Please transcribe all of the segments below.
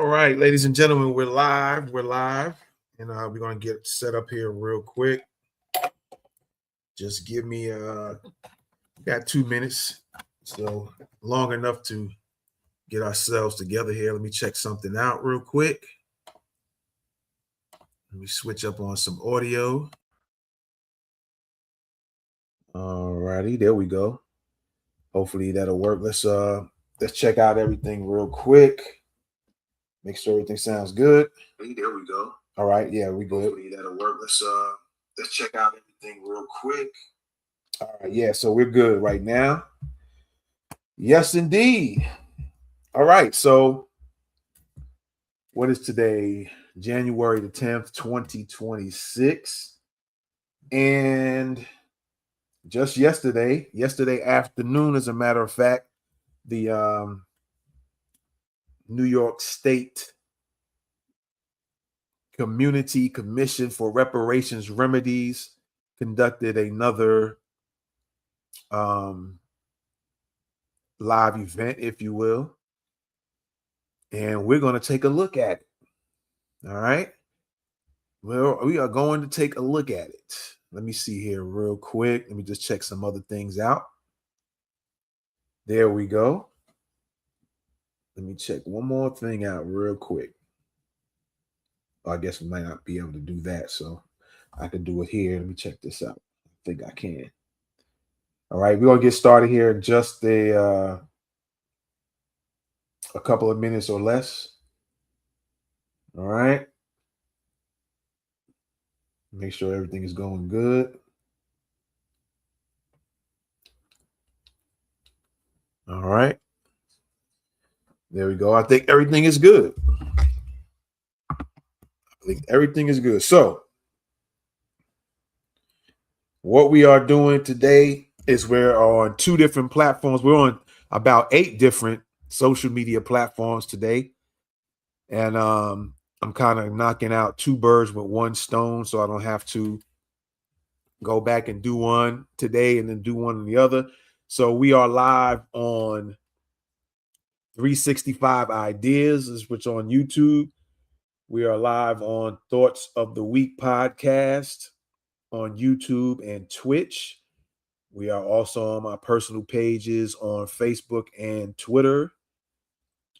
right, ladies and gentlemen, we're live. And we're gonna get set up here real quick. Just give me got 2 minutes, so long enough to get ourselves together here. Let me check something out real quick. Let me switch up on some audio. All righty, there we go. Hopefully that'll work. Let's check out everything real quick. Make sure everything sounds good. There we go. All right, yeah, we good. Hopefully that'll work. Let's check out everything real quick. All right, yeah, so we're good right now. Yes, indeed. All right, so what is today? January the 10th, 2026. And just yesterday afternoon, as a matter of fact, the New York State Community Commission for Reparations Remedies conducted another live event, if you will. And we're going to take a look at it. All right. Well, we are going to take a look at it. Let me see here real quick. Let me just check some other things out. There we go. Let me check one more thing out real quick. I guess we might not be able to do that, so I can do it here. Let me check this out. I think I can. All right, we're going to get started here in just a couple of minutes or less. All right. Make sure everything is going good. All right. There we go. I think everything is good. So what we are doing today is we're on 2 different platforms. We're on about 8 different social media platforms today. And I'm kind of knocking out 2 birds with 1 stone, so I don't have to go back and do one today and then do one on the other. So we are live on 365 Ideas, which on YouTube. We are live on Thoughts of the Week podcast on YouTube and Twitch. We are also on my personal pages on Facebook and Twitter.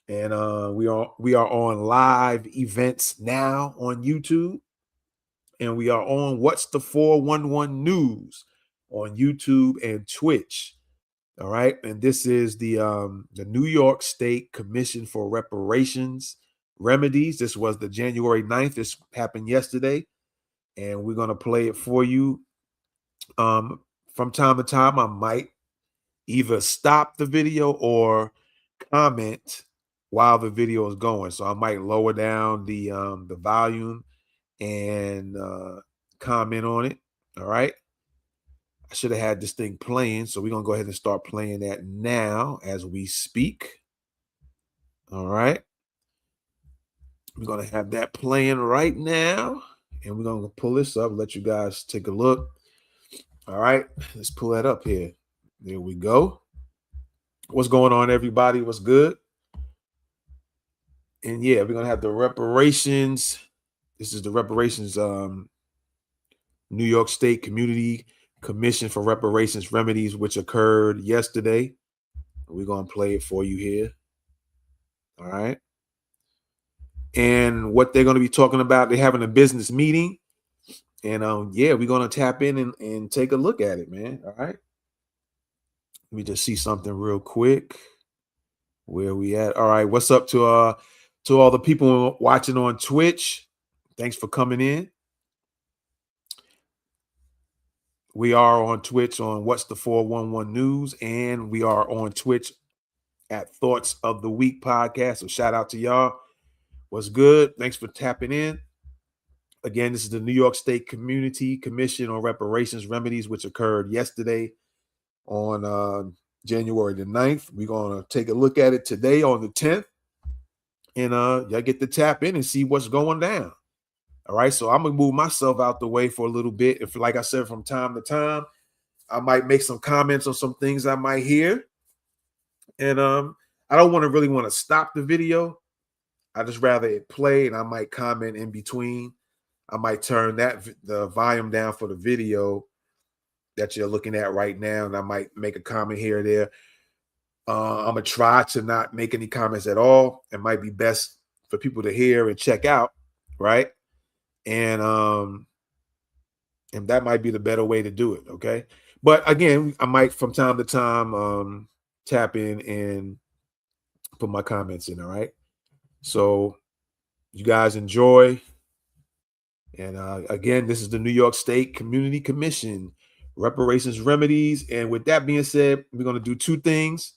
And we are on live events now on YouTube. And we are on What's the 411 News on YouTube and Twitch. All right. And this is the New York State Commission for Reparations Remedies. This was the January 9th. This happened yesterday. And we're going to play it for you. From time to time, I might either stop the video or comment while the video is going. So I might lower down the volume and comment on it. All right. I should have had this thing playing. So we're going to go ahead and start playing that now as we speak. All right. We're going to have that playing right now. And we're going to pull this up, let you guys take a look. All right. Let's pull that up here. There we go. What's going on, everybody? What's good? And yeah, we're going to have the reparations. This is the Reparations New York State Community Commission for Reparations Remedies, which occurred yesterday. We're going to play it for you here. All right. And what they're going to be talking about, they're having a business meeting. And yeah, we're going to tap in and take a look at it, man. All right. Let me just see something real quick. Where we at? All right. What's up to all the people watching on Twitch? Thanks for coming in. We are on Twitch on What's the 411 News, and we are on Twitch at Thoughts of the Week podcast. So shout out to y'all. What's good? Thanks for tapping in. Again, this is the New York State Community Commission on Reparations Remedies, which occurred yesterday on January the 9th. We're going to take a look at it today on the 10th. And y'all get to tap in and see what's going down. All right, so I'm going to move myself out the way for a little bit. If, like I said, from time to time, I might make some comments on some things I might hear. And I don't really want to stop the video. I just rather it play, and I might comment in between. I might turn the volume down for the video that you're looking at right now, and I might make a comment here or there. I'm gonna try to not make any comments at all. It might be best for people to hear and check out, right? And that might be the better way to do it. Okay, but again, I might from time to time tap in and put my comments in. All right, so you guys enjoy. And again, this is the New York State Community Commission, Reparations Remedies. And with that being said, we're going to do two things.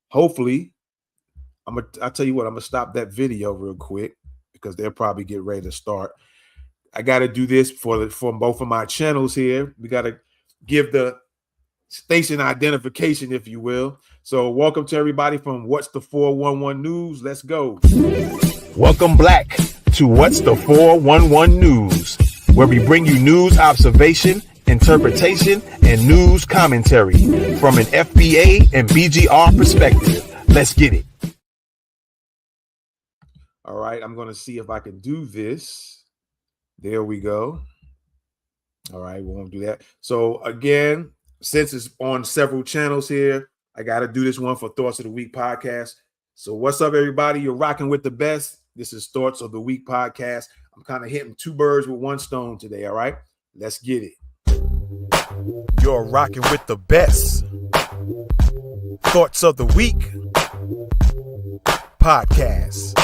Hopefully, I'll tell you what, I'm going to stop that video real quick because they'll probably get ready to start. I got to do this for both of my channels here. We got to give the station identification, if you will. So welcome to everybody from What's the 411 News. Let's go. Welcome Black to What's the 411 News, where we bring you news observation, interpretation, and news commentary from an FBA and BGR perspective. Let's get it. All right, I'm going to see if I can do this. There we go. All right, we won't do that. So again, since it's on several channels here, I got to do this one for Thoughts of the Week podcast. So what's up, everybody? You're rocking with the best. This is Thoughts of the Week podcast. I'm kind of hitting two birds with one stone today, all right? Let's get it. You're rocking with the best. Thoughts of the Week podcast.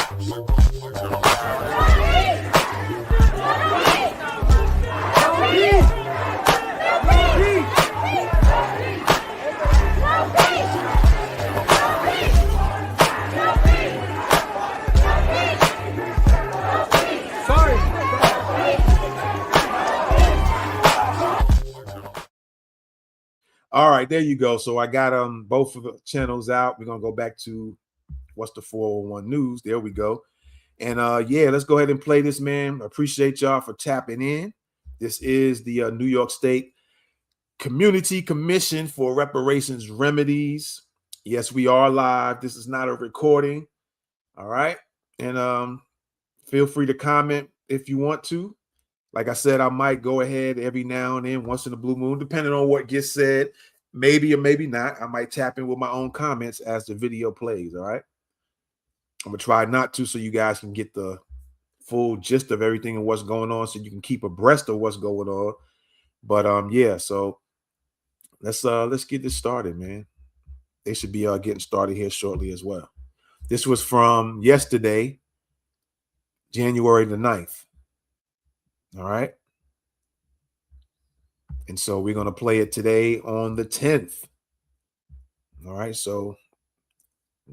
All right, there you go. So I got both of the channels out. We're gonna go back to What's the 401 News. There we go. And yeah, let's go ahead and play this, man. Appreciate y'all for tapping in. This is the New York State Community Commission for Reparations Remedies. Yes, we are live. This is not a recording. All right. And feel free to comment if you want to. Like I said, I might go ahead every now and then, once in a blue moon, depending on what gets said. Maybe or maybe not. I might tap in with my own comments as the video plays. All right. I'm going to try not to, so you guys can get the full gist of everything and what's going on, so you can keep abreast of what's going on. But yeah, so let's get this started, man. They should be getting started here shortly as well. This was from yesterday, January the 9th. All right. And so we're going to play it today on the 10th. All right. So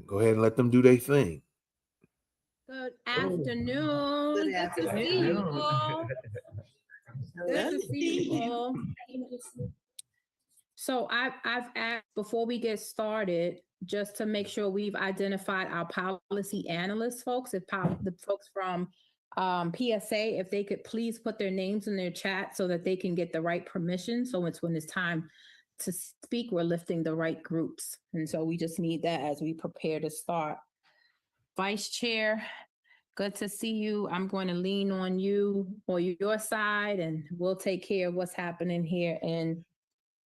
go ahead and let them do their thing. Good afternoon. Good afternoon. Good to see you all. So I've asked before we get started, just to make sure we've identified our policy analyst folks, the folks from PSA, if they could please put their names in their chat so that they can get the right permission. So when it's time to speak, we're lifting the right groups. And so we just need that as we prepare to start. Vice Chair, good to see you. I'm going to lean on you or your side, and we'll take care of what's happening here in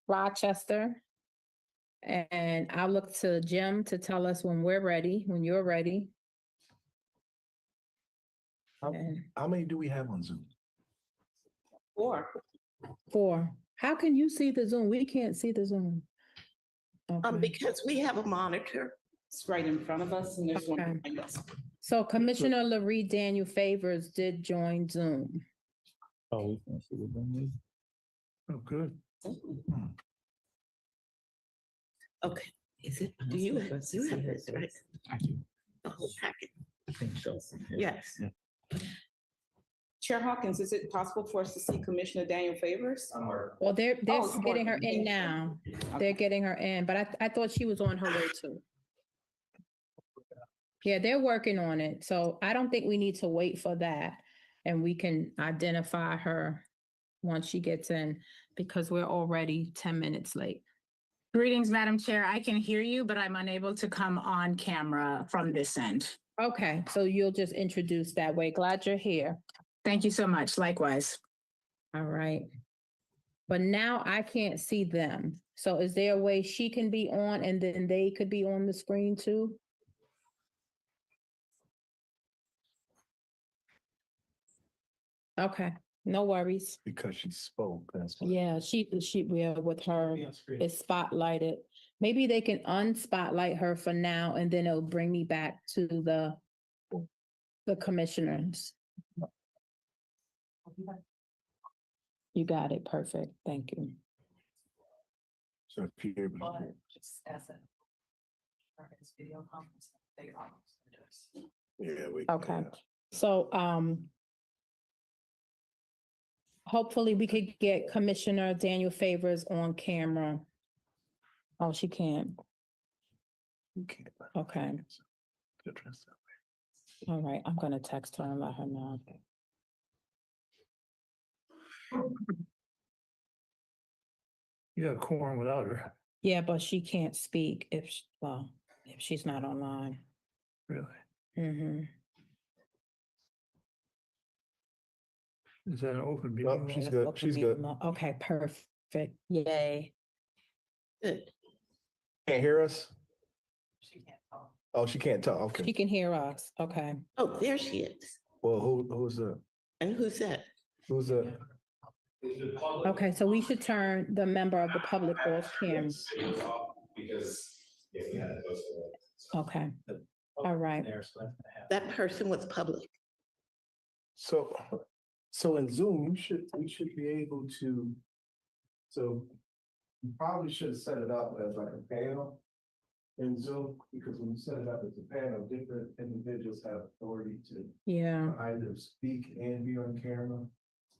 Rochester. And I'll look to Jim to tell us when we're ready, when you're ready. How many do we have on Zoom? Four. How can you see the Zoom? We can't see the Zoom. Okay. Because we have a monitor. It's right in front of us, and there's one behind us. So Commissioner LaRee Daniel Favors did join Zoom. Oh, we can see the Zoom. Oh, good. Okay. Is it? Do you have this, right? I do. The whole packet. I think so. Yes. Yeah. Chair Hawkins, is it possible for us to see Commissioner Daniel Favors? Well, they're getting her in now. They're getting her in, but I thought she was on her way too. Yeah, they're working on it. So I don't think we need to wait for that. And we can identify her once she gets in, because we're already 10 minutes late. Greetings, Madam Chair. I can hear you, but I'm unable to come on camera from this end. Okay, so you'll just introduce that way. Glad you're here. Thank you so much. Likewise. All right. But now I can't see them. So is there a way she can be on and then they could be on the screen too? Okay, no worries. Because she spoke, that's why. Yeah, yeah, with her, it's spotlighted. Maybe they can unspotlight her for now and then it'll bring me back to the commissioners. You got it. Perfect. Thank you. So if you're able to- Just as a video conference, they are. Yeah, we. Okay. So, hopefully we could get Commissioner Daniel Favors on camera. Oh, she can't. You can't. Okay. Address that. All right. I'm gonna text her and let her know. You got a quorum without her, Yeah, but she can't speak if, if she's not online. really. Mm-hmm. Is that an open meeting? Oh, she's good. She's good. Okay, perfect. Yay. Good. Can't hear us? She can't talk. Oh, she can't talk. She Okay. can hear us. Okay. Oh, there she is. Well, who's that? And who's that? Who's that? Okay, so we should turn the member of the public off camera. Okay. All right. That person was public. So in Zoom, we should be able to, so you probably should set it up as like a panel in Zoom, because when you set it up as a panel, different individuals have authority to Yeah. either speak and be on camera,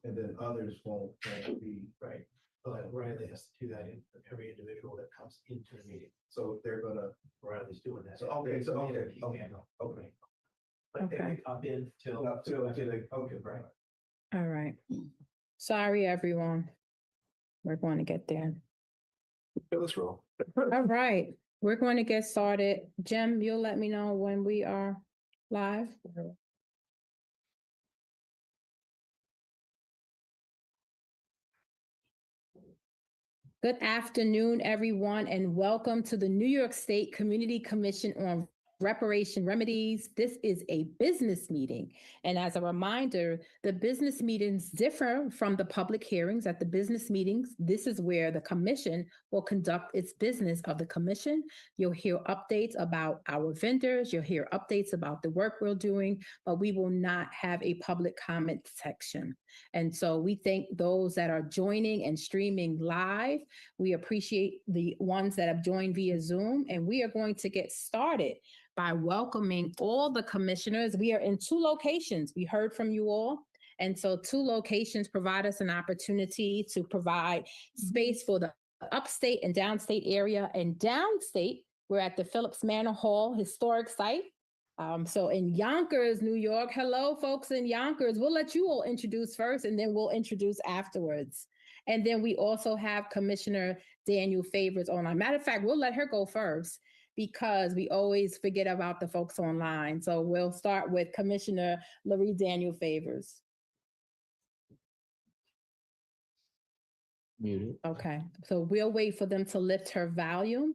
and then others won't be. Right, but Riley has to do that in every individual that comes into the meeting. So they're gonna, Riley's doing that. So, okay, so, okay, He okay, can. okay. But they Okay. can pop in till. Okay, Right. All right. Sorry, everyone. We're going to get there. Let's roll. All right. We're going to get started. Jim, you'll let me know when we are live. Good afternoon, everyone, and welcome to the New York State Community Commission on Reparations Remedies. This is a business meeting. And as a reminder, the business meetings differ from the public hearings. At the business meetings, this is where the commission will conduct its business of the commission. You'll hear updates about our vendors. You'll hear updates about the work we're doing, but we will not have a public comment section. And so we thank those that are joining and streaming live. We appreciate the ones that have joined via Zoom, and we are going to get started by welcoming all the commissioners. We are in 2 locations. We heard from you all. And so 2 locations provide us an opportunity to provide space for the upstate and downstate area. And downstate, we're at the Philipse Manor Hall historic site. So in Yonkers, New York, hello folks in Yonkers. We'll let you all introduce first and then we'll introduce afterwards. And then we also have Commissioner Daniel Favors online. Matter of fact, we'll let her go first because we always forget about the folks online. So we'll start with Commissioner Larry Daniel Favors. Muted. Okay, so we'll wait for them to lift her volume.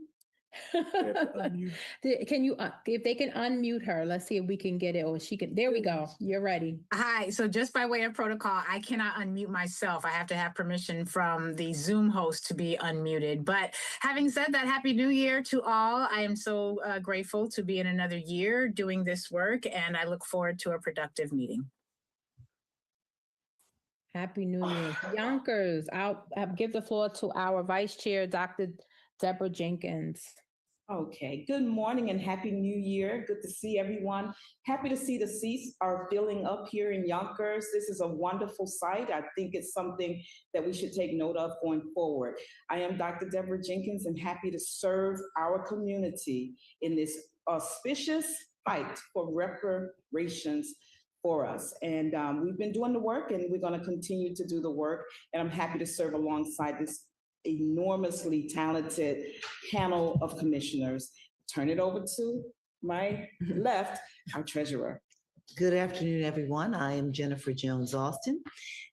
Can you, if they can unmute her, let's see if we can get it, or she can, there we go, you're ready. Hi, so just by way of protocol, I cannot unmute myself. I have to have permission from the Zoom host to be unmuted. But having said that, Happy New Year to all. I am so grateful to be in another year doing this work, and I look forward to a productive meeting. Happy New Year. Yonkers, I'll give the floor to our Vice Chair, Dr. Deborah Jenkins. Okay, good morning and happy new year. Good to see everyone. Happy to see the seats are filling up here in Yonkers. This is a wonderful site. I think it's something that we should take note of going forward. I am Dr. Deborah Jenkins and happy to serve our community in this auspicious fight for reparations for us. And we've been doing the work and we're going to continue to do the work. And I'm happy to serve alongside this enormously talented panel of commissioners. Turn it over to my left, our treasurer. Good afternoon, everyone. I am Jennifer Jones Austin,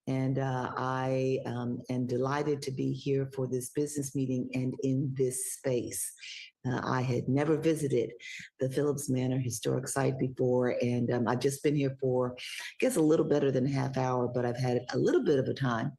and I am delighted to be here for this business meeting and in this space. I had never visited the Philipse Manor historic site before, and I've just been here for, I guess, a little better than a half hour, but I've had a little bit of a time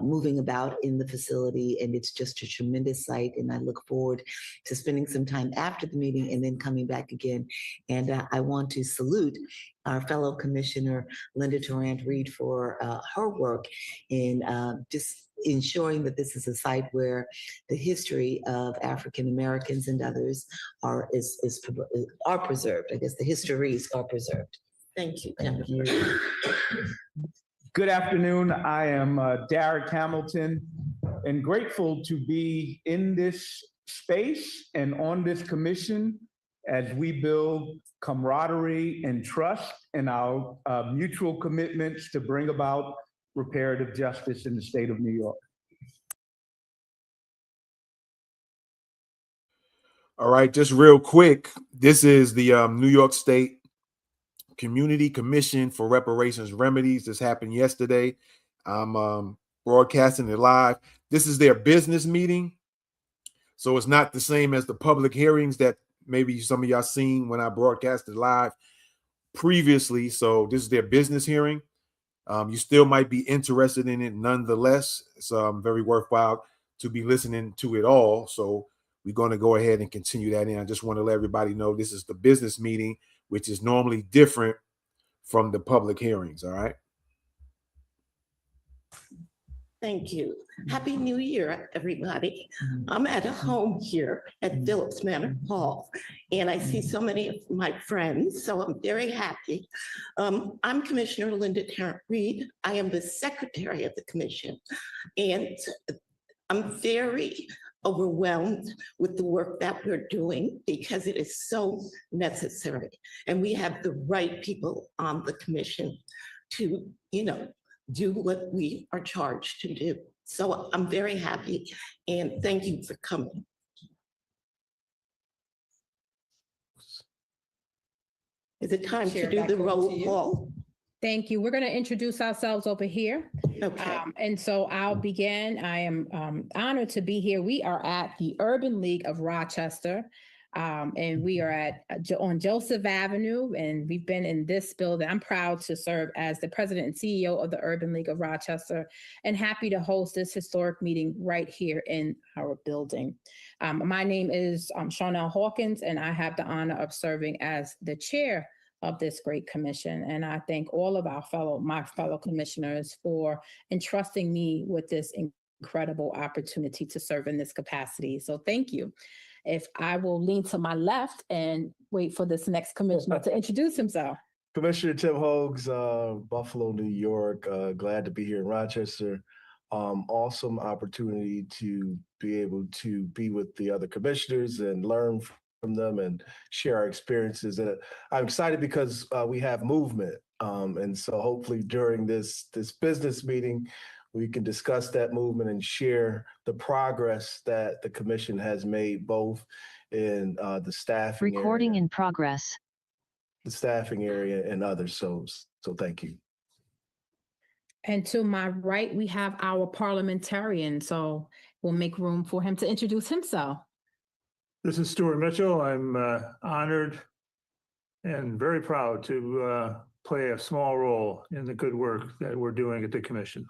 moving about in the facility, and it's just a tremendous site, and I look forward to spending some time after the meeting and then coming back again. And I want to salute our fellow Commissioner Linda Tarrant-Reed for her work in just ensuring that this is a site where the history of African Americans and others are preserved. I guess the histories are preserved. Thank you, Jennifer. Good afternoon. I am Derek Hamilton, and grateful to be in this space and on this commission as we build camaraderie and trust in our mutual commitments to bring about reparative justice in the state of New York. All right, just real quick. This is the New York State Community Commission for Reparations Remedies. This happened yesterday. I'm broadcasting it live. This is their business meeting. So it's not the same as the public hearings that maybe some of y'all seen when I broadcasted live previously. So this is their business hearing. You still might be interested in it nonetheless. It's very worthwhile to be listening to it all. So we're going to go ahead and continue that in. I just want to let everybody know this is the business meeting, which is normally different from the public hearings. All right. Thank you. Happy New Year, everybody. I'm at home here at Philipse Manor Hall, and I see so many of my friends, so I'm very happy. I'm Commissioner Linda Tarrant-Reed. I am the Secretary of the Commission, and I'm very overwhelmed with the work that we're doing because it is so necessary. And we have the right people on the commission to, do what we are charged to do. So I'm very happy and thank you for coming. Is it time to do the roll call? Thank you. We're going to introduce ourselves over here. Okay. And so I'll begin. I am honored to be here. We are at the Urban League of Rochester, and we are on Joseph Avenue, and we've been in this building. I'm proud to serve as the president and CEO of the Urban League of Rochester, and happy to host this historic meeting right here in our building. My name is Chanel Hawkins, and I have the honor of serving as the chair of this great commission. And I thank all of my fellow commissioners for entrusting me with this incredible opportunity to serve in this capacity. So thank you. If I will lean to my left and wait for this next commissioner to introduce himself. Commissioner Tim Hogues, Buffalo, New York. Glad to be here in Rochester. Awesome opportunity to be able to be with the other commissioners and learn from them and share our experiences. And I'm excited because we have movement. And so hopefully during this business meeting, we can discuss that movement and share the progress that the commission has made, both in the staffing Recording area, in progress. the staffing area and others. So thank you. And to my right, we have our parliamentarian. So we'll make room for him to introduce himself. This is Stuart Mitchell. I'm honored and very proud to play a small role in the good work that we're doing at the commission.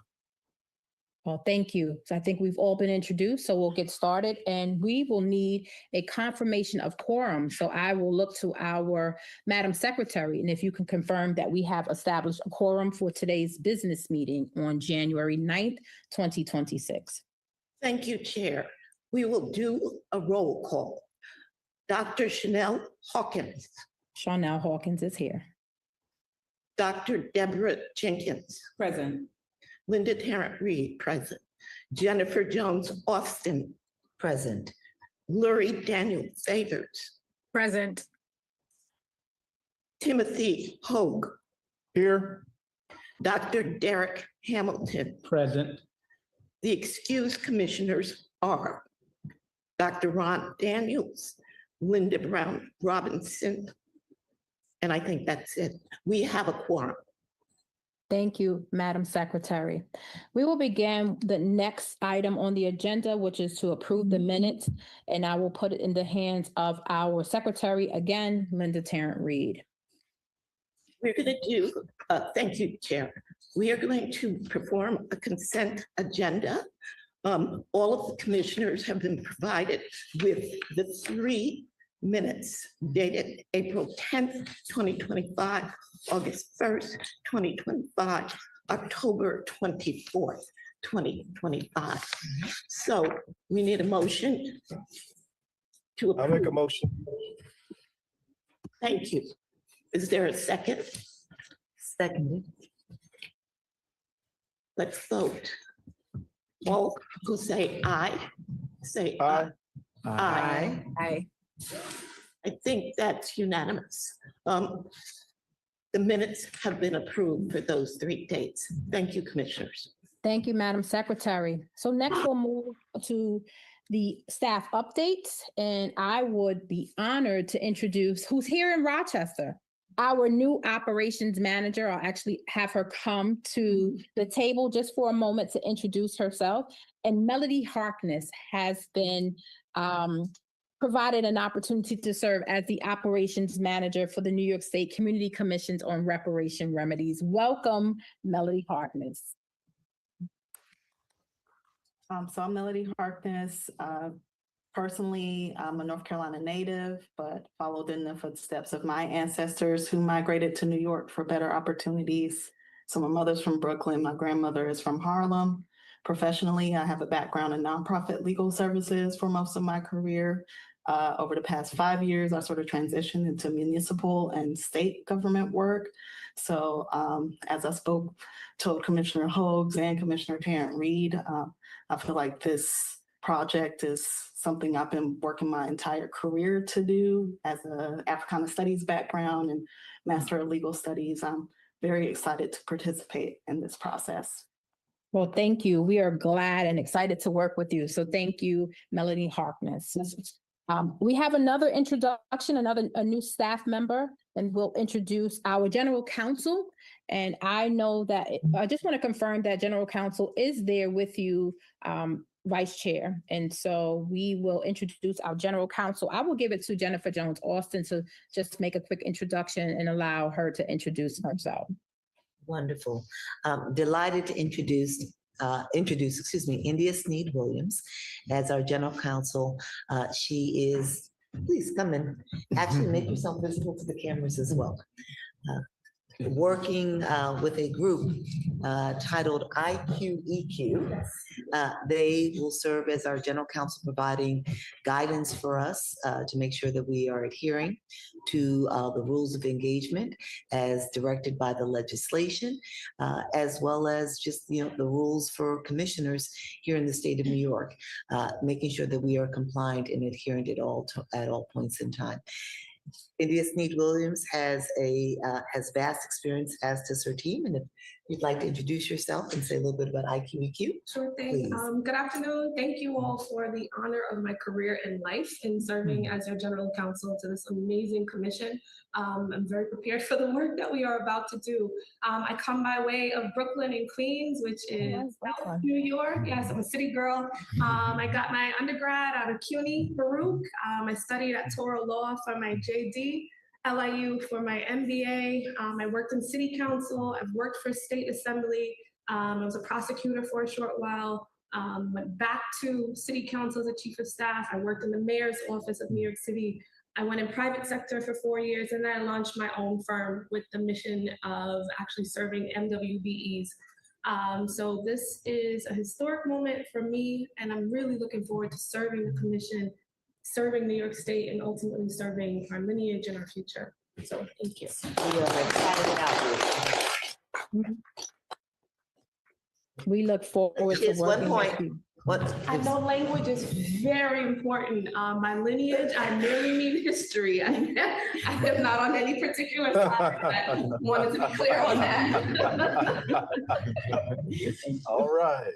Well, thank you. So I think we've all been introduced, so we'll get started, and we will need a confirmation of quorum. So I will look to our Madam Secretary, and if you can confirm that we have established a quorum for today's business meeting on January 9th, 2026. Thank you, Chair. We will do a roll call. Dr. Chanel Hawkins. Chanel Hawkins is here. Dr. Deborah Jenkins. Present. Linda Tarrant-Reed, present. Jennifer Jones Austin. Present. Lurie Daniel Favors. Present. Timothy Hogue. Here. Dr. Derek Hamilton. Present. The excused commissioners are Dr. Ron Daniels, Linda Brown Robinson. And I think that's it. We have a quorum. Thank you, Madam Secretary. We will begin the next item on the agenda, which is to approve the minutes, and I will put it in the hands of our secretary, again, Linda Tarrant-Reed. We're going to do, thank you, Chair. We are going to perform a consent agenda. All of the commissioners have been provided with the 3 minutes dated April 10th, 2025, August 1st, 2025, October 24th, 2025. So we need a motion to approve. I'll make a motion. Thank you. Is there a second? Seconded. Let's vote. All who say aye, say aye. Aye. Aye. I think that's unanimous. The minutes have been approved for those 3 dates. Thank you, commissioners. Thank you, Madam Secretary. So next we'll move to the staff updates, and I would be honored to introduce who's here in Rochester, our new operations manager. I'll actually have her come to the table just for a moment to introduce herself. And Melody Harkness has been provided an opportunity to serve as the operations manager for the New York State Community Commissions on Reparation Remedies. Welcome, Melody Harkness. So I'm Melody Harkness. Personally, I'm a North Carolina native, but followed in the footsteps of my ancestors who migrated to New York for better opportunities. So my mother's from Brooklyn, my grandmother is from Harlem. Professionally, I have a background in nonprofit legal services for most of my career. Over the past 5 years, I sort of transitioned into municipal and state government work. So as I told Commissioner Hogues and Commissioner Tarrant-Reed, I feel like this project is something I've been working my entire career to do as an Africana Studies background and Master of Legal Studies. I'm very excited to participate in this process. Well, thank you. We are glad and excited to work with you. So thank you, Melody Harkness. We have another introduction, a new staff member, and we'll introduce our general counsel. And I know that, I just want to confirm that general counsel is there with you, Vice Chair. And so we will introduce our general counsel. I will give it to Jennifer Jones Austin to just make a quick introduction and allow her to introduce herself. Wonderful. Delighted to introduce, India Sneed Williams as our general counsel. She is, please come in, actually make yourself visible to the cameras as well. Working with a group titled IQEQ. They will serve as our general counsel, providing guidance for us to make sure that we are adhering to the rules of engagement as directed by the legislation, as well as just the rules for commissioners here in the state of New York, making sure that we are compliant and adherent at all points in time. India Sneed Williams has vast experience, as does her team. And if you'd like to introduce yourself and say a little bit about IQEQ. Sure thing. Good afternoon. Thank you all for the honor of my career in life in serving as your general counsel to this amazing commission. I'm very prepared for the work that we are about to do. I come by way of Brooklyn and Queens, which is South New York. Yes, I'm a city girl. I got my undergrad out of CUNY, Baruch. I studied at Toro Law for my JD. LIU for my MBA. I worked in city council. I've worked for state assembly. I was a prosecutor for a short while. Went back to city council as a chief of staff. I worked in the mayor's office of New York City. I went in private sector for 4 years, and then I launched my own firm with the mission of actually serving MWBEs. So this is a historic moment for me, and I'm really looking forward to serving the commission, serving New York State, and ultimately serving our lineage and our future. So thank you. We look forward to working with you. I know language is very important. My lineage, I merely mean history. I am not on any particular side. I wanted to be clear on that. All right.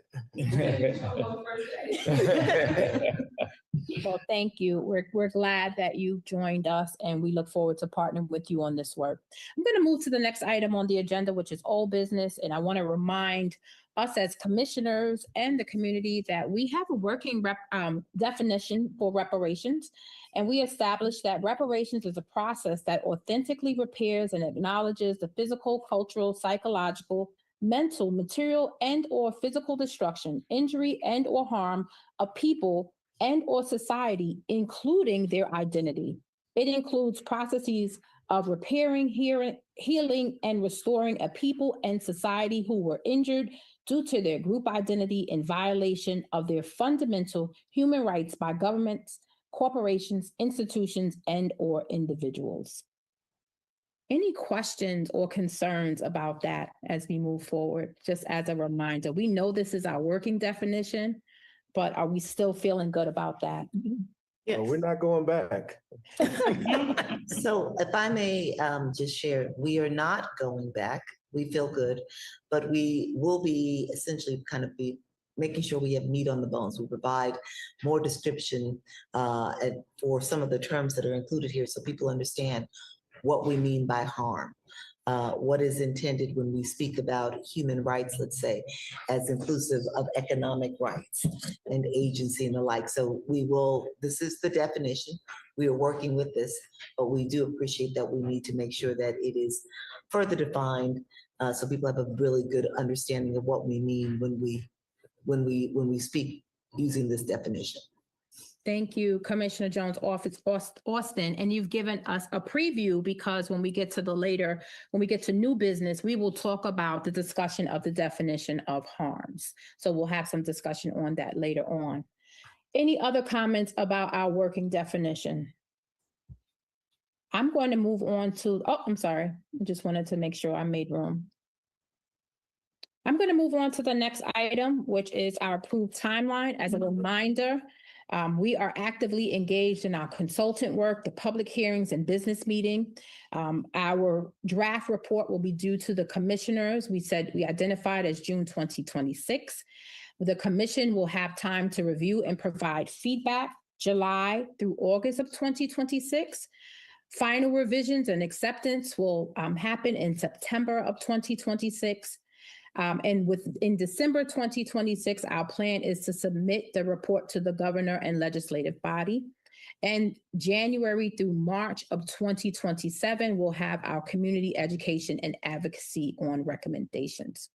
Well, thank you. We're glad that you joined us, and we look forward to partnering with you on this work. I'm going to move to the next item on the agenda, which is old business, and I want to remind us as commissioners and the community that we have a working definition for reparations, and we established that reparations is a process that authentically repairs and acknowledges the physical, cultural, psychological, mental, material, and or physical destruction, injury, and or harm of people and or society, including their identity. It includes processes of repairing, healing, and restoring a people and society who were injured due to their group identity in violation of their fundamental human rights by governments, corporations, institutions, and or individuals. Any questions or concerns about that as we move forward? Just as a reminder, we know this is our working definition, but are we still feeling good about that? Well, we're not going back. So if I may just share, we are not going back. We feel good, but we will be essentially kind of be making sure we have meat on the bones. We provide more description for some of the terms that are included here so people understand what we mean by harm. What is intended when we speak about human rights, let's say, as inclusive of economic rights and agency and the like. So this is the definition. We are working with this, but we do appreciate that we need to make sure that it is further defined so people have a really good understanding of what we mean when we speak using this definition. Thank you, Commissioner Jones, Office Austin, and you've given us a preview because when we get to new business, we will talk about the discussion of the definition of harms. So we'll have some discussion on that later on. Any other comments about our working definition? I'm going to move on to, I'm sorry. I just wanted to make sure I made room. I'm going to move on to the next item, which is our approved timeline. As a reminder, we are actively engaged in our consultant work, the public hearings and business meeting. Our draft report will be due to the commissioners. We identified as June 2026. The commission will have time to review and provide feedback July through August of 2026. Final revisions and acceptance will happen in September of 2026. And in December 2026, our plan is to submit the report to the governor and legislative body. And January through March of 2027, we'll have our community education and advocacy on recommendations.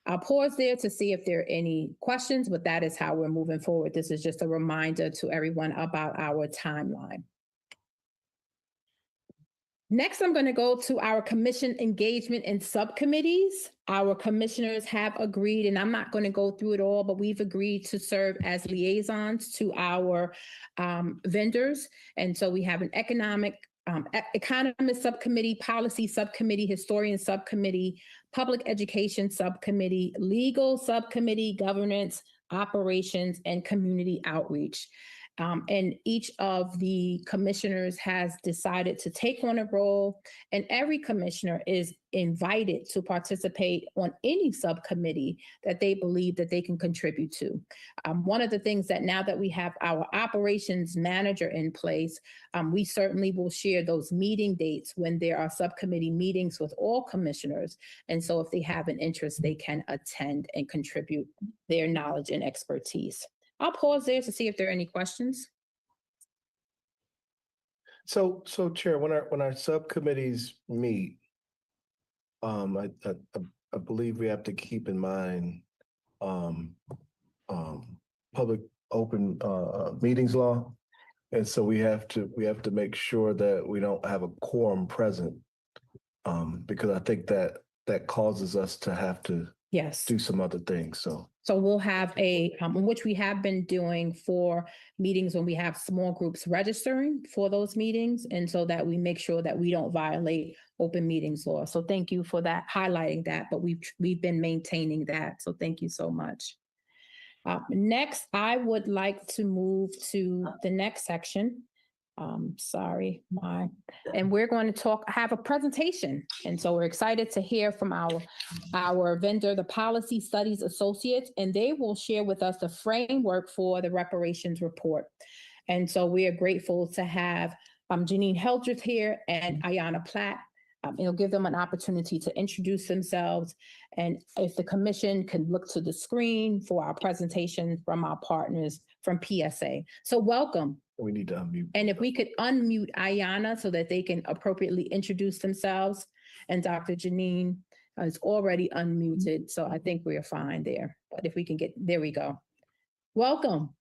I'll pause there to see if there are any questions, but that is how we're moving forward. This is just a reminder to everyone about our timeline. Next, I'm going to go to our commission engagement and subcommittees. Our commissioners have agreed, and I'm not going to go through it all, but we've agreed to serve as liaisons to our vendors. And so we have an economist subcommittee, policy subcommittee, historian subcommittee, public education subcommittee, legal subcommittee, governance, operations, and community outreach. And each of the commissioners has decided to take on a role, and every commissioner is invited to participate on any subcommittee that they believe that they can contribute to. One of the things that now that we have our operations manager in place, we certainly will share those meeting dates when there are subcommittee meetings with all commissioners. And so if they have an interest, they can attend and contribute their knowledge and expertise. I'll pause there to see if there are any questions. So Chair, when our subcommittees meet, I believe we have to keep in mind public open meetings law, and so we have to make sure that we don't have a quorum present, because I think that causes us to have to do some other things. So we'll have which we have been doing for meetings when we have small groups registering for those meetings, and so that we make sure that we don't violate open meetings law. So thank you for that, highlighting that, but we've been maintaining that. So thank you so much. Next, I would like to move to the next section. And we're going to have a presentation. And so we're excited to hear from our vendor, the Policy Studies Associates, and they will share with us the framework for the reparations report. And so we are grateful to have Janine Hildreth here and Ayanna Platt. It'll give them an opportunity to introduce themselves. And if the commission can look to the screen for our presentation from our partners from PSA. So welcome. We need to unmute. And if we could unmute Ayanna so that they can appropriately introduce themselves. And Dr. Janine is already unmuted, so I think we're fine there. But if we can there we go. Welcome.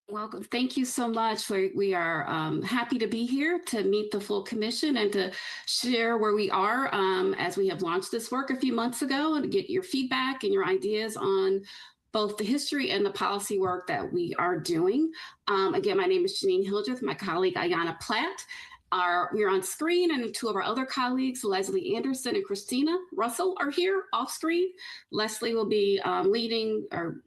Welcome. Thank you so much. We are happy to be here to meet the full commission and to share where we are as we have launched this work a few months ago, and to get your feedback and your ideas on both the history and the policy work that we are doing. Again, my name is Janine Hildreth, my colleague Ayanna Platt. We're on screen, and two of our other colleagues, Leslie Anderson and Christina Russell, are here off screen. Leslie will be leading or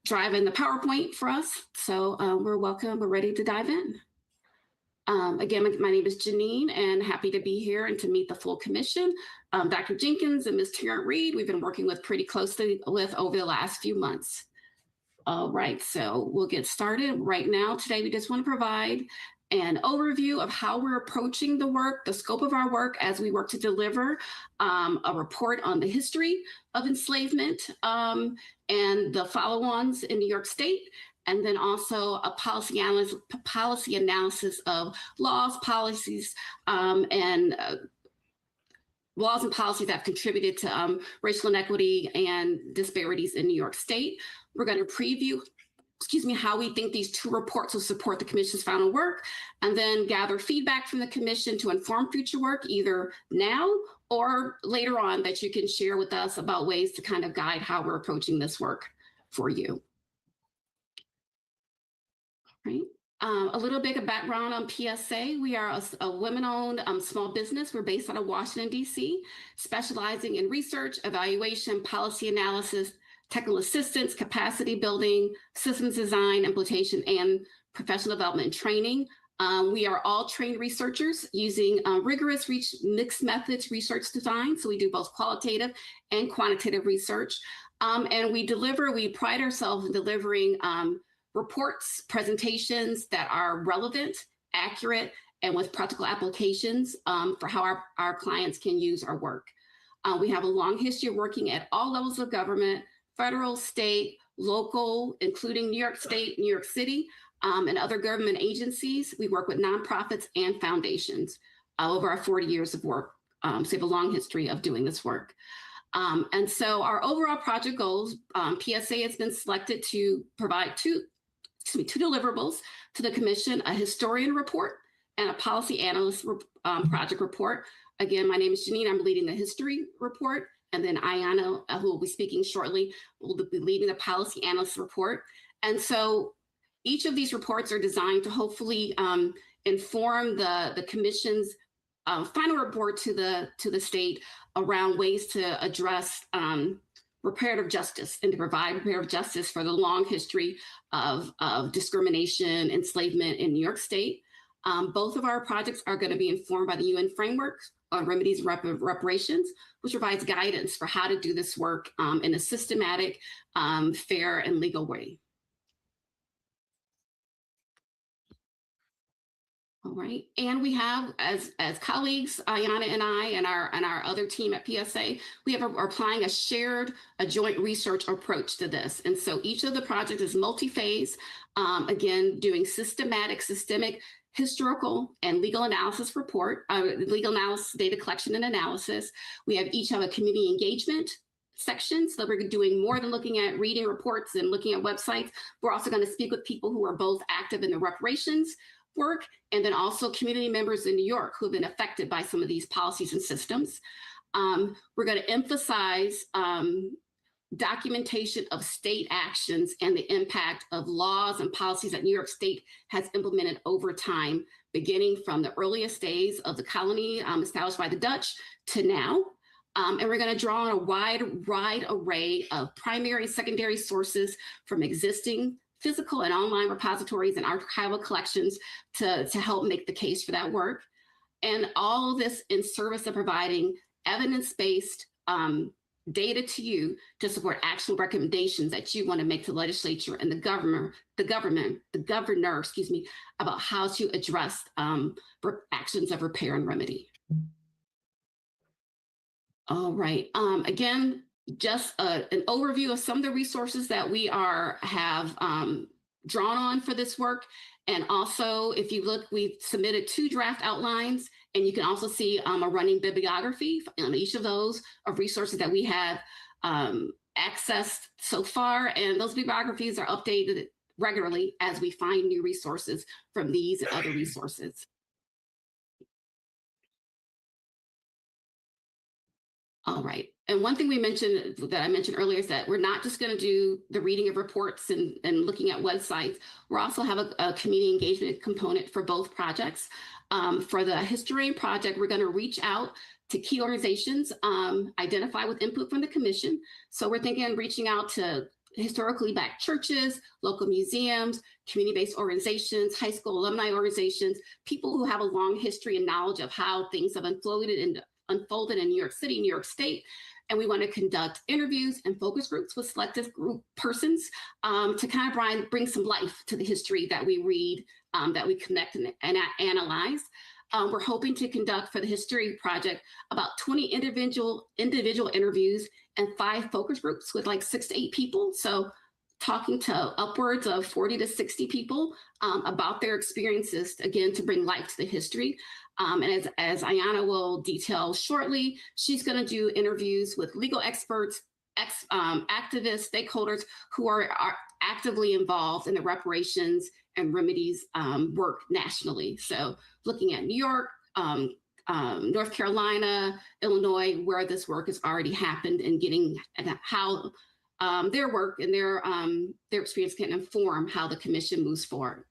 driving the PowerPoint for us. So we're welcome. We're ready to dive in. Again, my name is Janine, and happy to be here and to meet the full commission. Dr. Jenkins and Ms. Tarrant Reed, we've been working with pretty closely with over the last few months. All right, so we'll get started right now. Today, we just want to provide an overview of how we're approaching the work, the scope of our work as we work to deliver a report on the history of enslavement and the follow-ons in New York State, and then also a policy analysis of laws, policies, and laws and policies that have contributed to racial inequity and disparities in New York State. We're going to preview how we think these two reports will support the commission's final work, and then gather feedback from the commission to inform future work, either now or later on, that you can share with us about ways to kind of guide how we're approaching this work for you. Right. A little bit of background on PSA. We are a women-owned small business. We're based out of Washington, D.C., specializing in research, evaluation, policy analysis, technical assistance, capacity building, systems design, implementation, and professional development and training. We are all trained researchers using rigorous mixed methods research design. So we do both qualitative and quantitative research. And we pride ourselves in delivering reports, presentations that are relevant, accurate, and with practical applications for how our clients can use our work. We have a long history of working at all levels of government, federal, state, local, including New York State, New York City, and other government agencies. We work with nonprofits and foundations over our 40 years of work. So we have a long history of doing this work. And so our overall project goals, PSA has been selected to provide two deliverables to the commission: a historian report and a policy analyst project report. Again, my name is Janine. I'm leading the history report. And then Ayanna, who will be speaking shortly, will be leading the policy analyst report. And so each of these reports are designed to hopefully inform the commission's final report to the state around ways to address reparative justice and to provide reparative justice for the long history of discrimination, enslavement in New York State. Both of our projects are going to be informed by the UN framework on remedies and reparations, which provides guidance for how to do this work in a systematic, fair, and legal way. All right, and we have, as colleagues, Ayanna and I and our other team at PSA, are applying a joint research approach to this. And so each of the projects is multi-phase, again, doing systemic, historical, and legal analysis report, legal analysis, data collection and analysis. We each have a community engagement section, so that we're doing more than looking at reading reports and looking at websites. We're also going to speak with people who are both active in the reparations work, and then also community members in New York who have been affected by some of these policies and systems. We're going to emphasize documentation of state actions and the impact of laws and policies that New York State has implemented over time, beginning from the earliest days of the colony established by the Dutch to now. And we're going to draw on a wide array of primary and secondary sources from existing physical and online repositories and archival collections to help make the case for that work. And all of this in service of providing evidence-based data to you to support actual recommendations that you want to make to the legislature and the governor, about how to address actions of repair and remedy. All right. Again, just an overview of some of the resources that we have drawn on for this work. And also, if you look, we've submitted 2 draft outlines, and you can also see a running bibliography on each of those of resources that we have accessed so far. And those bibliographies are updated regularly as we find new resources from these and other resources. All right. And one thing I mentioned earlier is that we're not just going to do the reading of reports and looking at websites. We also have a community engagement component for both projects. For the Historian project, we're going to reach out to key organizations, identify with input from the commission. So we're thinking reaching out to historically Black churches, local museums, community-based organizations, high school alumni organizations, people who have a long history and knowledge of how things have unfolded in New York City, New York State. And we want to conduct interviews and focus groups with selective group persons to kind of bring some life to the history that we read, that we connect and analyze. We're hoping to conduct for the History Project about 20 individual interviews and 5 focus groups with like 6 to 8 people. So talking to upwards of 40 to 60 people about their experiences, again, to bring life to the history. And as Ayanna will detail shortly, she's going to do interviews with legal experts, activists, stakeholders who are actively involved in the reparations and remedies work nationally. So looking at New York, North Carolina, Illinois, where this work has already happened, and getting how their work and their experience can inform how the commission moves forward.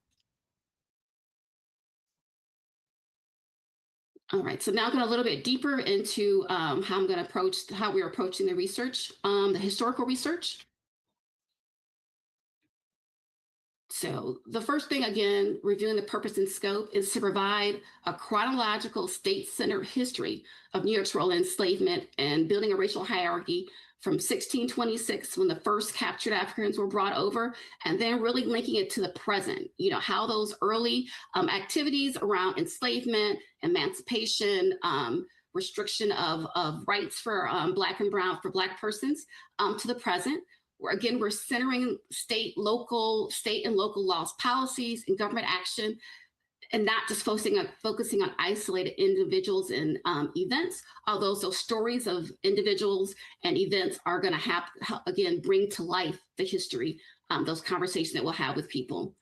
All right, so now going a little bit deeper into how we're approaching the research, the historical research. So the first thing, again, reviewing the purpose and scope, is to provide a chronological state-centered history of New York's role in enslavement and building a racial hierarchy from 1626, when the first captured Africans were brought over, and then really linking it to the present, how those early activities around enslavement, emancipation, restriction of rights for Black and Brown, for Black persons, to the present. We're centering state and local laws, policies, and government action, and not just focusing on isolated individuals and events, although those stories of individuals and events are going to again, bring to life the history, those conversations that we'll have with people.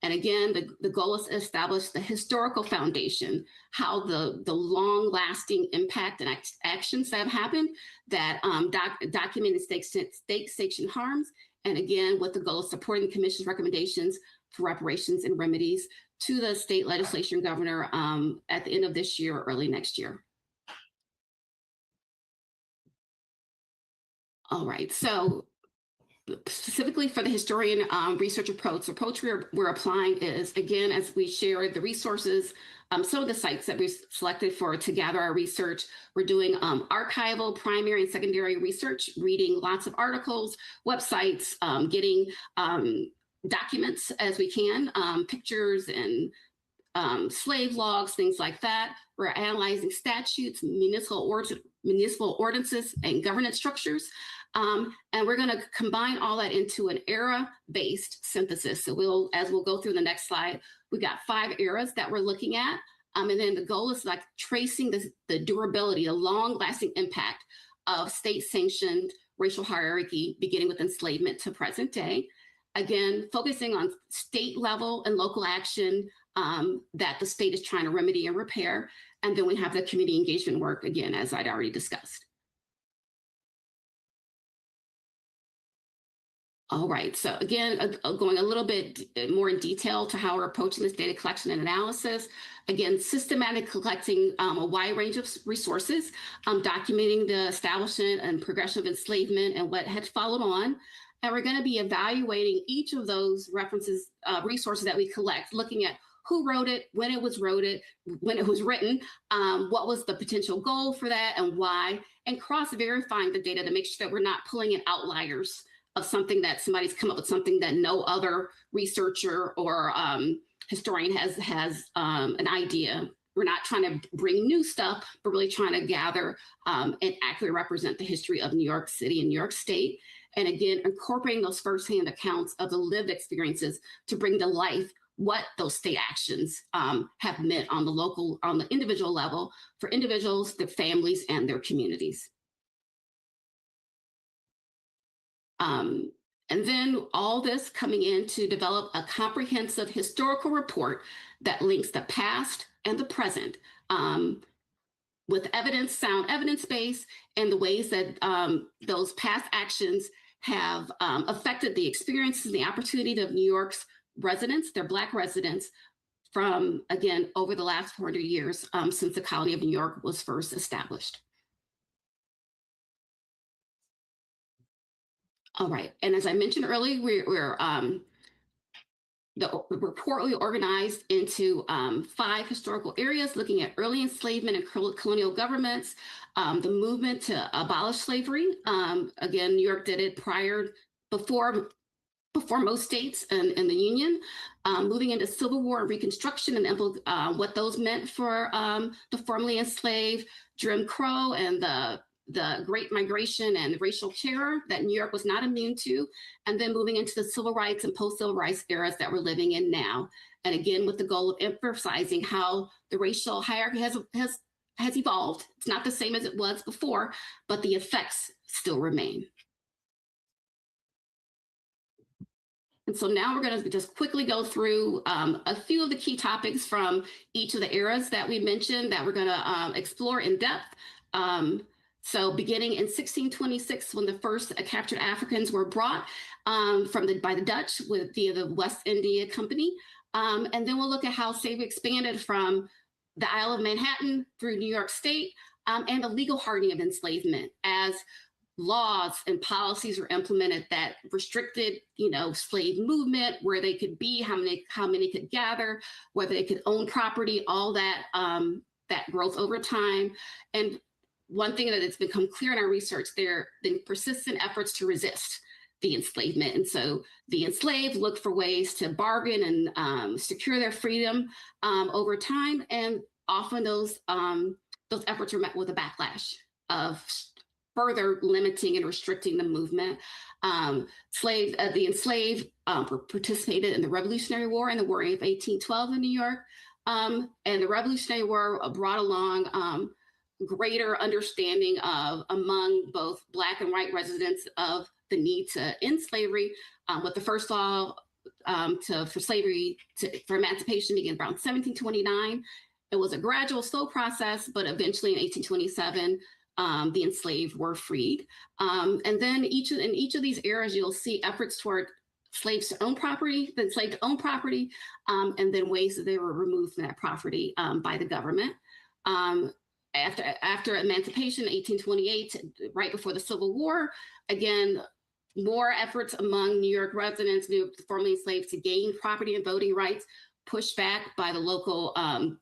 And again, the goal is to establish the historical foundation, how the long-lasting impact and actions that have happened that documented state-sanctioned harms, and again, with the goal of supporting the Commission's recommendations for reparations and remedies to the state legislature and governor at the end of this year or early next year. All right, so specifically for the historian research approach we're applying is, again, as we share the resources, some of the sites that we selected to gather our research, we're doing archival, primary and secondary research, reading lots of articles, websites, getting documents as we can, pictures and slave logs, things like that. We're analyzing statutes, municipal ordinances, and governance structures. And we're going to combine all that into an era-based synthesis. So as we'll go through the next slide, we got 5 eras that we're looking at. And then the goal is like tracing the durability, the long-lasting impact of state-sanctioned racial hierarchy, beginning with enslavement to present day. Again, focusing on state level and local action that the state is trying to remedy and repair. And then we have the community engagement work, again, as I'd already discussed. All right, so again, going a little bit more in detail to how we're approaching this data collection and analysis. Again, systematic collecting a wide range of resources, documenting the establishment and progression of enslavement and what had followed on. And we're going to be evaluating each of those resources that we collect, looking at who wrote it, when it was written, what was the potential goal for that and why, and cross-verifying the data to make sure that we're not pulling in outliers of something that somebody's come up with, something that no other researcher or historian has an idea. We're not trying to bring new stuff, but really trying to gather and accurately represent the history of New York City and New York State. And again, incorporating those firsthand accounts of the lived experiences to bring to life what those state actions have meant on the individual level for individuals, their families, and their communities. And then all this coming in to develop a comprehensive historical report that links the past and the present with evidence, sound evidence base, and the ways that those past actions have affected the experiences and the opportunity of New York's residents, their Black residents, from, again, over the last 400 years since the colony of New York was first established. All right, and as I mentioned earlier, the report we organized into 5 historical areas, looking at early enslavement and colonial governments, the movement to abolish slavery. Again, New York did it before most states in the Union, moving into Civil War and Reconstruction and what those meant for the formerly enslaved, Jim Crow, and the Great Migration and racial terror that New York was not immune to, and then moving into the civil rights and post-civil rights eras that we're living in now. And again, with the goal of emphasizing how the racial hierarchy has evolved. It's not the same as it was before, but the effects still remain. And so now we're going to just quickly go through a few of the key topics from each of the eras that we mentioned that we're going to explore in depth. So beginning in 1626, when the first captured Africans were brought by the Dutch via the West India Company. And then we'll look at how slavery expanded from the Isle of Manhattan through New York State and the legal hardening of enslavement as laws and policies were implemented that restricted, slave movement, where they could be, how many could gather, whether they could own property, all that growth over time. And one thing that has become clear in our research, there have been persistent efforts to resist the enslavement. And so the enslaved looked for ways to bargain and secure their freedom over time. And often those efforts were met with a backlash of further limiting and restricting the movement. The enslaved participated in the Revolutionary War and the War of 1812 in New York. And the Revolutionary War brought along greater understanding among both Black and white residents of the need to end slavery, with the first law for emancipation began around 1729. It was a gradual, slow process, but eventually in 1827, the enslaved were freed. And then in each of these eras, you'll see efforts toward slaves to own property, the enslaved to own property, and then ways that they were removed from that property by the government. After emancipation, 1828, right before the Civil War, again, more efforts among New York residents, formerly enslaved, to gain property and voting rights, pushed back by the local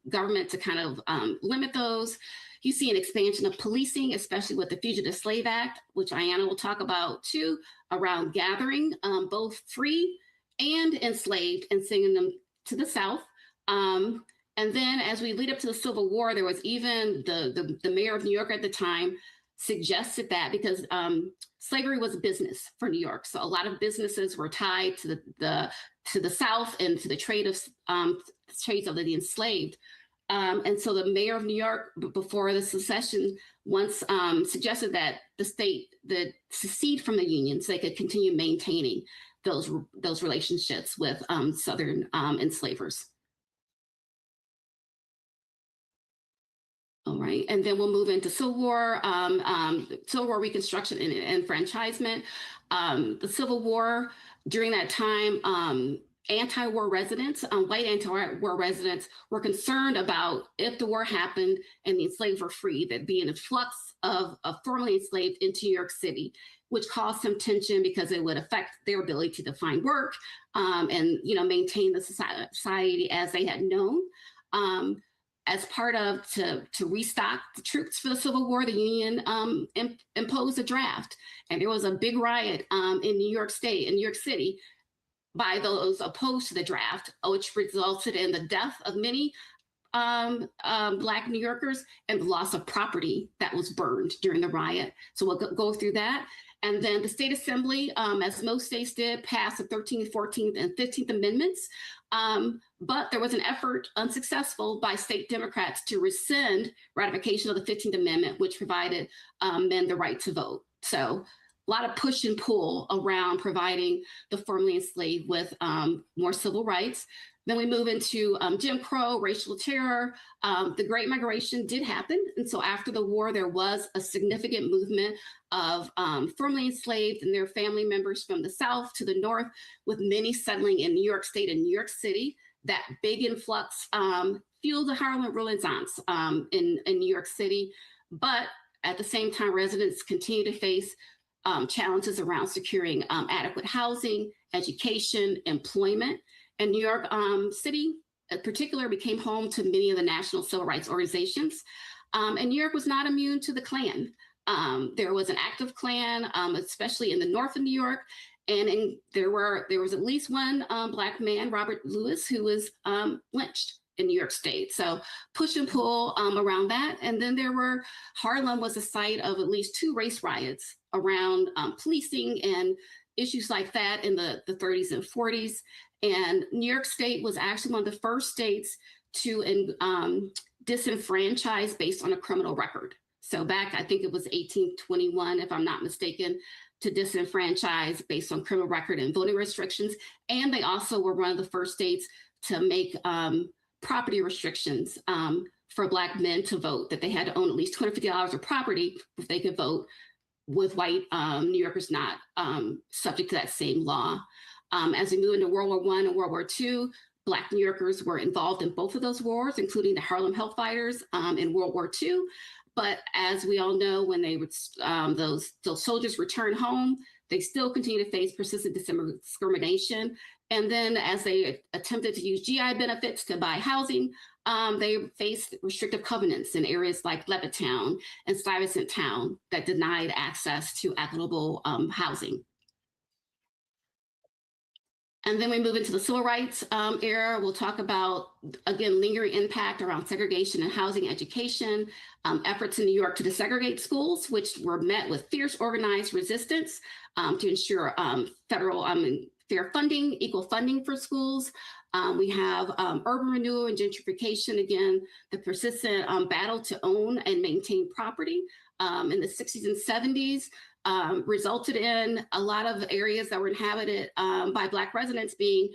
government to kind of limit those. You see an expansion of policing, especially with the Fugitive Slave Act, which Ayanna will talk about too, around gathering both free and enslaved and sending them to the South. And then as we lead up to the Civil War, there was even the mayor of New York at the time suggested that because slavery was a business for New York. So a lot of businesses were tied to the South and to the trades of the enslaved. And so the mayor of New York, before the secession, once suggested that the state that secede from the Union so they could continue maintaining those relationships with Southern enslavers. All right, and then we'll move into Civil War Reconstruction and enfranchisement. The Civil War, during that time, anti-war residents, white anti-war residents, were concerned about if the war happened and the enslaved were free, there'd be an influx of formerly enslaved into New York City, which caused some tension because it would affect their ability to find work and maintain the society as they had known. As part of to restock the troops for the Civil War, the Union imposed a draft, and there was a big riot in New York City, by those opposed to the draft, which resulted in the death of many Black New Yorkers and the loss of property that was burned during the riot. So we'll go through that. And then the state assembly, as most states did, passed the 13th, 14th, and 15th Amendments. But there was an effort, unsuccessful, by state Democrats to rescind ratification of the 15th Amendment, which provided men the right to vote. So a lot of push and pull around providing the formerly enslaved with more civil rights. Then we move into Jim Crow, racial terror. The Great Migration did happen. And so after the war, there was a significant movement of formerly enslaved and their family members from the South to the North, with many settling in New York State and New York City. That big influx fueled the Harlem Renaissance in New York City. But at the same time, residents continue to face challenges around securing adequate housing, education, employment. And New York City, in particular, became home to many of the national civil rights organizations. And New York was not immune to the Klan. There was an active Klan, especially in the north of New York. And there was at least one Black man, Robert Lewis, who was lynched in New York State. So push and pull around that. And then Harlem was the site of at least 2 race riots around policing and issues like that in the 30s and 40s. And New York State was actually one of the first states to disenfranchise based on a criminal record. So back, I think it was 1821, if I'm not mistaken, to disenfranchise based on criminal record and voting restrictions. And they also were one of the first states to make property restrictions for Black men to vote, that they had to own at least $250 of property if they could vote, with white New Yorkers not subject to that same law. As we move into World War I and World War II, Black New Yorkers were involved in both of those wars, including the Harlem Hellfighters in World War II. But as we all know, when those soldiers returned home, they still continue to face persistent discrimination. And then as they attempted to use GI benefits to buy housing, they faced restrictive covenants in areas like Levittown and Stuyvesant Town that denied access to equitable housing. And then we move into the civil rights era. We'll talk about, again, lingering impact around segregation and housing education, efforts in New York to desegregate schools, which were met with fierce organized resistance to ensure federal fair funding, equal funding for schools. We have urban renewal and gentrification, again, the persistent battle to own and maintain property in the 60s and 70s. Resulted in a lot of areas that were inhabited by Black residents being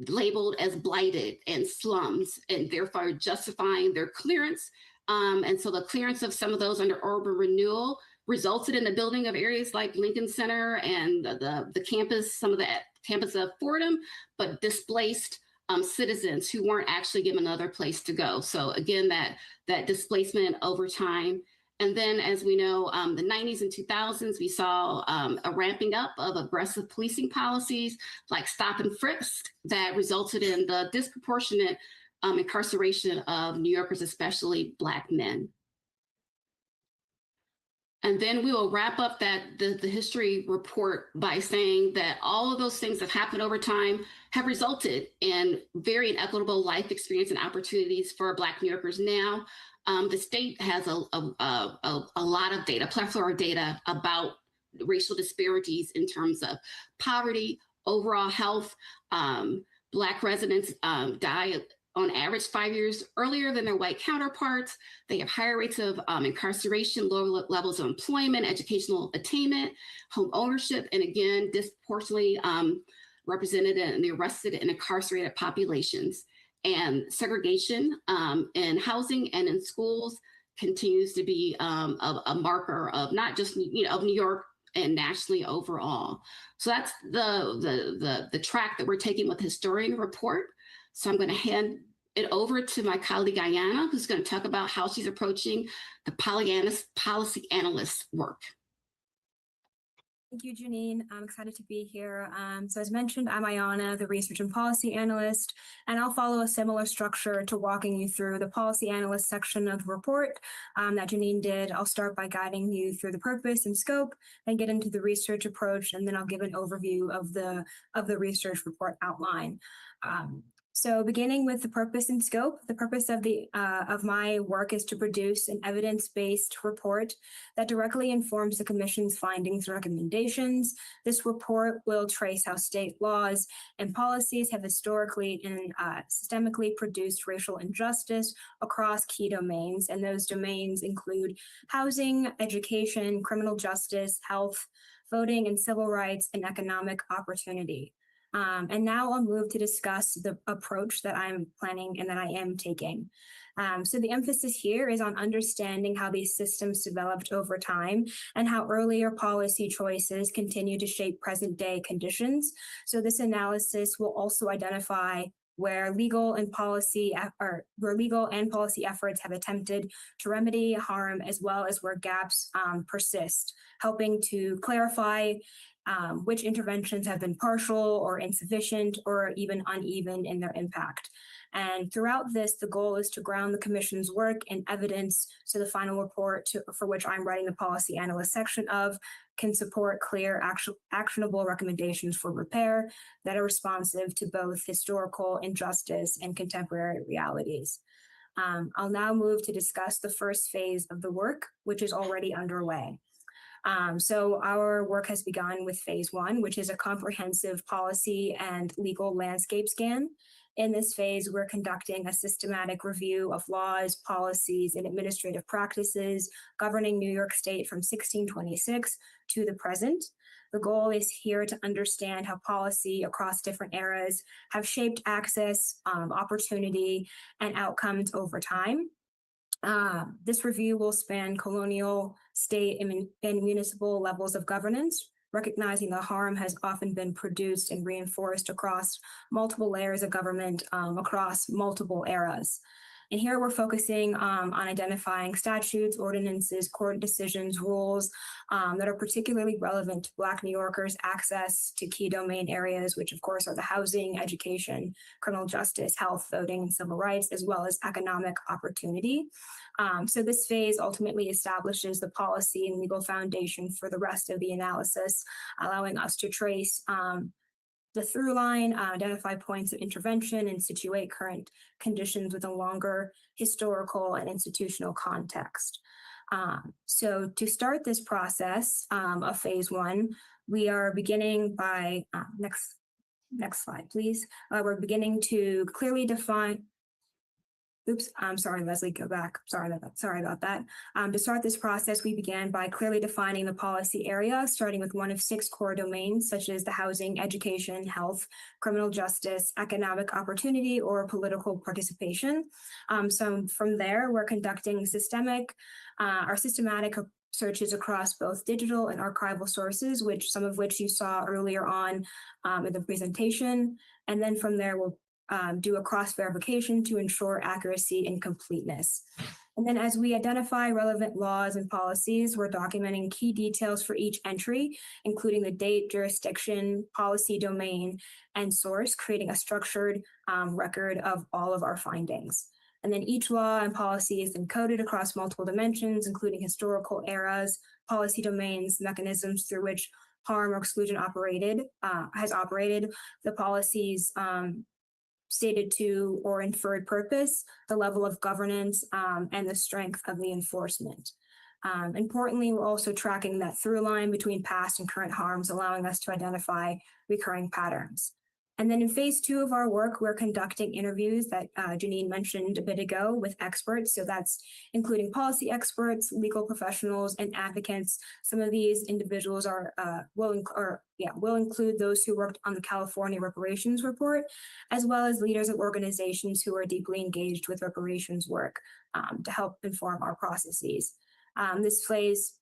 labeled as blighted and slums, and therefore justifying their clearance. And so the clearance of some of those under urban renewal resulted in the building of areas like Lincoln Center and the campus, some of the campus of Fordham, but displaced citizens who weren't actually given another place to go. So again, that displacement over time. And then, as we know, the 90s and 2000s, we saw a ramping up of aggressive policing policies like stop and frisk that resulted in the disproportionate incarceration of New Yorkers, especially Black men. And then we will wrap up the history report by saying that all of those things that happened over time have resulted in very inequitable life experience and opportunities for Black New Yorkers now. The state has a lot of data, plethora of data about racial disparities in terms of poverty, overall health. Black residents die on average 5 years earlier than their white counterparts. They have higher rates of incarceration, lower levels of employment, educational attainment, home ownership, and again, disproportionately represented in the arrested and incarcerated populations. And segregation in housing and in schools continues to be a marker of not just of New York and nationally overall. So that's the track that we're taking with Historian Report. So I'm going to hand it over to my colleague Ayanna, who's going to talk about how she's approaching the policy analyst work. Thank you, Janine. I'm excited to be here. So as mentioned, I'm Ayanna, the Research and Policy Analyst, and I'll follow a similar structure to walking you through the Policy Analyst section of the report that Janine did. I'll start by guiding you through the purpose and scope, then get into the research approach, and then I'll give an overview of the research report outline. So beginning with the purpose and scope, the purpose of my work is to produce an evidence-based report that directly informs the Commission's findings and recommendations. This report will trace how state laws and policies have historically and systemically produced racial injustice across key domains, and those domains include housing, education, criminal justice, health, voting and civil rights, and economic opportunity. And now I'll move to discuss the approach that I'm planning and that I am taking. So the emphasis here is on understanding how these systems developed over time and how earlier policy choices continue to shape present day conditions. So this analysis will also identify where legal and policy efforts have attempted to remedy harm, as well as where gaps persist, helping to clarify which interventions have been partial or insufficient or even uneven in their impact. And throughout this, the goal is to ground the Commission's work in evidence so the final report for which I'm writing the policy analyst section of can support clear, actionable recommendations for repair that are responsive to both historical injustice and contemporary realities. I'll now move to discuss the first phase of the work, which is already underway. So our work has begun with phase one, which is a comprehensive policy and legal landscape scan. In this phase, we're conducting a systematic review of laws, policies, and administrative practices governing New York State from 1626 to the present. The goal is here to understand how policy across different eras have shaped access, opportunity, and outcomes over time. This review will span colonial, state, and municipal levels of governance, recognizing that harm has often been produced and reinforced across multiple layers of government across multiple eras. And here we're focusing on identifying statutes, ordinances, court decisions, rules that are particularly relevant to Black New Yorkers' access to key domain areas, which of course are the housing, education, criminal justice, health, voting, and civil rights, as well as economic opportunity. So this phase ultimately establishes the policy and legal foundation for the rest of the analysis, allowing us to trace the through line, identify points of intervention, and situate current conditions with a longer historical and institutional context. So to start this process of phase one, we are beginning by, next slide, please. We're beginning to clearly define, oops, I'm sorry, Leslie, go back. Sorry about that. To start this process, we began by clearly defining the policy area, starting with one of 6 core domains, such as the housing, education, health, criminal justice, economic opportunity, or political participation. So from there, we're conducting systematic searches across both digital and archival sources, some of which you saw earlier on in the presentation. And then from there, we'll do a cross-verification to ensure accuracy and completeness. And then as we identify relevant laws and policies, we're documenting key details for each entry, including the date, jurisdiction, policy domain, and source, creating a structured record of all of our findings. And then each law and policy is encoded across multiple dimensions, including historical eras, policy domains, mechanisms through which harm or exclusion has operated, the policies stated to or inferred purpose, the level of governance, and the strength of the enforcement. Importantly, we're also tracking that through line between past and current harms, allowing us to identify recurring patterns. And then in phase 2 of our work, we're conducting interviews that Janine mentioned a bit ago with experts. So that's including policy experts, legal professionals, and advocates. Some of these individuals will include those who worked on the California Reparations Report, as well as leaders of organizations who are deeply engaged with reparations work to help inform our processes. This phase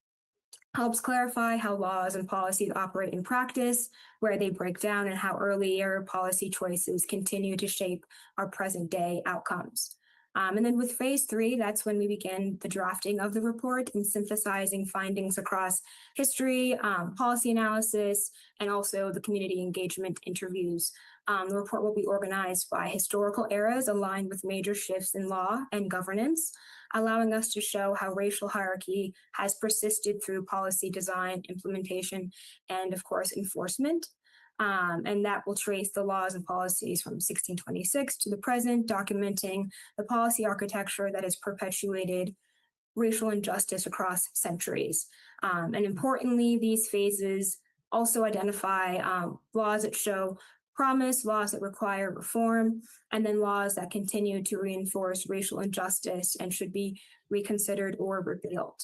helps clarify how laws and policies operate in practice, where they break down, and how earlier policy choices continue to shape our present day outcomes. And then with phase 3, that's when we begin the drafting of the report and synthesizing findings across history, policy analysis, and also the community engagement interviews. The report will be organized by historical eras aligned with major shifts in law and governance, allowing us to show how racial hierarchy has persisted through policy design, implementation, and of course, enforcement. And that will trace the laws and policies from 1626 to the present, documenting the policy architecture that has perpetuated racial injustice across centuries. And importantly, these phases also identify laws that show promise, laws that require reform, and then laws that continue to reinforce racial injustice and should be reconsidered or repealed.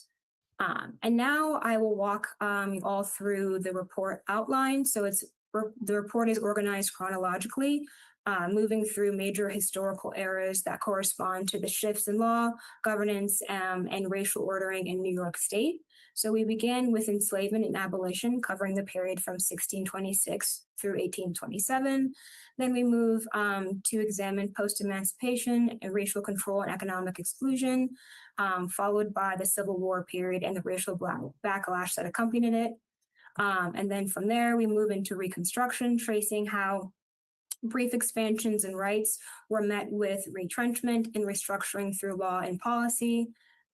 And now I will walk you all through the report outline. So the report is organized chronologically, moving through major historical eras that correspond to the shifts in law, governance, and racial ordering in New York State. So we begin with enslavement and abolition, covering the period from 1626 through 1827. Then we move to examine post-emancipation and racial control and economic exclusion, followed by the Civil War period and the racial backlash that accompanied it. And then from there, we move into Reconstruction, tracing how brief expansions and rights were met with retrenchment and restructuring through law and policy.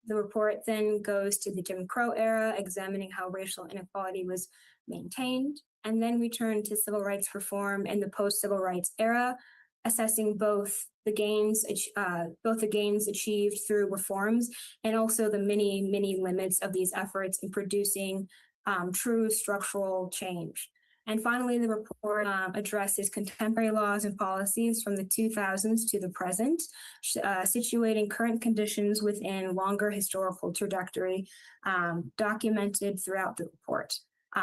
The report then goes to the Jim Crow era, examining how racial inequality was maintained. And then we turn to civil rights reform in the post-civil rights era, assessing both the gains achieved through reforms and also the many limits of these efforts in producing true structural change. And finally, the report addresses contemporary laws and policies from the 2000s to the present, situating current conditions within longer historical trajectory documented throughout the report.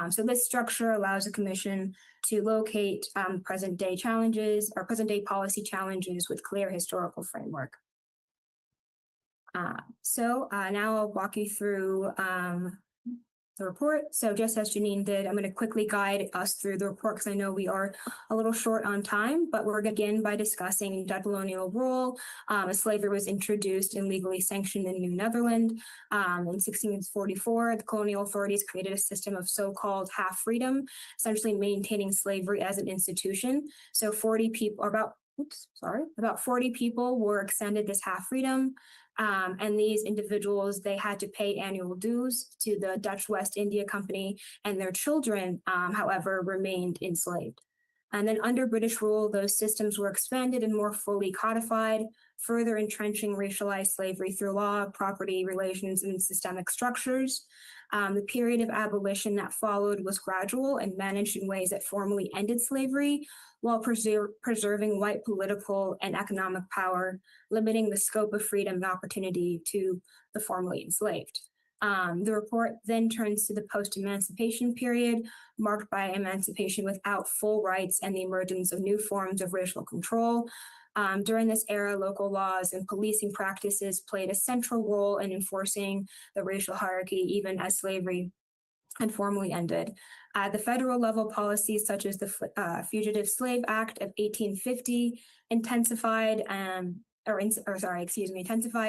So this structure allows the Commission to locate present day challenges or present day policy challenges with clear historical framework. So now I'll walk you through the report. So just as Janine did, I'm going to quickly guide us through the report because I know we are a little short on time, but we're going to begin by discussing debt colonial rule. As slavery was introduced and legally sanctioned in New Netherland. In 1644, the colonial authorities created a system of so-called half freedom, essentially maintaining slavery as an institution. So about 40 people were extended this half freedom. And these individuals, they had to pay annual dues to the Dutch West India Company, and their children, however, remained enslaved. And then under British rule, those systems were expanded and more fully codified, further entrenching racialized slavery through law, property relations, and systemic structures. The period of abolition that followed was gradual and managed in ways that formally ended slavery, while preserving white political and economic power, limiting the scope of freedom and opportunity to the formerly enslaved. The report then turns to the post-emancipation period, marked by emancipation without full rights and the emergence of new forms of racial control. During this era, local laws and policing practices played a central role in enforcing the racial hierarchy, even as slavery had formally ended. At the federal level, policies such as the Fugitive Slave Act of 1850 intensified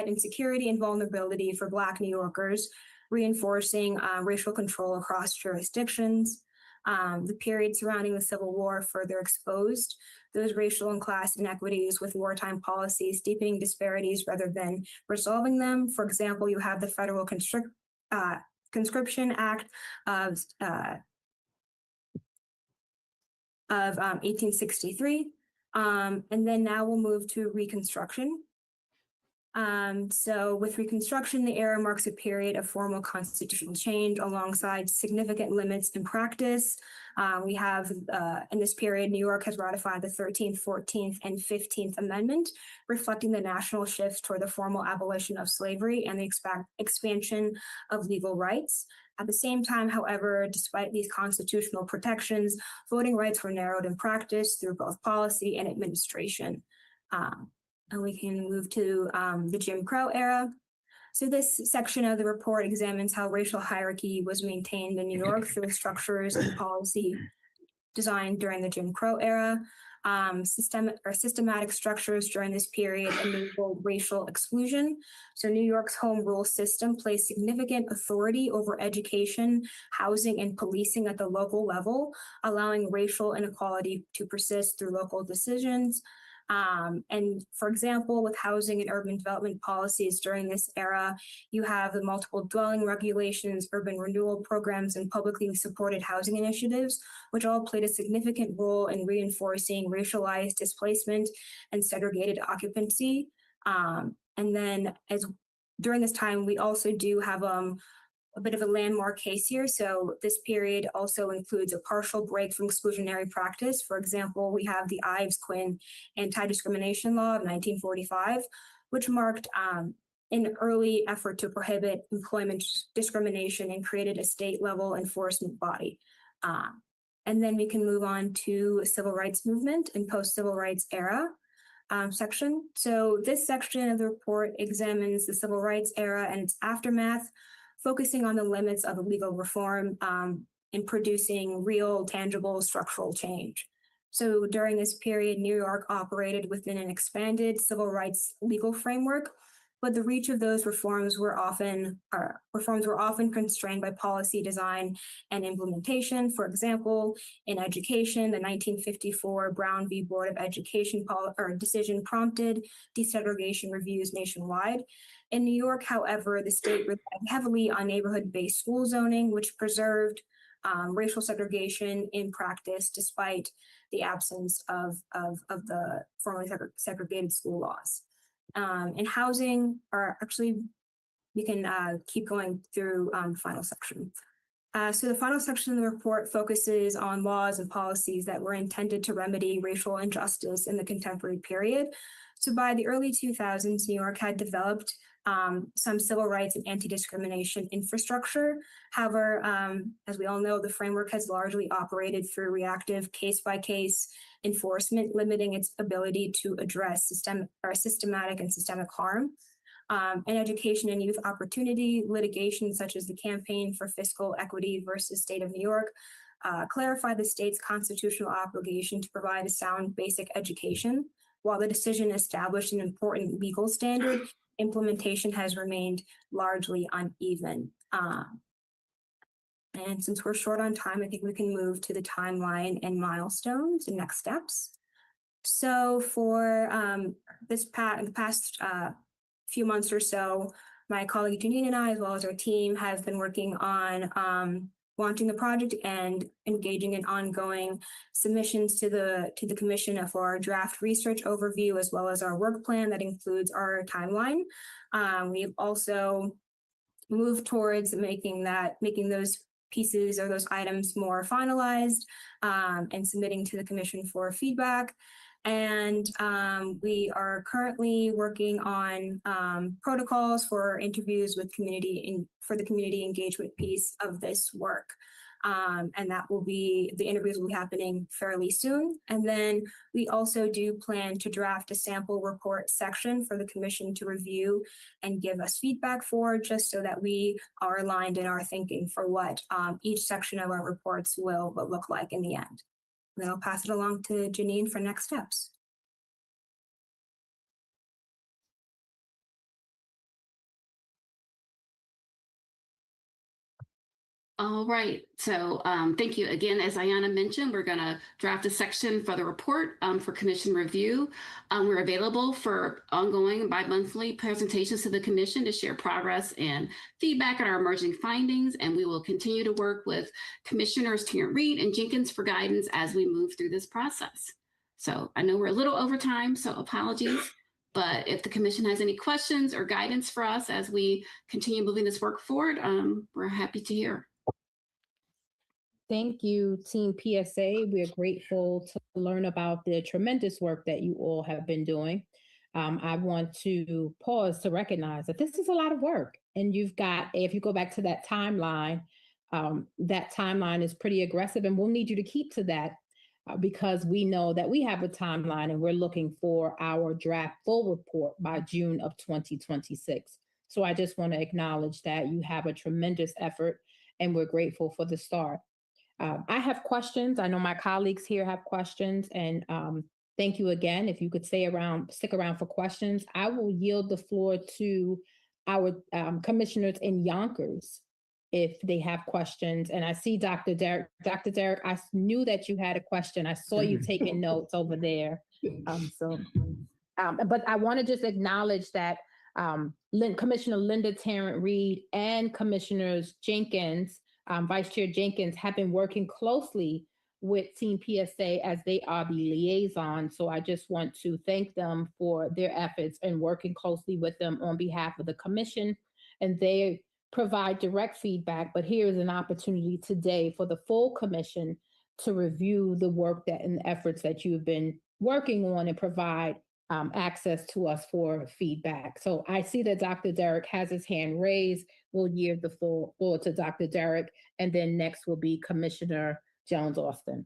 insecurity and vulnerability for Black New Yorkers, reinforcing racial control across jurisdictions. The period surrounding the Civil War further exposed those racial and class inequities with wartime policies, deepening disparities rather than resolving them. For example, you have the Federal Conscription Act of 1863. And then now we'll move to Reconstruction. So with Reconstruction, the era marks a period of formal constitutional change alongside significant limits in practice. We have, in this period, New York has ratified the 13th, 14th, and 15th Amendment, reflecting the national shift toward the formal abolition of slavery and the expansion of legal rights. At the same time, however, despite these constitutional protections, voting rights were narrowed in practice through both policy and administration. And we can move to the Jim Crow era. So this section of the report examines how racial hierarchy was maintained in New York through structures and policy designed during the Jim Crow era. Systematic structures during this period enabled racial exclusion. So New York's home rule system placed significant authority over education, housing, and policing at the local level, allowing racial inequality to persist through local decisions. And for example, with housing and urban development policies during this era, you have the multiple dwelling regulations, urban renewal programs, and publicly supported housing initiatives, which all played a significant role in reinforcing racialized displacement and segregated occupancy. And then during this time, we also do have a bit of a landmark case here. So this period also includes a partial break from exclusionary practice. For example, we have the Ives-Quinn Anti-Discrimination Law of 1945, which marked an early effort to prohibit employment discrimination and created a state-level enforcement body. And then we can move on to civil rights movement and post-civil rights era section. So this section of the report examines the civil rights era and its aftermath, focusing on the limits of legal reform in producing real, tangible structural change. So during this period, New York operated within an expanded civil rights legal framework, but the reach of those reforms were often constrained by policy design and implementation. For example, in education, the 1954 Brown v. Board of Education decision prompted desegregation reviews nationwide. In New York, however, the state relied heavily on neighborhood-based school zoning, which preserved racial segregation in practice, despite the absence of the formerly segregated school laws. And housing, we can keep going through the final section. So the final section of the report focuses on laws and policies that were intended to remedy racial injustice in the contemporary period. So by the early 2000s, New York had developed some civil rights and anti-discrimination infrastructure. However, as we all know, the framework has largely operated through reactive case-by-case enforcement, limiting its ability to address systematic and systemic harm. In education and youth opportunity, litigation such as the Campaign for Fiscal Equity versus State of New York clarify the state's constitutional obligation to provide a sound basic education. While the decision established an important legal standard, implementation has remained largely uneven. And since we're short on time, I think we can move to the timeline and milestones and next steps. So for the past few months or so, my colleague Janine and I, as well as our team, have been working on launching the project and engaging in ongoing submissions to the commission for our draft research overview, as well as our work plan that includes our timeline. We've also moved towards making those pieces or those items more finalized and submitting to the commission for feedback. And we are currently working on protocols for interviews with for the community engagement piece of this work. And the interviews will be happening fairly soon. And then we also do plan to draft a sample report section for the commission to review and give us feedback for, just so that we are aligned in our thinking for what each section of our reports will look like in the end. Then I'll pass it along to Janine for next steps. All right, so thank you again. As Ayanna mentioned, we're going to draft a section for the report for commission review. We're available for ongoing bi-monthly presentations to the commission to share progress and feedback on our emerging findings, and we will continue to work with Commissioners Tarrant Reed and Jenkins for guidance as we move through this process. So I know we're a little over time, so apologies. But if the commission has any questions or guidance for us as we continue moving this work forward, we're happy to hear. Thank you, Team PSA. We are grateful to learn about the tremendous work that you all have been doing. I want to pause to recognize that this is a lot of work. And you've got, if you go back to that timeline is pretty aggressive, and we'll need you to keep to that because we know that we have a timeline and we're looking for our draft full report by June of 2026. So I just want to acknowledge that you have a tremendous effort, and we're grateful for the start. I have questions. I know my colleagues here have questions, and thank you again. If you could stick around for questions. I will yield the floor to our commissioners in Yonkers if they have questions. And I see Dr. Derek. Dr. Derek, I knew that you had a question. I saw you taking notes over there. But I want to just acknowledge that Commissioner Linda Tarrant-Reed and Commissioners Jenkins, Vice Chair Jenkins, have been working closely with Team PSA as they are the liaison. So I just want to thank them for their efforts and working closely with them on behalf of the commission. And they provide direct feedback, but here is an opportunity today for the full commission to review the work and the efforts that you've been working on and provide access to us for feedback. So I see that Dr. Derek has his hand raised. We'll yield the floor to Dr. Derek, and then next will be Commissioner Jones-Austin.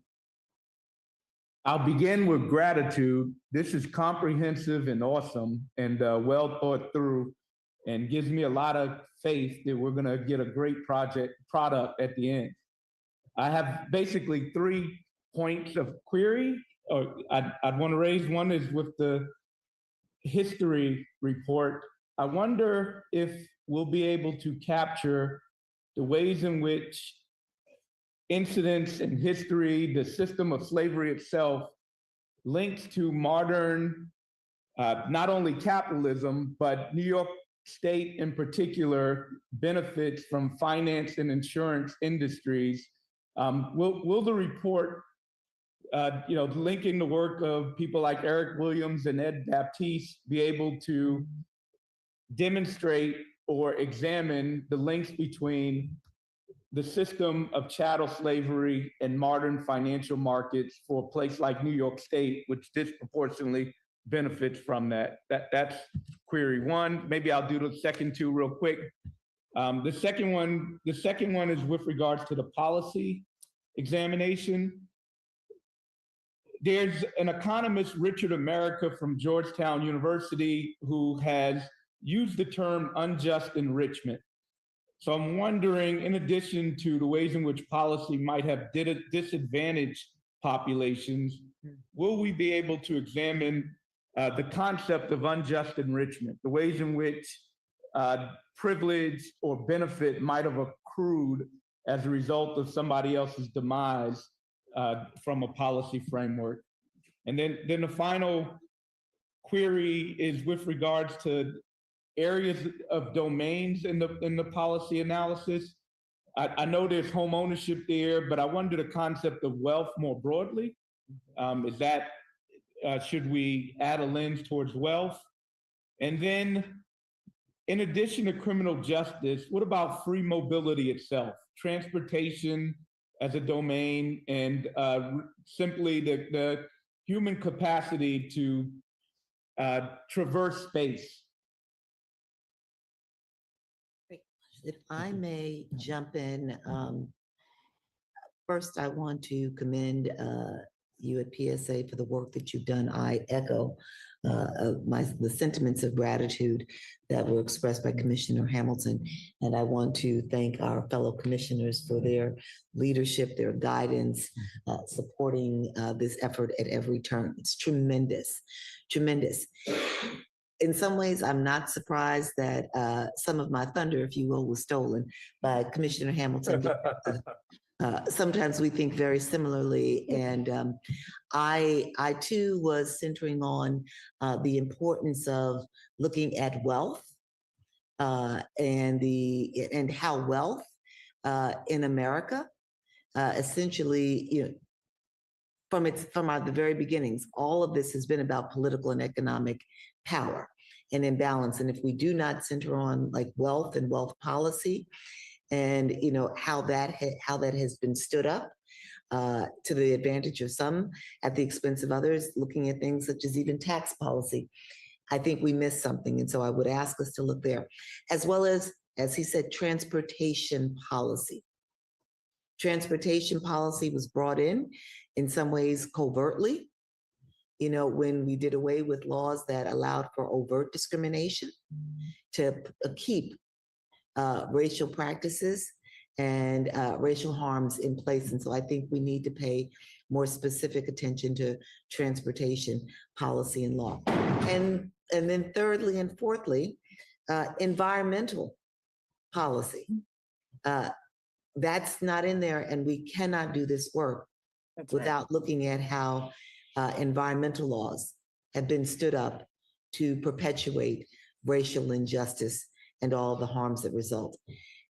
I'll begin with gratitude. This is comprehensive and awesome and well thought through, and gives me a lot of faith that we're going to get a great product at the end. I have basically 3 points of query I'd want to raise. One is with the history report. I wonder if we'll be able to capture the ways in which incidents in history, the system of slavery itself, links to modern, not only capitalism, but New York State in particular benefits from finance and insurance industries. Will the report, linking the work of people like Eric Williams and Ed Baptiste, be able to demonstrate or examine the links between the system of chattel slavery and modern financial markets for a place like New York State, which disproportionately benefits from that? That's query one. Maybe I'll do the second two real quick. The second one is with regards to the policy examination. There's an economist, Richard America from Georgetown University, who has used the term unjust enrichment. So I'm wondering, in addition to the ways in which policy might have disadvantaged populations, will we be able to examine the concept of unjust enrichment, the ways in which privilege or benefit might have accrued as a result of somebody else's demise from a policy framework? And then the final query is with regards to areas of domains in the policy analysis. I know there's home ownership there, but I wonder the concept of wealth more broadly. Should we add a lens towards wealth? And then, in addition to criminal justice, what about free mobility itself? Transportation as a domain, and simply the human capacity to traverse space. If I may jump in, first I want to commend you at PSA for the work that you've done. I echo the sentiments of gratitude that were expressed by Commissioner Hamilton. And I want to thank our fellow commissioners for their leadership, their guidance, supporting this effort at every turn. It's tremendous, tremendous. In some ways, I'm not surprised that some of my thunder, if you will, was stolen by Commissioner Hamilton. Sometimes we think very similarly, and I too was centering on the importance of looking at wealth and how wealth in America, essentially, from the very beginnings, all of this has been about political and economic power and imbalance. And if we do not center on like wealth and wealth policy, and how that has been stood up to the advantage of some at the expense of others, looking at things such as even tax policy, I think we missed something. And so I would ask us to look there, as well as he said, transportation policy. Transportation policy was brought in some ways covertly, you know, when we did away with laws that allowed for overt discrimination to keep racial practices and racial harms in place. And so I think we need to pay more specific attention to transportation policy and law. And then thirdly and fourthly, environmental policy. That's not in there, and we cannot do this work without looking at how environmental laws have been stood up to perpetuate racial injustice and all the harms that result.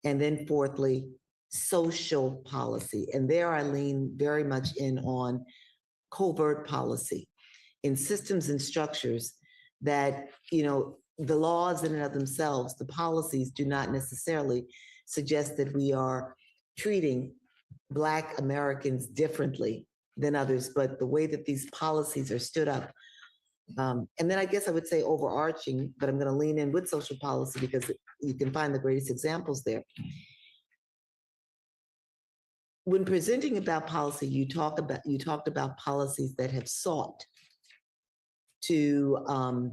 And then fourthly, social policy. And there I lean very much in on covert policy in systems and structures that, you know, the laws in and of themselves, the policies do not necessarily suggest that we are treating Black Americans differently than others, but the way that these policies are stood up. And then I guess I would say overarching, but I'm going to lean in with social policy because you can find the greatest examples there. When presenting about policy, you talked about policies that have sought to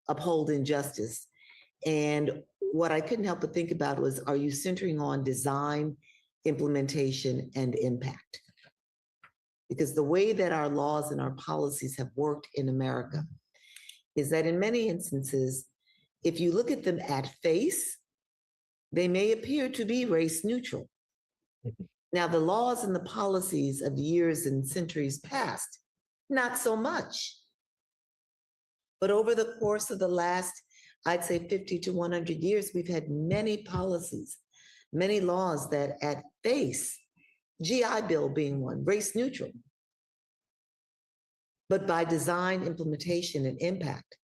uphold injustice. And what I couldn't help but think about was, are you centering on design, implementation, and impact? Because the way that our laws and our policies have worked in America is that in many instances, if you look at them at face, they may appear to be race neutral. Now, the laws and the policies of years and centuries past, not so much. But over the course of the last, I'd say 50 to 100 years, we've had many policies, many laws that at face, GI Bill being one, race neutral, but by design, implementation, and impact,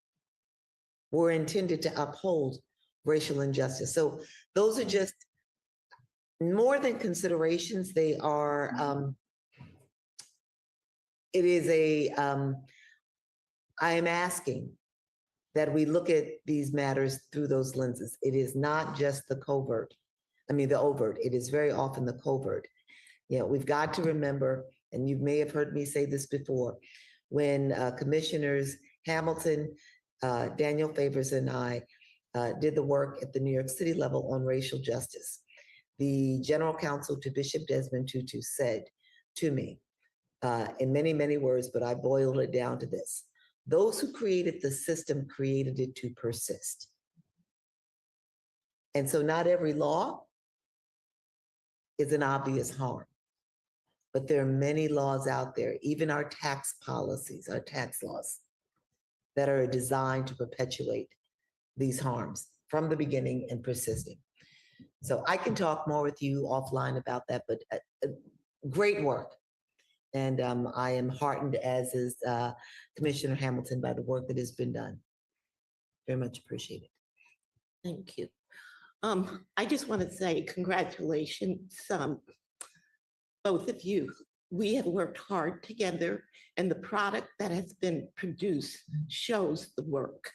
were intended to uphold racial injustice. So those are just more than considerations. They are, it is a, I am asking that we look at these matters through those lenses. It is not just the overt. It is very often the covert. You know, we've got to remember, and you may have heard me say this before, when Commissioners Hamilton, Daniel Favors, and I did the work at the New York City level on racial justice, the General Counsel to Bishop Desmond Tutu said to me, in many, many words, but I boiled it down to this: those who created the system created it to persist. And so not every law is an obvious harm, but there are many laws out there, even our tax policies, our tax laws, that are designed to perpetuate these harms from the beginning and persisting. So I can talk more with you offline about that, but great work. And I am heartened, as is Commissioner Hamilton, by the work that has been done. Very much appreciated. Thank you. I just want to say congratulations, both of you. We have worked hard together, and the product that has been produced shows the work.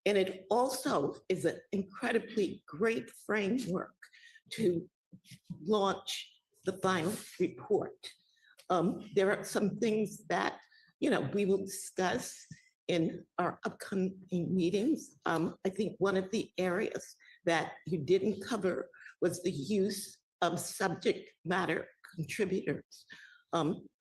And it also is an incredibly great framework to launch the final report. There are some things that, you know, we will discuss in our upcoming meetings. I think one of the areas that you didn't cover was the use of subject matter contributors.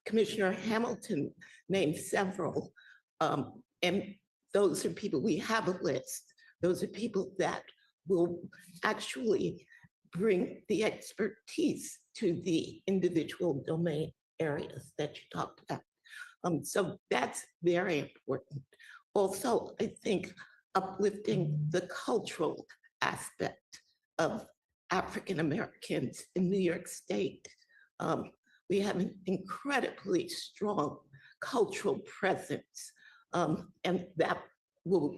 Commissioner Hamilton named several, and those are people, we have a list. Those are people that will actually bring the expertise to the individual domain areas that you talked about. So that's very important. Also, I think uplifting the cultural aspect of African Americans in New York State. We have an incredibly strong cultural presence, and that will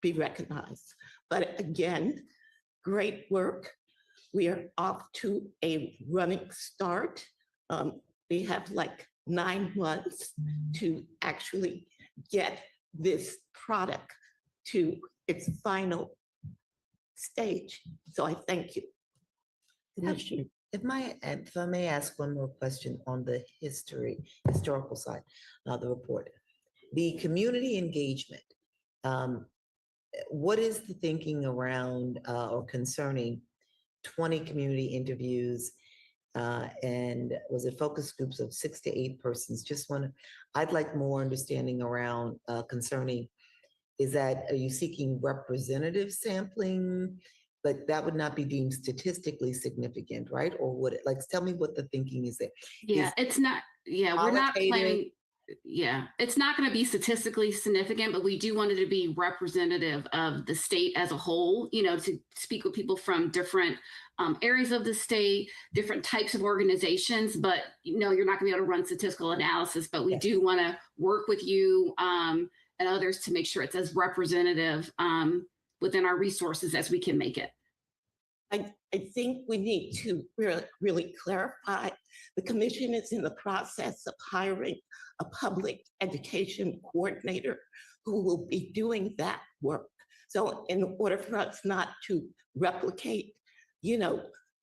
be recognized. But again, great work. We are off to a running start. We have like 9 months to actually get this product to its final stage. So I thank you. If I may ask one more question on the historical side of the report. The community engagement. What is the thinking around or concerning 20 community interviews? And was it focus groups of 6 to 8 persons? I'd like more understanding around concerning, are you seeking representative sampling? But that would not be deemed statistically significant, right? Or would it, tell me what the thinking is there. Yeah, it's not, we're not planning. Yeah, it's not going to be statistically significant, but we do want it to be representative of the state as a whole, to speak with people from different areas of the state, different types of organizations, but you're not going to be able to run statistical analysis, but we do want to work with you and others to make sure it's as representative within our resources as we can make it. I think we need to really clarify. The commission is in the process of hiring a public education coordinator who will be doing that work. So in order for us not to replicate, you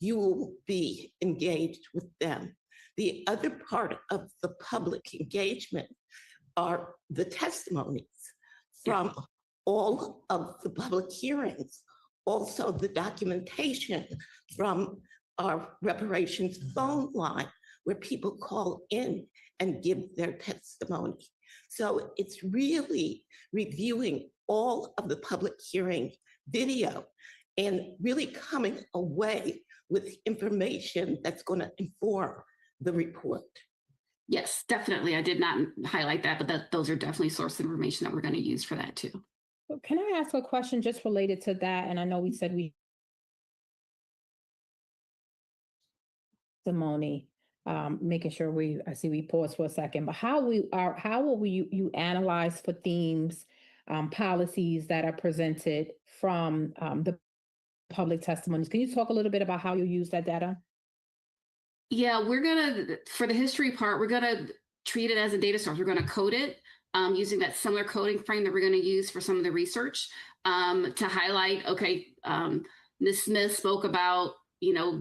will be engaged with them. The other part of the public engagement are the testimonies from all of the public hearings. Also, the documentation from our reparations phone line, where people call in and give their testimony. So it's really reviewing all of the public hearing video and really coming away with information that's going to inform the report. Yes, definitely. I did not highlight that, but those are definitely source information that we're going to use for that too. Can I ask a question just related to that? And I know we said testimony, making sure I see we pause for a second, but how will you analyze for themes, policies that are presented from the public testimonies? Can you talk a little bit about how you use that data? Yeah, for the history part, we're gonna treat it as a data source. We're gonna code it using that similar coding frame that we're gonna use for some of the research to highlight, Ms. Smith spoke about,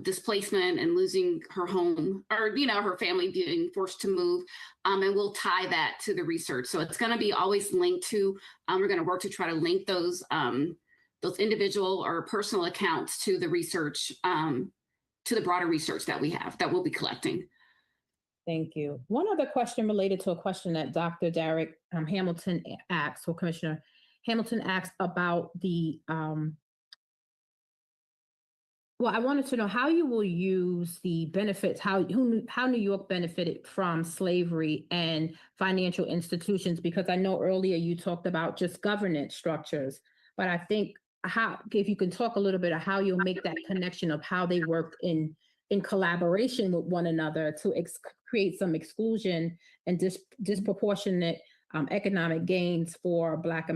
displacement and losing her home, or, her family being forced to move, and we'll tie that to the research. So it's gonna be always linked to, we're gonna work to try to link those individual or personal accounts to the research, to the broader research that we have, that we'll be collecting. Thank you. One other question related to a question that Dr. Derek Hamilton asked, or Commissioner Hamilton asked about the, I wanted to know how you will use the benefits, how New York benefited from slavery and financial institutions, because I know earlier you talked about just governance structures, but I think if you can talk a little bit of how you'll make that connection of how they work in collaboration with one another to create some exclusion and disproportionate economic gains for Black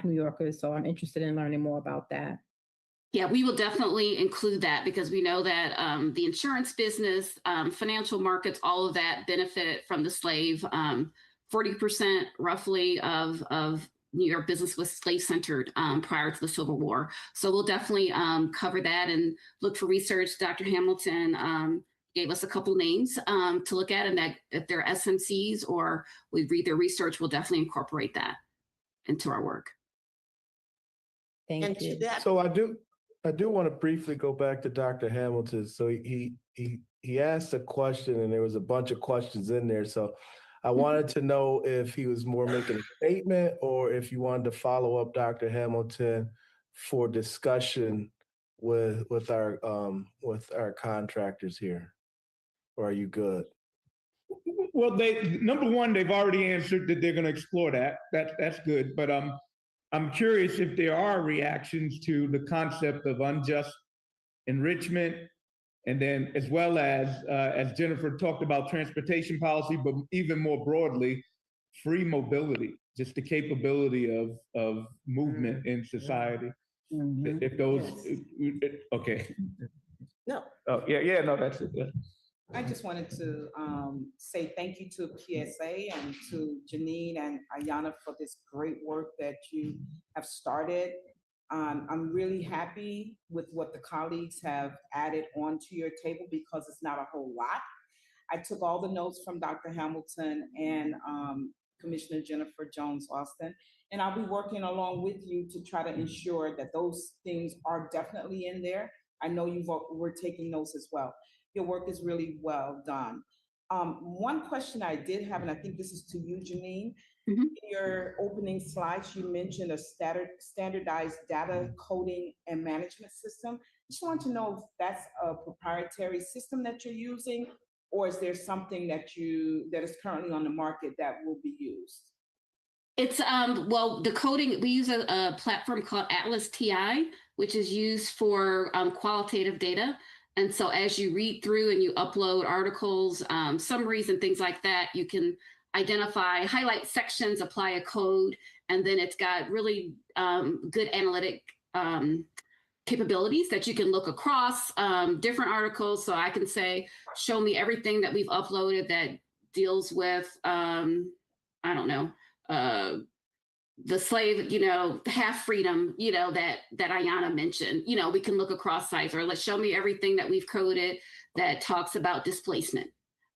New Yorkers. So I'm interested in learning more about that. Yeah, we will definitely include that, because we know that the insurance business, financial markets, all of that benefited from the slave. 40% roughly of New York business was slave-centered prior to the Civil War. So we'll definitely cover that and look for research. Dr. Hamilton gave us a couple names to look at, and that if they're SMCs or we read their research, we'll definitely incorporate that into our work. Thank you. So I do want to briefly go back to Dr. Hamilton. So he asked a question, and there was a bunch of questions in there. So I wanted to know if he was more making a statement or if you wanted to follow up, Dr. Hamilton, for discussion with our contractors here. Or are you good? Well, number one, they've already answered that they're going to explore that. That's good. But I'm curious if there are reactions to the concept of unjust enrichment, and then as well as Jennifer talked about, transportation policy, but even more broadly, free mobility, just the capability of movement in society. Mm-hmm. If those, yes. Okay. No. Oh, yeah, no, that's it. Yeah. I just wanted to say thank you to PSA and to Janine and Ayana for this great work that you have started. I'm really happy with what the colleagues have added onto your table, because it's not a whole lot. I took all the notes from Dr. Hamilton and Commissioner Jennifer Jones Austin. And I'll be working along with you to try to ensure that those things are definitely in there. I know we're taking notes as well. Your work is really well done. One question I did have, and I think this is to you, Janine. Mhm. In your opening slides, you mentioned a standardized data coding and management system. Just want to know if that's a proprietary system that you're using, or is there something that is currently on the market that will be used? It's well, the coding, we use a platform called Atlas TI, which is used for qualitative data. And so as you read through and you upload articles, summaries and things like that, you can identify, highlight sections, apply a code, and then it's got really good analytic capabilities that you can look across different articles. So I can say, show me everything that we've uploaded that deals with, I don't know, the slave, half freedom, that Ayanna mentioned. We can look across sites, or let's show me everything that we've coded that talks about displacement.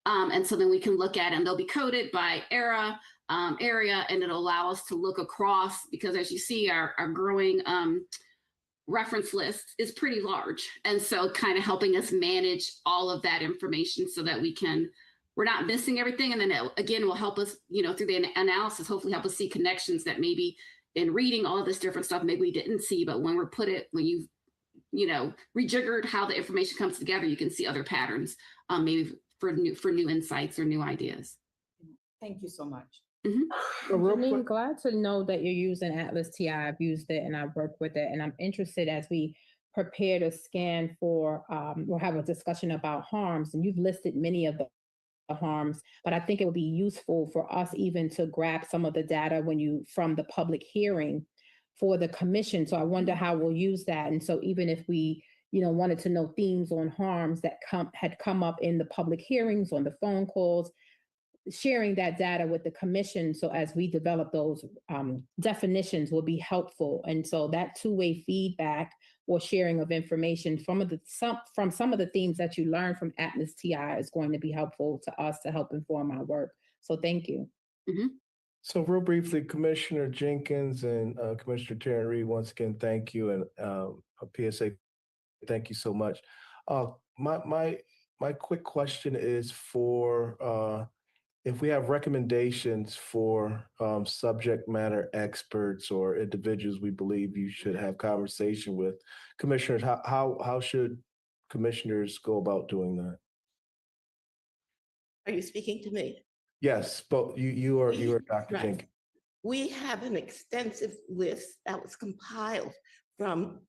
And so then we can look at it, and they'll be coded by area, and it'll allow us to look across, because as you see, our growing reference list is pretty large. And so kind of helping us manage all of that information so that we're not missing everything. And then again, will help us, through the analysis, hopefully help us see connections that maybe in reading all this different stuff, maybe we didn't see, but when you've, rejiggered how the information comes together, you can see other patterns, maybe for new insights or new ideas. Thank you so much. I'm glad to know that you're using Atlas TI. I've used it and I've worked with it, and I'm interested as we prepare to scan for, we'll have a discussion about harms, and you've listed many of the harms, but I think it would be useful for us even to grab some of the data from the public hearing for the commission. So I wonder how we'll use that. And so even if we, wanted to know themes on harms that had come up in the public hearings, on the phone calls, sharing that data with the commission, so as we develop those definitions will be helpful. And so that two-way feedback or sharing of information from some of the themes that you learn from Atlas TI is going to be helpful to us to help inform our work. So thank you. So real briefly, Commissioner Jenkins and Commissioner Tarrant Reed, once again, thank you. And PSA, thank you so much. My quick question is for if we have recommendations for subject matter experts or individuals we believe you should have conversation with, commissioners, how should commissioners go about doing that? Are you speaking to me? Yes, but you are Dr. Right. Jenkins. We have an extensive list that was compiled from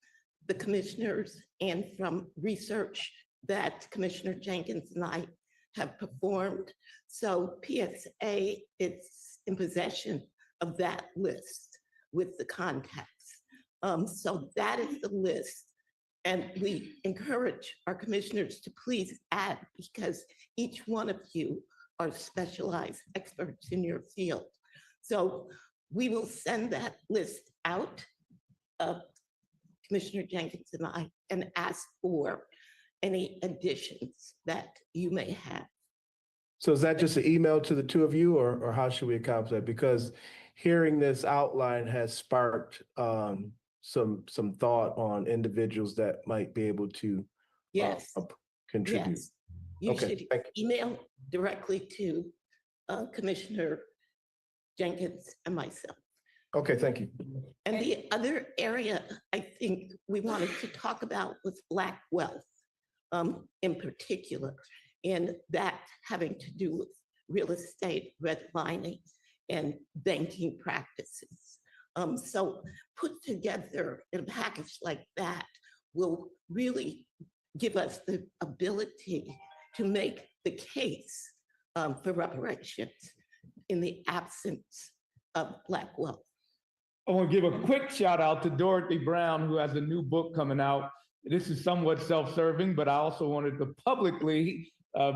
the commissioners and from research that Commissioner Jenkins and I have performed. So PSA is in possession of that list with the contacts. So that is the list. And we encourage our commissioners to please add, because each one of you are specialized experts in your field. So we will send that list out, Commissioner Jenkins and I, and ask for any additions that you may have. So is that just an email to the two of you, or how should we accomplish that? Because hearing this outline has sparked some thought on individuals that might be able to contribute. Yes. You should email directly to Commissioner Jenkins and myself. Okay, thank you. And the other area I think we wanted to talk about was Black wealth in particular, and that having to do with real estate redlining and banking practices. So put together in a package like that will really give us the ability to make the case for reparations in the absence of Black wealth. I want to give a quick shout out to Dorothy Brown, who has a new book coming out. This is somewhat self-serving, but I also wanted to publicly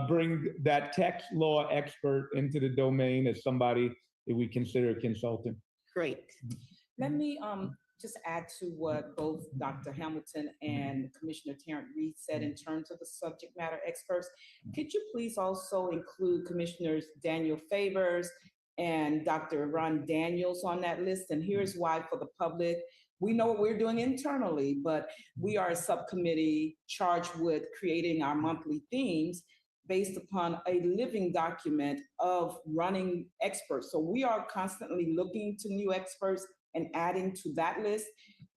bring that tax law expert into the domain as somebody that we consider a consultant. Great. Let me just add to what both Dr. Hamilton and Commissioner Tarrant Reed said in terms of the subject matter experts. Could you please also include Commissioners Daniel Favors and Dr. Ron Daniels on that list. And here's why for the public. We know what we're doing internally, but we are a subcommittee charged with creating our monthly themes based upon a living document of running experts. So we are constantly looking to new experts and adding to that list,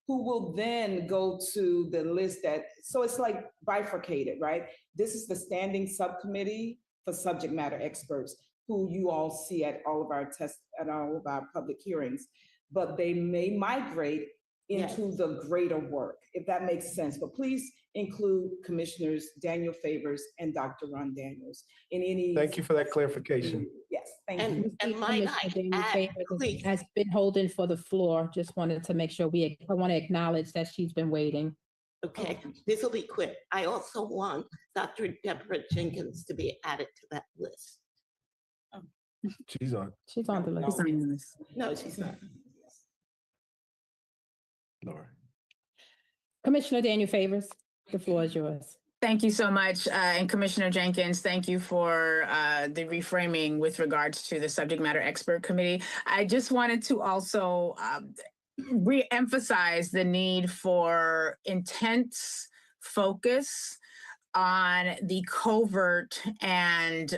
who will then go to the list that, so it's like bifurcated, right? This is the standing subcommittee for subject matter experts, who you all see at all of our tests, at all of our public hearings, but they may migrate into the greater work, if that makes sense. But please include Commissioners Daniel Favors and Dr. Ron Daniels in any. Thank you for that clarification. Yes, thank you. And might I add, please, Has been holding for the floor. Just wanted to make sure I want to acknowledge that she's been waiting. okay, this will be quick. I also want Dr. Deborah Jenkins to be added to that list. She's on. She's on the list. No, she's not. Laura. Commissioner Daniel Favors, the floor is yours. Thank you so much. And Commissioner Jenkins, thank you for the reframing with regards to the subject matter expert committee. I just wanted to also re-emphasize the need for intense focus on the covert and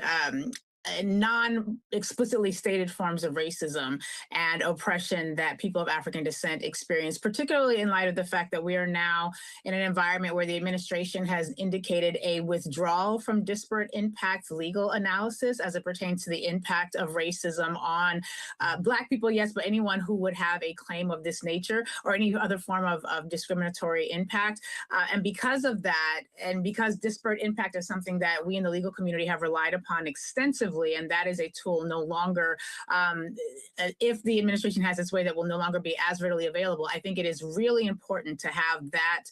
non-explicitly stated forms of racism and oppression that people of African descent experience, particularly in light of the fact that we are now in an environment where the administration has indicated a withdrawal from disparate impact legal analysis as it pertains to the impact of racism on Black people, yes, but anyone who would have a claim of this nature or any other form of discriminatory impact. And because of that, and because disparate impact is something that we in the legal community have relied upon extensively, and that is a tool no longer, if the administration has its way, that will no longer be as readily available. I think it is really important to have that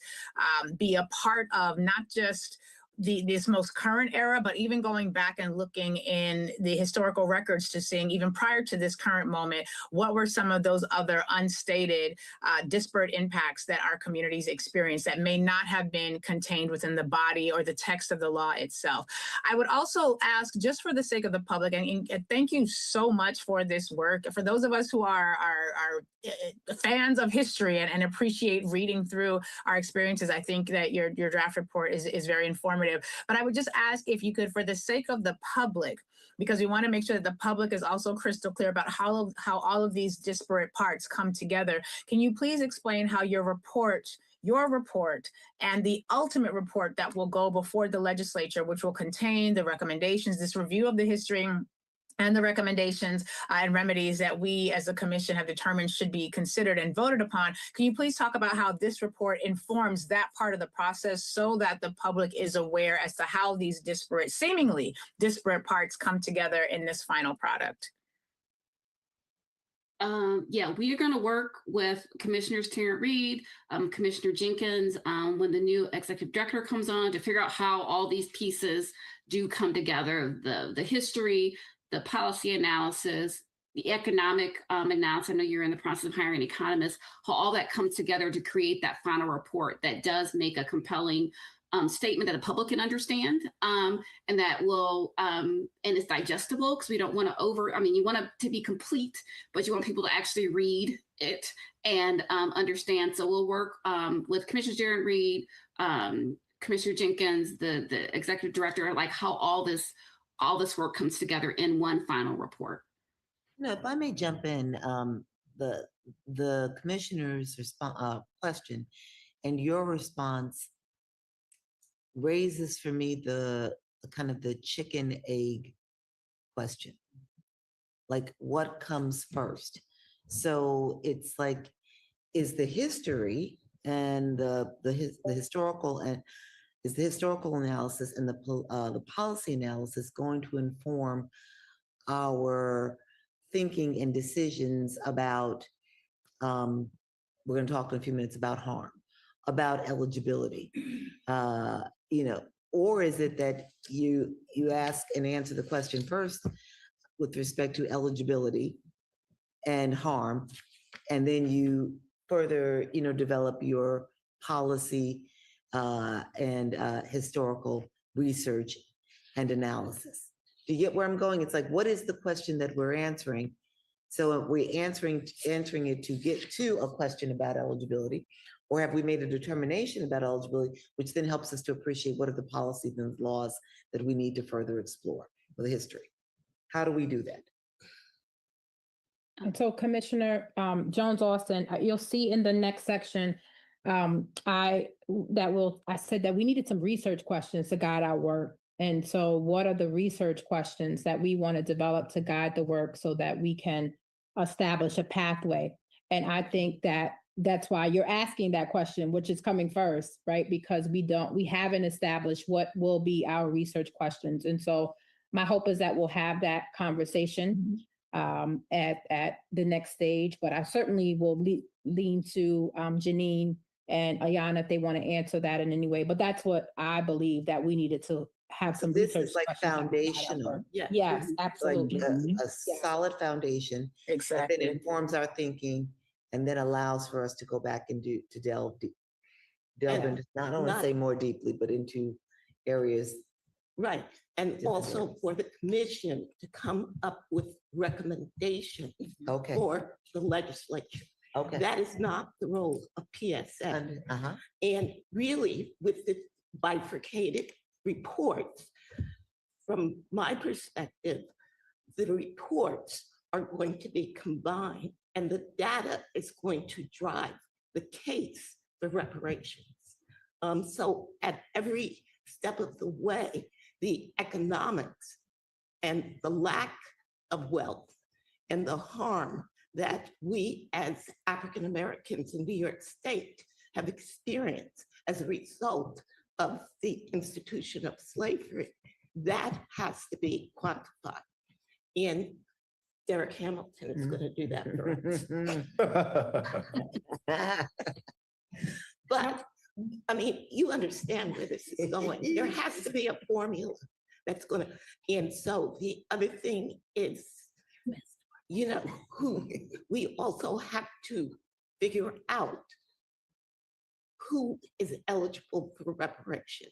be a part of not just this most current era, but even going back and looking in the historical records to seeing even prior to this current moment, what were some of those other unstated disparate impacts that our communities experience that may not have been contained within the body or the text of the law itself. I would also ask, just for the sake of the public, and thank you so much for this work. For those of us who are fans of history and appreciate reading through our experiences, I think that your draft report is very informative. But I would just ask if you could, for the sake of the public, because we want to make sure that the public is also crystal clear about how all of these disparate parts come together. Can you please explain how your report and the ultimate report that will go before the legislature, which will contain the recommendations, this review of the history and the recommendations and remedies that we as a commission have determined should be considered and voted upon. Can you please talk about how this report informs that part of the process so that the public is aware as to how these seemingly disparate parts come together in this final product? Yeah, we are going to work with Commissioners Terrence Reed, Commissioner Jenkins, when the new executive director comes on, to figure out how all these pieces do come together, the history, the policy analysis, the economic analysis. I know you're in the process of hiring economists, how all that comes together to create that final report that does make a compelling statement that the public can understand, and that will, and it's digestible, because we don't want to you want it to be complete, but you want people to actually read it and understand. So we'll work with Commissioner Terrence Reed, Commissioner Jenkins, the executive director, like how all this work comes together in one final report. If I may jump in, the commissioner's question and your response raises for me the kind of the chicken egg question, like what comes first? So it's like, is the history and the historical and is the historical analysis and the policy analysis going to inform our thinking and decisions about, we're going to talk in a few minutes about harm, about eligibility, or is it that you ask and answer the question first with respect to eligibility and harm, and then you further, develop your policy and historical research and analysis? Do you get where I'm going? It's like, what is the question that we're answering? So are we answering it to get to a question about eligibility, or have we made a determination about eligibility, which then helps us to appreciate what are the policies and laws that we need to further explore with the history? How do we do that? And so Commissioner Jones Austin, you'll see in the next section, I said that we needed some research questions to guide our work. And so what are the research questions that we want to develop to guide the work so that we can establish a pathway? And I think that that's why you're asking that question, which is coming first, right? Because we haven't established what will be our research questions. And so my hope is that we'll have that conversation at the next stage, but I certainly will lean to Janine and Ayana if they want to answer that in any way. But that's what I believe that we needed to have some This research. is like foundational. Yes, absolutely. Like a solid foundation that then informs our thinking and then allows for us to go back and delve into, I don't want to say more deeply, but into areas. Right. And also for the commission to come up with recommendations for the legislature. Okay. That is not the role of PSA. And really, with the bifurcated reports, from my perspective, the reports are going to be combined and the data is going to drive the case for reparations. So at every step of the way, the economics and the lack of wealth and the harm that we as African Americans in New York State have experienced as a result of the institution of slavery, that has to be quantified. And Derek Hamilton is going to do that for us. But I mean, you understand where this is going. There has to be a formula that's going to, and so the other thing is, you know, we also have to figure out who is eligible for reparations.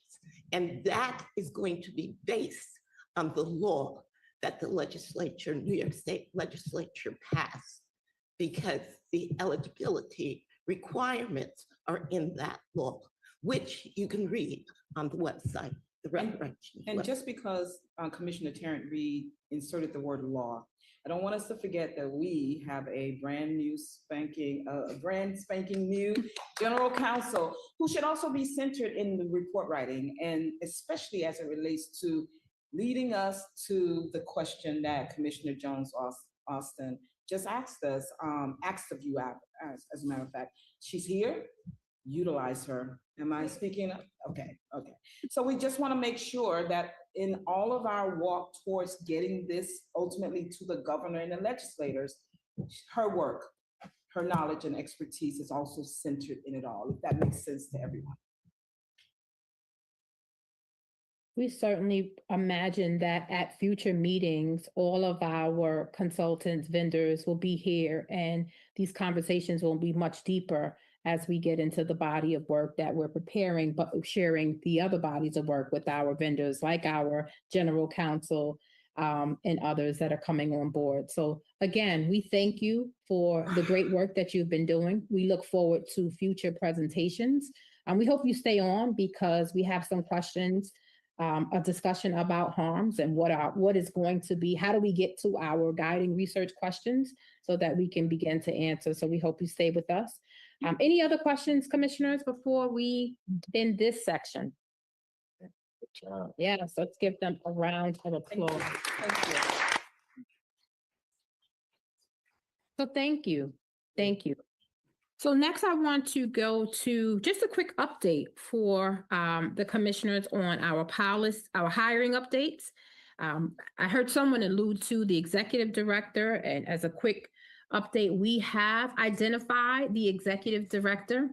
And that is going to be based on the law that the legislature, New York State legislature passed, because the eligibility requirements are in that law, which you can read on the website, the reparations. And just because Commissioner Tarrant Reed inserted the word law, I don't want us to forget that we have a brand spanking new general counsel who should also be centered in the report writing, and especially as it relates to leading us to the question that Commissioner Jones Austin just asked us, asked of you, as a matter of fact. She's here, utilize her. Am I speaking? Okay. So we just want to make sure that in all of our walk towards getting this ultimately to the governor and the legislators, her work, her knowledge and expertise is also centered in it all, if that makes sense to everyone. We certainly imagine that at future meetings, all of our consultants, vendors will be here, and these conversations will be much deeper as we get into the body of work that we're preparing, but sharing the other bodies of work with our vendors, like our general counsel and others that are coming on board. So again, we thank you for the great work that you've been doing. We look forward to future presentations. We hope you stay on because we have some questions, a discussion about harms and what is going to be, how do we get to our guiding research questions so that we can begin to answer. So we hope you stay with us. Any other questions, commissioners, before we end this section? Yes, let's give them a round of applause. Thank you. So thank you. Thank you. So next I want to go to just a quick update for the commissioners on our hiring updates. I heard someone allude to the executive director, and as a quick update, we have identified the executive director.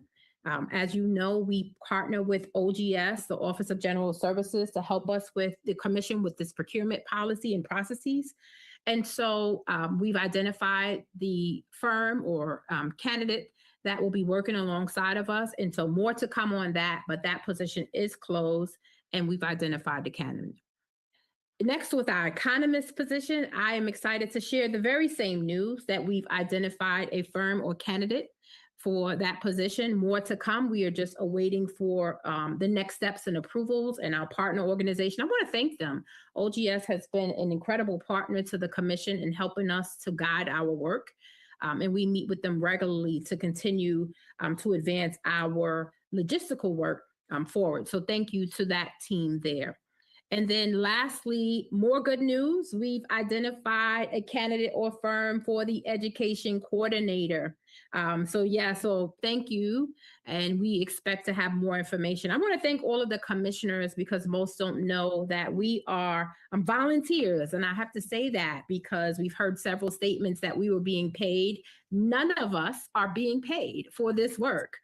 As you know, we partner with OGS, the Office of General Services, to help us with the commission with this procurement policy and processes. And so we've identified the firm or candidate that will be working alongside of us. And so more to come on that, but that position is closed and we've identified the candidate. Next, with our economist position, I am excited to share the very same news that we've identified a firm or candidate for that position. More to come. We are just awaiting for the next steps and approvals, and our partner organization. I want to thank them. OGS has been an incredible partner to the commission in helping us to guide our work. And we meet with them regularly to continue to advance our logistical work forward. So thank you to that team there. And then lastly, more good news. We've identified a candidate or firm for the education coordinator. So thank you. And we expect to have more information. I want to thank all of the commissioners, because most don't know that we are volunteers. And I have to say that because we've heard several statements that we were being paid. None of us are being paid for this work.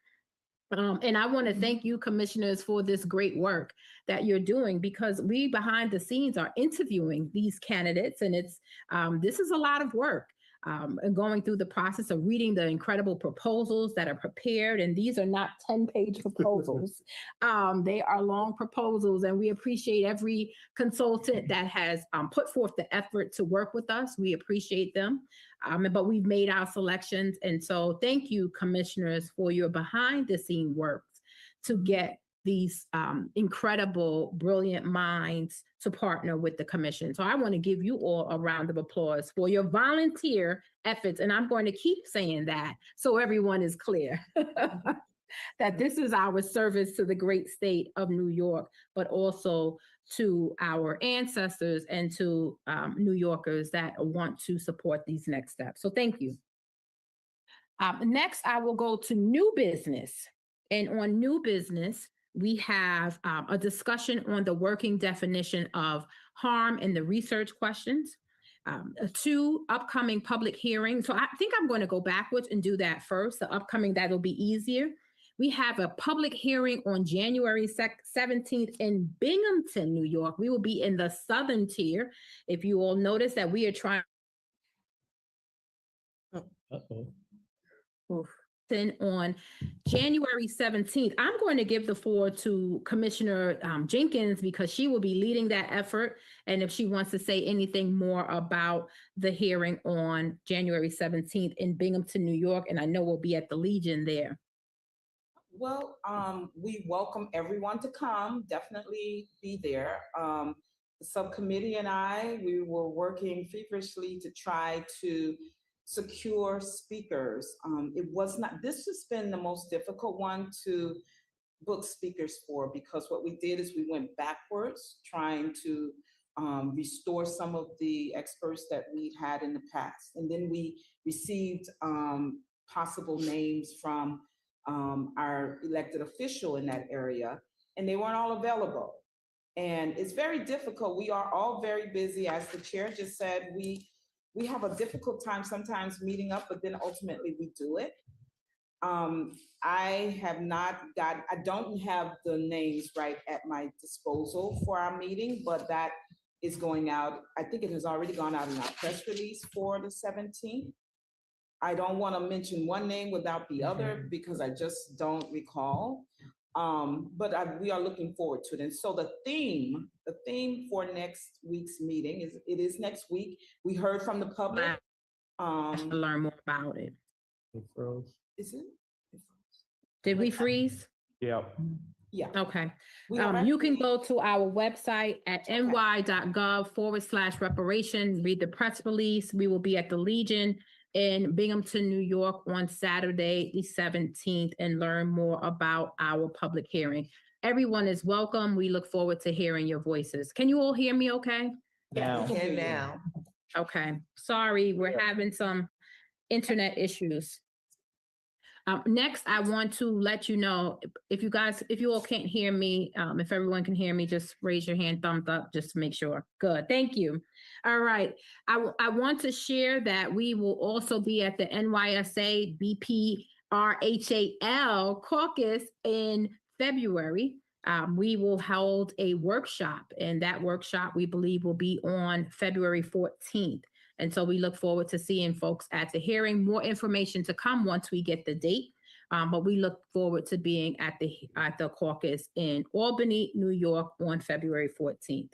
And I want to thank you, commissioners, for this great work that you're doing, because we behind the scenes are interviewing these candidates, and this is a lot of work. And going through the process of reading the incredible proposals that are prepared. And these are not 10-page proposals. They are long proposals, and we appreciate every consultant that has put forth the effort to work with us. We appreciate them. But we've made our selections. And so thank you, commissioners, for your behind the scene work to get these incredible, brilliant minds to partner with the commission. So I want to give you all a round of applause for your volunteer efforts. And I'm going to keep saying that so everyone is clear that this is our service to the great state of New York, but also to our ancestors and to New Yorkers that want to support these next steps. So thank you. Next, I will go to new business. And on new business, we have a discussion on the working definition of harm and the research questions. 2 upcoming public hearings. So I think I'm going to go backwards and do that first. The upcoming, that'll be easier. We have a public hearing on January 17th in Binghamton, New York. We will be in the southern tier. If you all notice that we are trying on January 17th. I'm going to give the floor to Commissioner Jenkins, because she will be leading that effort. And if she wants to say anything more about the hearing on January 17th in Binghamton, New York, and I know we'll be at the Legion there. Well, we welcome everyone to come, definitely be there. The subcommittee and we were working feverishly to try to secure speakers. This has been the most difficult one to book speakers for, because what we did is we went backwards trying to restore some of the experts that we'd had in the past. And then we received possible names from our elected official in that area, and they weren't all available. And it's very difficult. We are all very busy. As the chair just said, we have a difficult time sometimes meeting up, but then ultimately we do it. I don't have the names right at my disposal for our meeting, but that is going out. I think it has already gone out in our press release for the 17th. I don't want to mention one name without the other, because I just don't recall. But we are looking forward to it. And so the theme for next week's meeting is next week. We heard from the public. To learn more about it. It froze. Is it? Did we freeze? Yeah. Yeah. Okay. You can go to our website at ny.gov/reparation, read the press release. We will be at the Legion in Binghamton, New York on Saturday, the 17th, and learn more about our public hearing. Everyone is welcome. We look forward to hearing your voices. Can you all hear me okay? Yeah. Now. Okay. Sorry, we're having some internet issues. Next, I want to let you know, if you all can't hear me, if everyone can hear me, just raise your hand, thumbs up, just to make sure. Good, thank you. All right, I want to share that we will also be at the NYSA BPRHAL caucus in February. We will hold a workshop, and that workshop we believe will be on February 14th. And so we look forward to seeing folks at the hearing. More information to come once we get the date. But we look forward to being at the caucus in Albany, New York on February 14th.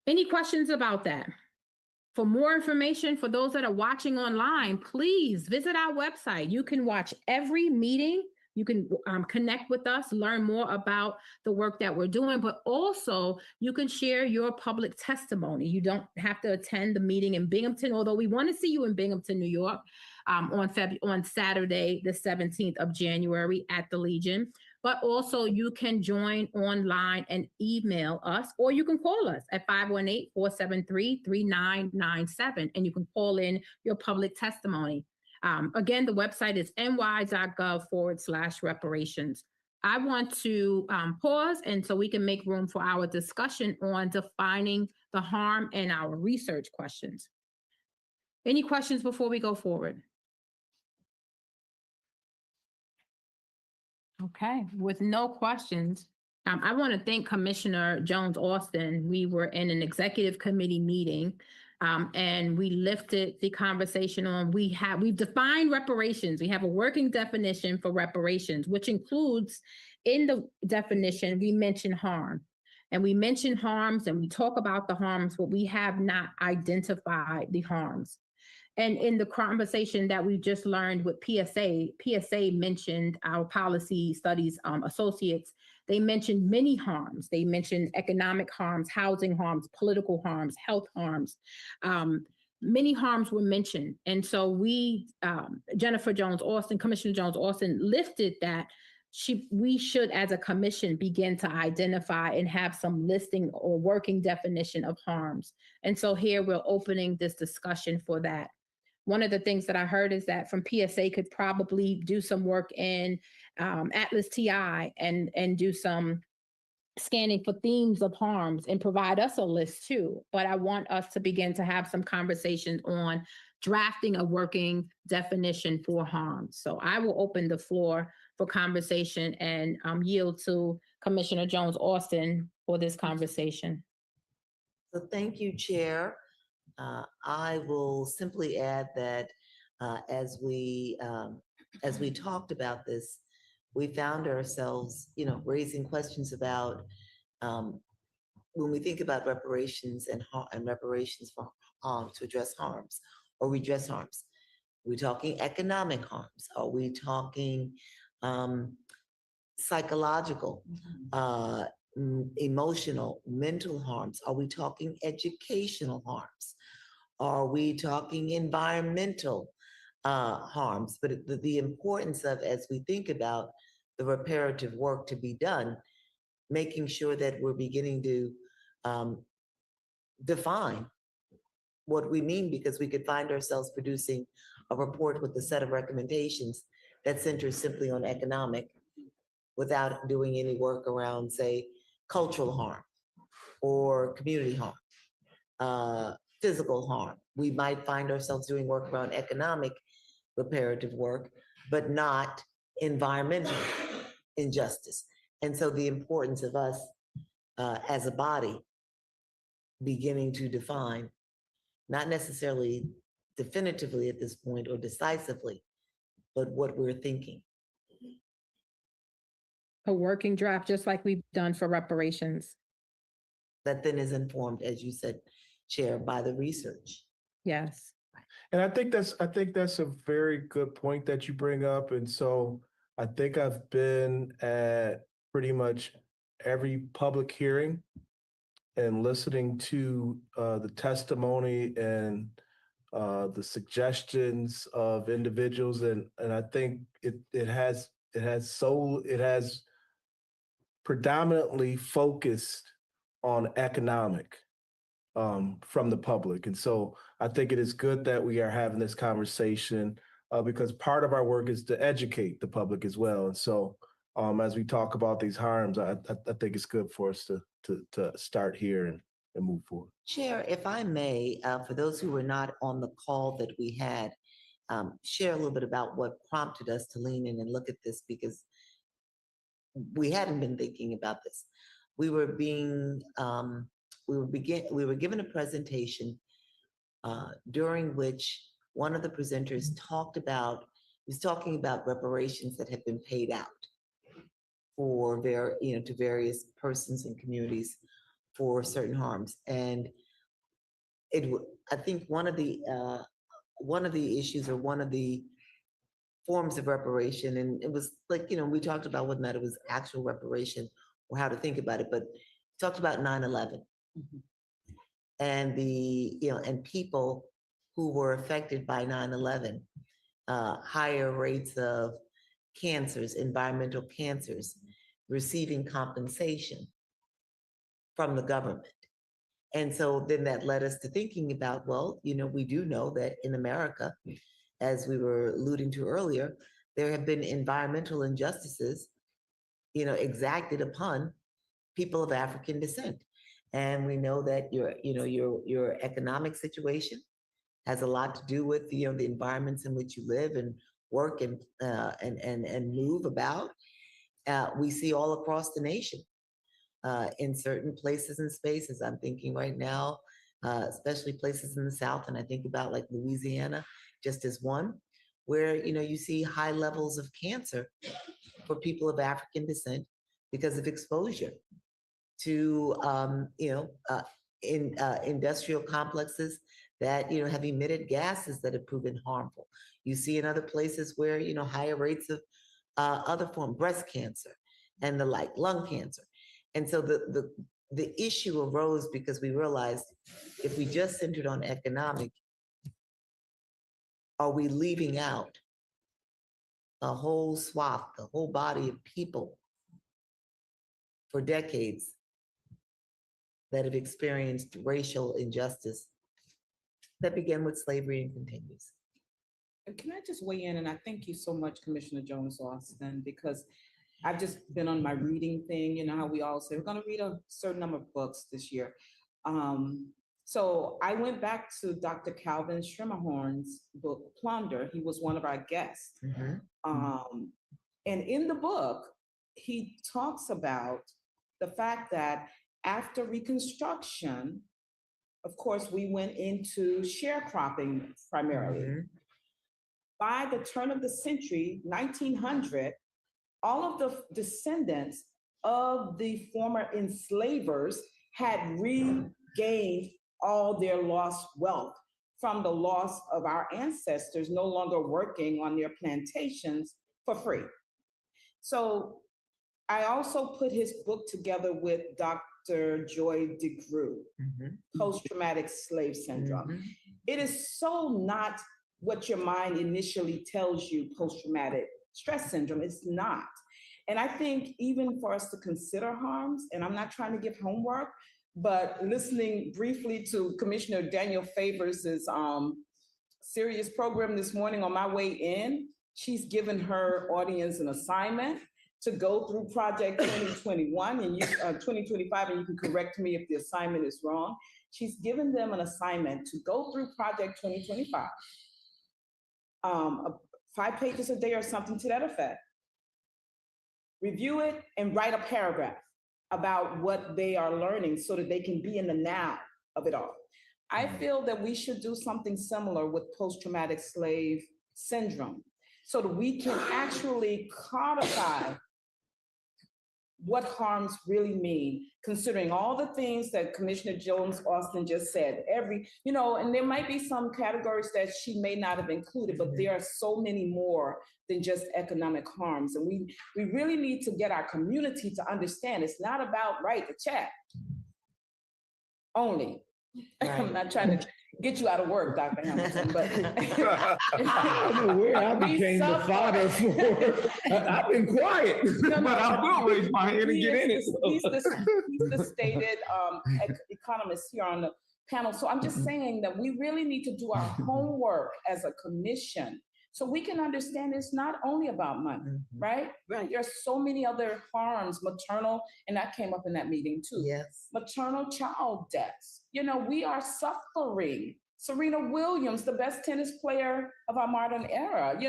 Any questions about that? For more information, for those that are watching online, please visit our website. You can watch every meeting. You can connect with us, learn more about the work that we're doing, but also you can share your public testimony. You don't have to attend the meeting in Binghamton, although we want to see you in Binghamton, New York, on Saturday, the 17th of January at the Legion. But also you can join online and email us, or you can call us at 518-473-3997, and you can call in your public testimony. Again, the website is ny.gov/reparations. I want to pause, and so we can make room for our discussion on defining the harm and our research questions. Any questions before we go forward? Okay, with no questions, I want to thank Commissioner Jones-Austin. We were in an executive committee meeting, and we lifted the conversation on, we've defined reparations. We have a working definition for reparations, which includes, in the definition, we mention harm. And we mention harms and we talk about the harms, but we have not identified the harms. And in the conversation that we just learned with PSA mentioned our policy studies associates. They mentioned many harms. They mentioned economic harms, housing harms, political harms, health harms. Many harms were mentioned. And so we, Jennifer Jones-Austin, Commissioner Jones-Austin lifted that we should, as a commission, begin to identify and have some listing or working definition of harms. And so here we're opening this discussion for that. One of the things that I heard is that from PSA could probably do some work in Atlas TI and do some scanning for themes of harms and provide us a list too. But I want us to begin to have some conversations on drafting a working definition for harms. So I will open the floor for conversation and yield to Commissioner Jones-Austin for this conversation. So thank you, Chair. I will simply add that as we talked about this, we found ourselves, raising questions about when we think about reparations and reparations for harm, to address harms or redress harms. Are we talking economic harms? Are we talking psychological, emotional, mental harms? Are we talking educational harms? Are we talking environmental harms? But the importance of, as we think about the reparative work to be done, making sure that we're beginning to define what we mean, because we could find ourselves producing a report with a set of recommendations that centers simply on economic without doing any work around, say, cultural harm or community harm. Physical harm. We might find ourselves doing work around economic reparative work, but not environmental injustice. And so the importance of us as a body beginning to define, not necessarily definitively at this point or decisively, but what we're thinking. A working draft, just like we've done for reparations. That then is informed, as you said, Chair, by the research. Yes. And I think that's a very good point that you bring up. And so I think I've been at pretty much every public hearing and listening to the testimony and the suggestions of individuals. And I think it has predominantly focused on economic from the public. And so I think it is good that we are having this conversation because part of our work is to educate the public as well. And so as we talk about these harms, I think it's good for us to start here and move forward. Chair, if I may, for those who were not on the call that we had, share a little bit about what prompted us to lean in and look at this, because we hadn't been thinking about this. We were given a presentation during which one of the presenters was talking about reparations that had been paid out for to various persons and communities for certain harms. And I think one of the issues, or one of the forms of reparation, and it was like, we talked about whether or not it was actual reparation or how to think about it, but talked about 9/11 and and people who were affected by 9/11, higher rates of cancers, environmental cancers, receiving compensation from the government. And so then that led us to thinking about, well, we do know that in America, as we were alluding to earlier, there have been environmental injustices, exacted upon people of African descent. And we know that your economic situation has a lot to do with the environments in which you live and work and move about. We see all across the nation, in certain places and spaces. I'm thinking right now, especially places in the South, and I think about like Louisiana, just as one, where you see high levels of cancer for people of African descent because of exposure to industrial complexes that have emitted gases that have proven harmful. You see in other places where higher rates of other form, breast cancer and the like, lung cancer. And so the issue arose because we realized if we just centered on economic, are we leaving out a whole swath, the whole body of people for decades that have experienced racial injustice that began with slavery and continues? And can I just weigh in? And I thank you so much, Commissioner Jones Austin, because I've just been on my reading thing. You know how we all say we're going to read a certain number of books this year. So I went back to Dr. Calvin Schermerhorn's book, Plunder. He was one of our guests. And in the book, he talks about the fact that after Reconstruction, of course, we went into sharecropping primarily. By the turn of the century, 1900, all of the descendants of the former enslavers had regained all their lost wealth from the loss of our ancestors no longer working on their plantations for free. So I also put his book together with Dr. Joy DeGruy, Post-Traumatic Slave Syndrome. It is so not what your mind initially tells you, post-traumatic stress syndrome. It's not. And I think even for us to consider harms, and I'm not trying to give homework, but listening briefly to Commissioner Daniel Favors' serious program this morning on my way in, she's given her audience an assignment to go through Project 2021 and 2025, and you can correct me if the assignment is wrong. She's given them an assignment to go through Project 2025, 5 pages a day or something to that effect. Review it and write a paragraph about what they are learning so that they can be in the now of it all. I feel that we should do something similar with post-traumatic slave syndrome so that we can actually codify what harms really mean, considering all the things that Commissioner Jones Austin just said. And there might be some categories that she may not have included, but there are so many more than just economic harms. And we really need to get our community to understand it's not about write the check only. Right. I'm not trying to get you out of work, Dr. Hamilton, but I don't know where I became the fodder for. I've been quiet, but I will raise my hand and get in it. He's the stated economist here on the panel. So I'm just saying that we really need to do our homework as a commission so we can understand it's not only about money, right? Right. There's so many other harms, maternal, and that came up in that meeting too. Yes. Maternal child deaths. We are suffering. Serena Williams, the best tennis player of our modern era,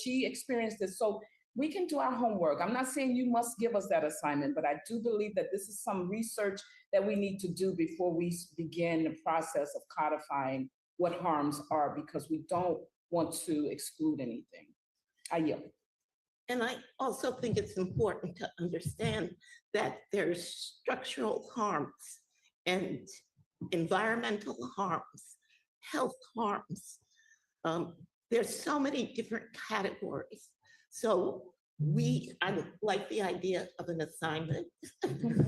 she experienced this. So we can do our homework. I'm not saying you must give us that assignment, but I do believe that this is some research that we need to do before we begin the process of codifying what harms are, because we don't want to exclude anything. I yield. And I also think it's important to understand that there's structural harms and environmental harms, health harms. There's so many different categories. So I would like the idea of an assignment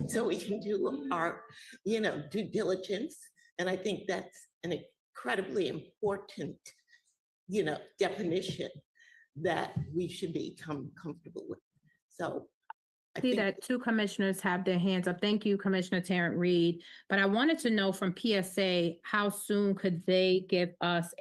so we can do our, due diligence. And I think that's an incredibly important, definition that we should become comfortable with. So I See think that two commissioners have their hands up. Thank you, Commissioner Tarrant Reed. But I wanted to know from PSA, how soon could they give us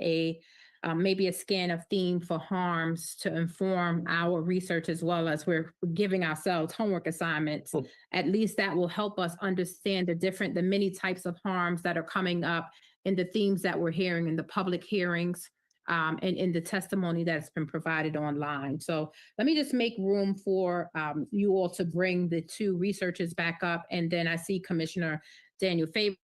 maybe a scan of theme for harms to inform our research, as well as we're giving ourselves homework assignments. At least that will help us understand the many types of harms that are coming up in the themes that we're hearing in the public hearings, and in the testimony that's been provided online. So let me just make room for you all to bring the two researchers back up. And then I see Commissioner Daniel Favors.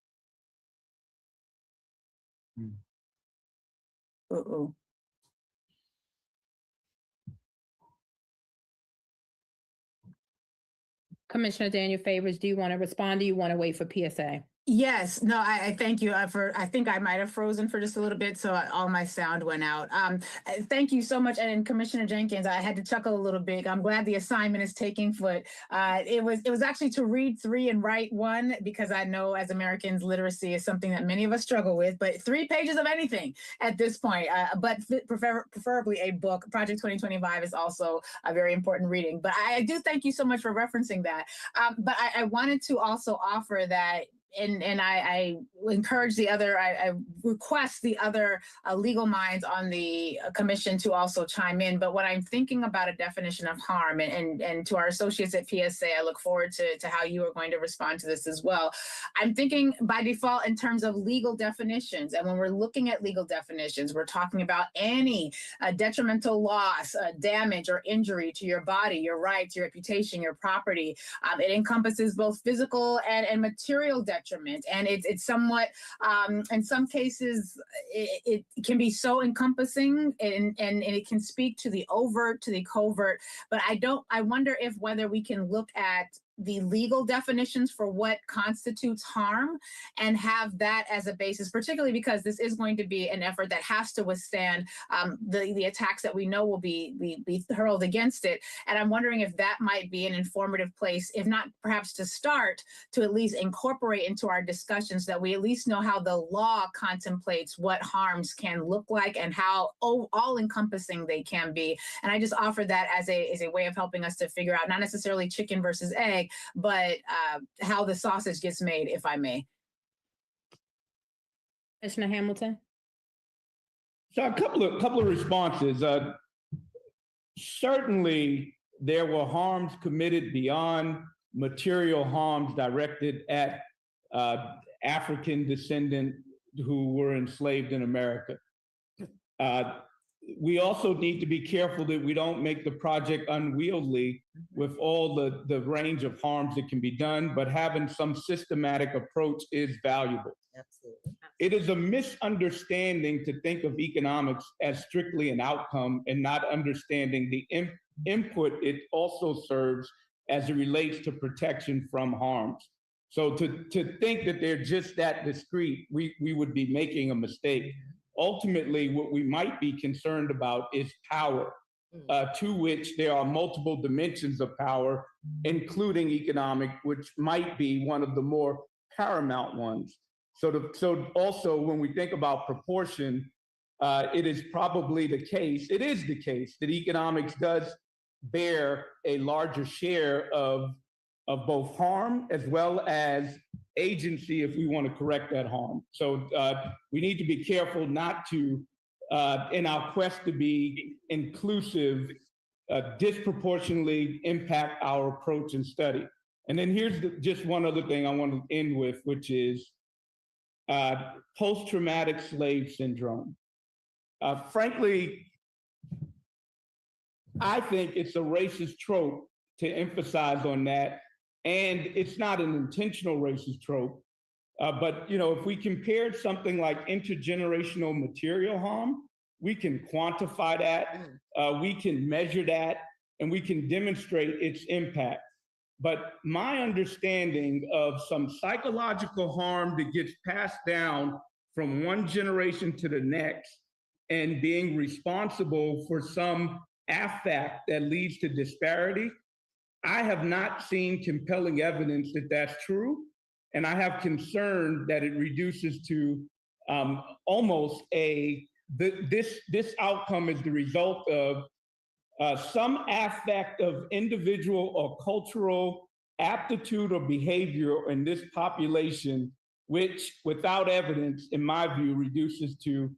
Uh-oh. Commissioner Daniel Favors, do you want to respond? Do you want to wait for PSA? Yes, no, I thank you I think I might have frozen for just a little bit, so all my sound went out. Thank you so much. And Commissioner Jenkins, I had to chuckle a little bit. I'm glad the assignment is taking foot. It was actually to read 3 and write 1, because I know as Americans, literacy is something that many of us struggle with, but 3 pages of anything at this point, but preferably a book. Project 2025 is also a very important reading, but I do thank you so much for referencing that. But I wanted to also offer that, and I encourage I request the other legal minds on the commission to also chime in. But when I'm thinking about a definition of harm, and to our associates at PSA, I look forward to how you are going to respond to this as well. I'm thinking by default in terms of legal definitions. And when we're looking at legal definitions, we're talking about any detrimental loss, damage, or injury to your body, your rights, your reputation, your property. It encompasses both physical and material detriment. And it's somewhat, in some cases, it can be so encompassing, and it can speak to the overt, to the covert. But I wonder whether we can look at the legal definitions for what constitutes harm and have that as a basis, particularly because this is going to be an effort that has to withstand the attacks that we know will be hurled against it. And I'm wondering if that might be an informative place, if not perhaps to start, to at least incorporate into our discussions, that we at least know how the law contemplates what harms can look like and how all-encompassing they can be. And I just offer that as a way of helping us to figure out not necessarily chicken versus egg, but how the sausage gets made, if I may. Commissioner Hamilton? So a couple of responses. Certainly, there were harms committed beyond material harms directed at African descendants who were enslaved in America. We also need to be careful that we don't make the project unwieldy with all the range of harms that can be done, but having some systematic approach is valuable. Absolutely. It is a misunderstanding to think of economics as strictly an outcome and not understanding the input it also serves as it relates to protection from harms. So to think that they're just that discrete, we would be making a mistake. Ultimately, what we might be concerned about is power, to which there are multiple dimensions of power, including economic, which might be one of the more paramount ones. So also, when we think about proportion, it is probably the case, it is the case that economics does bear a larger share of both harm as well as agency if we want to correct that harm. So we need to be careful not to, in our quest to be inclusive, disproportionately impact our approach and study. And then here's just one other thing I want to end with, which is post-traumatic slave syndrome. Frankly, I think it's a racist trope to emphasize on that. And it's not an intentional racist trope, but if we compared something like intergenerational material harm, we can quantify that, we can measure that, and we can demonstrate its impact. but my understanding of some psychological harm that gets passed down from one generation to the next and being responsible for some affect that leads to disparity, I have not seen compelling evidence that that's true. And I have concern that it reduces to almost this outcome is the result of some affect of individual or cultural aptitude or behavior in this population, which without evidence, in my view, reduces to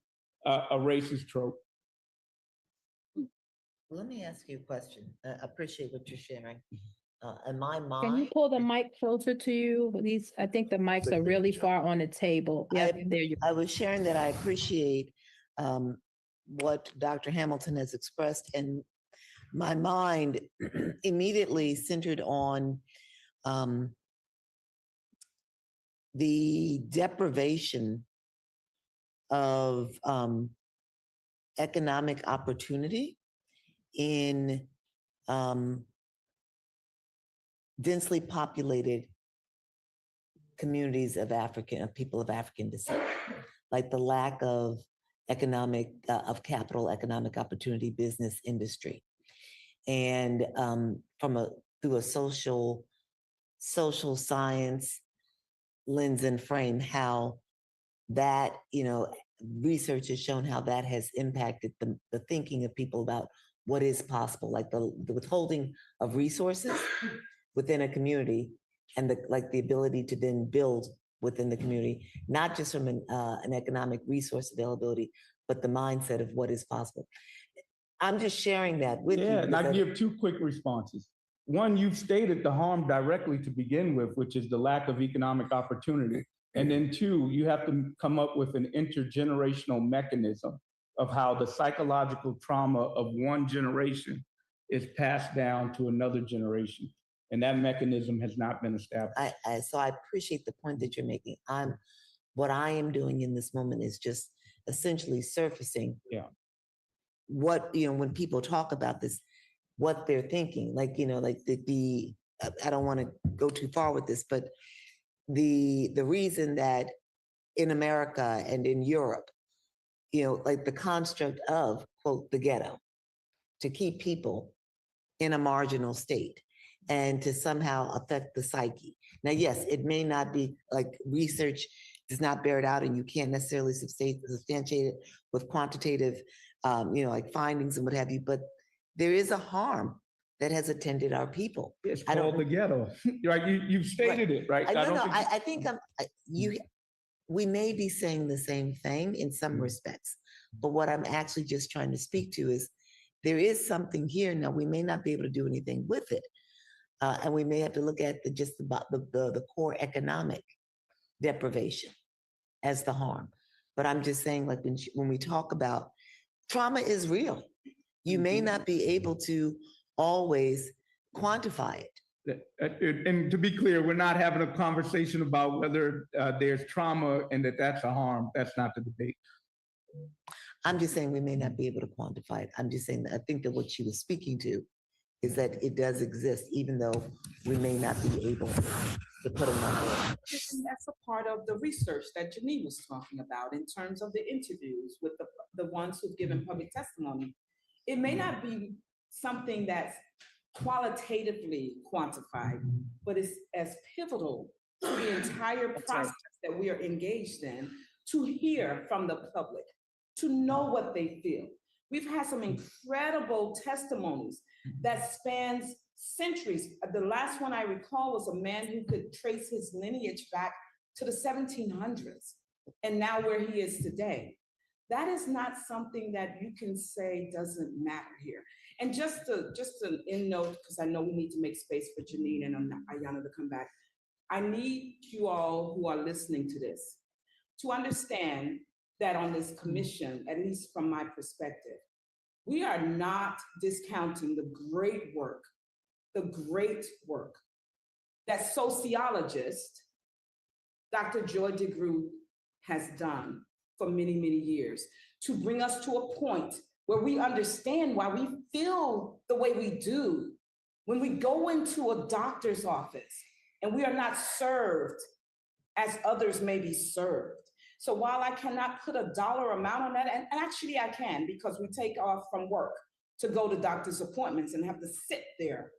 a racist trope. Let me ask you a question. I appreciate what you're sharing. In my mind, Can you pull the mic closer to you? These, I think the mics are really far on the table. Yeah, there you go. I was sharing that I appreciate what Dr. Hamilton has expressed, and my mind immediately centered on the deprivation of economic opportunity in densely populated communities of people of African descent, like the lack of capital, economic opportunity, business, industry, and through a social science lens and frame, how that, research has shown how that has impacted the thinking of people about what is possible, like the withholding of resources within a community, and the ability to then build within the community, not just from an economic resource availability, but the mindset of what is possible. I'm just sharing that with you. And I give two quick responses. One, you've stated the harm directly to begin with, which is the lack of economic opportunity. And then two, you have to come up with an intergenerational mechanism of how the psychological trauma of one generation is passed down to another generation. And that mechanism has not been established. So I appreciate the point that you're making. What I am doing in this moment is just essentially surfacing what, when people talk about this, what they're thinking, like I don't want to go too far with this, but the reason that in America and in Europe, like the construct of, quote, the ghetto, to keep people in a marginal state and to somehow affect the psyche. Now, yes, it may not be, like, research does not bear it out, and you can't necessarily substantiate it with quantitative, like findings and what have you, but there is a harm that has attended our people. It's called the ghetto. Right? You've stated it, right? I think we may be saying the same thing in some respects, but what I'm actually just trying to speak to is there is something here. Now, we may not be able to do anything with it, and we may have to look at the core economic deprivation as the harm. But I'm just saying, like, when we talk about trauma is real, you may not be able to always quantify it. And to be clear, we're not having a conversation about whether there's trauma and that's a harm. That's not the debate. I'm just saying we may not be able to quantify it. I'm just saying that I think that what she was speaking to is that it does exist, even though we may not be able to put a number on it. And that's a part of the research that Janine was talking about in terms of the interviews with the ones who've given public testimony. It may not be something that's qualitatively quantified, but it's as pivotal to the entire process that we are engaged in, to hear from the public, to know what they feel. We've had some incredible testimonies that spans centuries. The last one I recall was a man who could trace his lineage back to the 1700s, and now where he is today. That is not something that you can say doesn't matter here. And just an end note, because I know we need to make space for Janine and Ayanna to come back. I need you all who are listening to this to understand that on this commission, at least from my perspective, we are not discounting the great work that sociologist Dr. Joy DeGroot has done for many, many years to bring us to a point where we understand why we feel the way we do When we go into a doctor's office and we are not served as others may be served. So while I cannot put a dollar amount on that, and actually I can, because we take off from work to go to doctor's appointments and have to sit there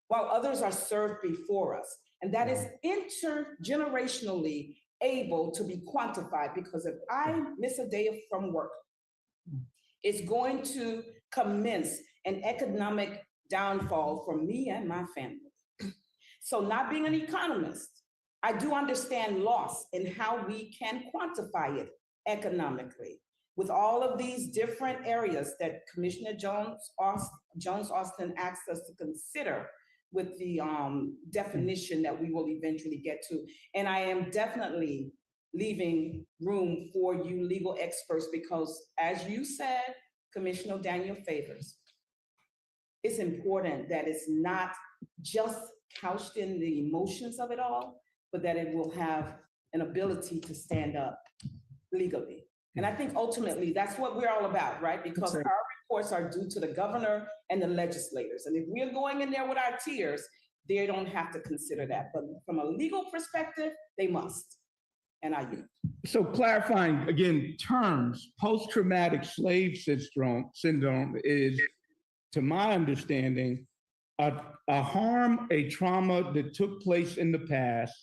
while others are served before us. And that is intergenerationally able to be quantified, because if I miss a day from work, it's going to commence an economic downfall for me and my family. So not being an economist, I do understand loss and how we can quantify it economically with all of these different areas that Commissioner Jones-Austin asked us to consider with the definition that we will eventually get to. And I am definitely leaving room for you legal experts, because as you said, Commissioner Daniel Favors, it's important that it's not just couched in the emotions of it all, but that it will have an ability to stand up legally. And I think ultimately that's what we're all about, right? Because our reports are due to the governor and the legislators. And if we're going in there with our tears, they don't have to consider that. But from a legal perspective, they must. And I do. So clarifying, again, terms, post-traumatic slave syndrome is, to my understanding, a harm, a trauma that took place in the past,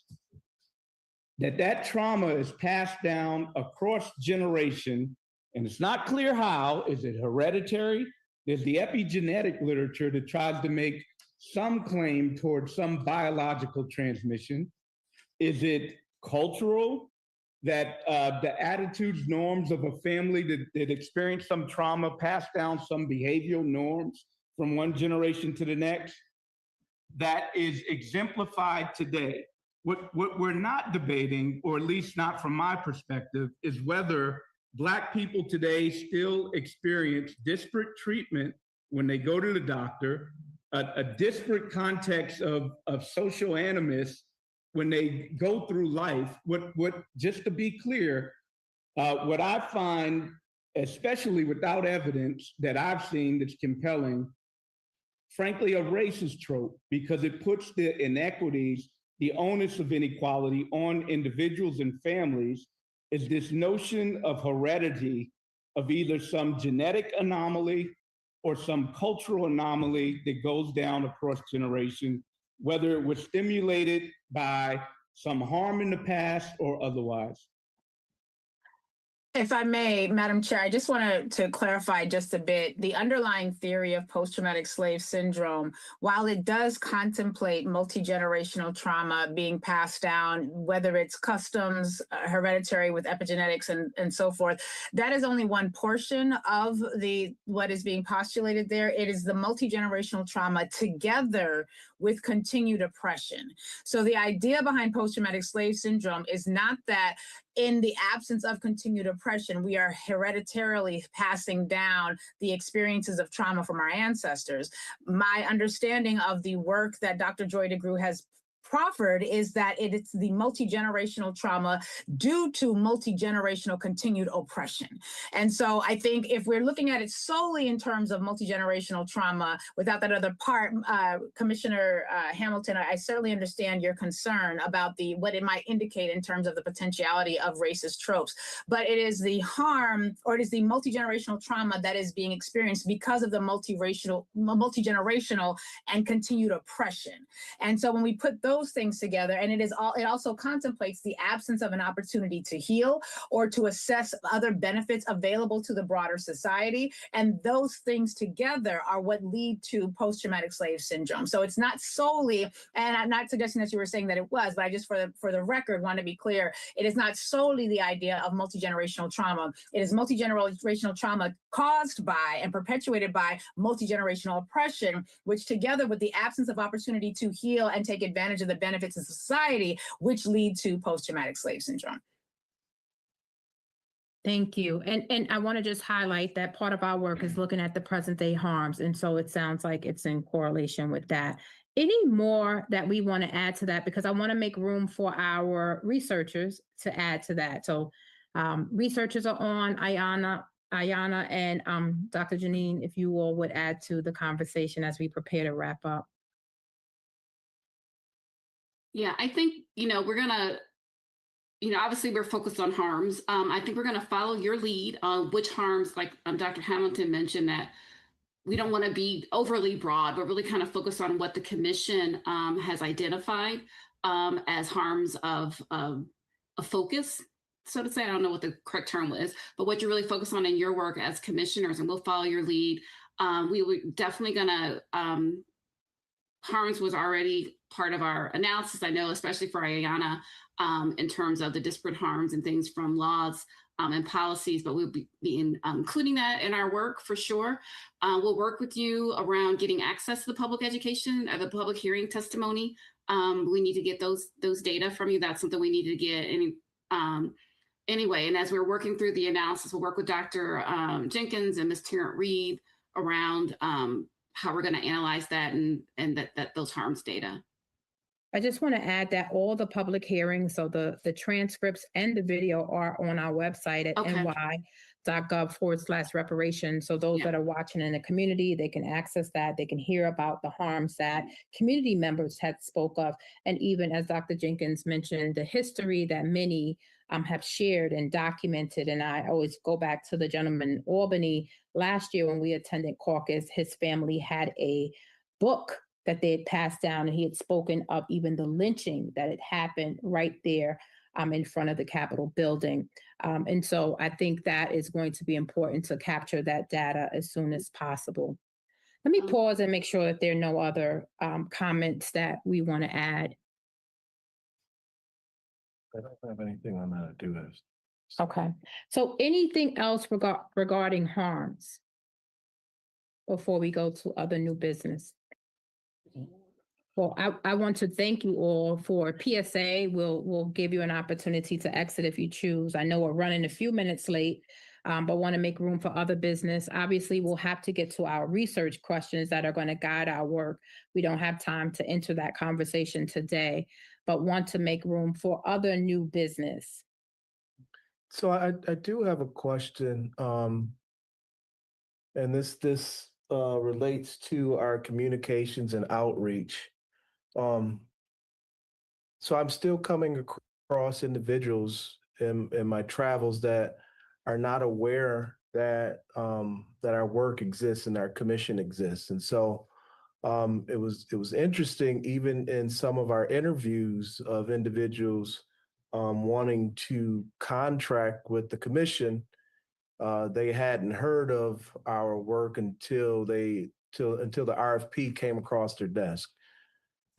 that trauma is passed down across generation, and it's not clear how. Is it hereditary? There's the epigenetic literature that tries to make some claim towards some biological transmission. Is it cultural, that the attitudes, norms of a family that experienced some trauma pass down some behavioral norms from one generation to the next? That is exemplified today. What we're not debating, or at least not from my perspective, is whether Black people today still experience disparate treatment when they go to the doctor, a disparate context of social animus when they go through life. Just to be clear, what I find, especially without evidence that I've seen that's compelling, frankly, a racist trope, because it puts the inequities, the onus of inequality on individuals and families, is this notion of heredity, of either some genetic anomaly or some cultural anomaly that goes down across generations, whether it was stimulated by some harm in the past or otherwise. If I may, Madam Chair, I just wanted to clarify just a bit. The underlying theory of post-traumatic slave syndrome, while it does contemplate multi-generational trauma being passed down, whether it's customs, hereditary with epigenetics and so forth, that is only one portion of what is being postulated there. It is the multi-generational trauma together with continued oppression. So the idea behind post-traumatic slave syndrome is not that in the absence of continued oppression, we are hereditarily passing down the experiences of trauma from our ancestors. My understanding of the work that Dr. Joy DeGruy has proffered is that it's the multi-generational trauma due to multi-generational continued oppression. And so I think if we're looking at it solely in terms of multi-generational trauma without that other part, Commissioner Hamilton, I certainly understand your concern about what it might indicate in terms of the potentiality of racist tropes, but it is the harm, or it is the multi-generational trauma that is being experienced because of the multi-generational and continued oppression. And so when we put those things together, and it also contemplates the absence of an opportunity to heal or to assess other benefits available to the broader society. And those things together are what lead to post-traumatic slave syndrome. So it's not solely, and I'm not suggesting that you were saying that it was, but I just for the record want to be clear, it is not solely the idea of multi-generational trauma. It is multi-generational trauma caused by and perpetuated by multi-generational oppression, which together with the absence of opportunity to heal and take advantage of the benefits of society, which lead to post-traumatic slave syndrome. Thank you. And I want to just highlight that part of our work is looking at the present day harms. And so it sounds like it's in correlation with that. Any more that we want to add to that? Because I want to make room for our researchers to add to that. So researchers are on, Ayana and Dr. Janine, if you all would add to the conversation as we prepare to wrap up. Yeah, I think, we're gonna, obviously we're focused on harms. I think we're gonna follow your lead on which harms, like Dr. Hamilton mentioned, that we don't want to be overly broad, but really kind of focus on what the commission has identified as harms of a focus, so to say. I don't know what the correct term is, but what you're really focused on in your work as commissioners, and we'll follow your lead. We were definitely gonna, harms was already part of our analysis, I know, especially for Ayana, in terms of the disparate harms and things from laws and policies, but we'll be including that in our work for sure. We'll work with you around getting access to the public education, the public hearing testimony. We need to get those data from you. That's something we need to get anyway. And as we're working through the analysis, we'll work with Dr. Jenkins and Ms. Tarrant Reed around how we're going to analyze that and that those harms data. I just want to add that all the public hearings, so the transcripts and the video are on our website at ny.gov/reparations. So those that are watching in the community, they can access that. They can hear about the harms that community members had spoke of. And even as Dr. Jenkins mentioned, the history that many have shared and documented. And I always go back to the gentleman in Albany last year when we attended caucus. His family had a book that they had passed down, and he had spoken of even the lynching that had happened right there in front of the Capitol building. And so I think that is going to be important to capture that data as soon as possible. Let me pause and make sure that there are no other comments that we want to add. I don't have anything on that to do this. Okay. So anything else regarding harms before we go to other new business? Well, I want to thank you all for PSA. We'll give you an opportunity to exit if you choose. I know we're running a few minutes late, but want to make room for other business. Obviously, we'll have to get to our research questions that are going to guide our work. We don't have time to enter that conversation today, but want to make room for other new business. So I do have a question, and this relates to our communications and outreach. So I'm still coming across individuals in my travels that are not aware that that our work exists and our commission exists. And so it was interesting, even in some of our interviews of individuals wanting to contract with the commission. They hadn't heard of our work until the RFP came across their desk.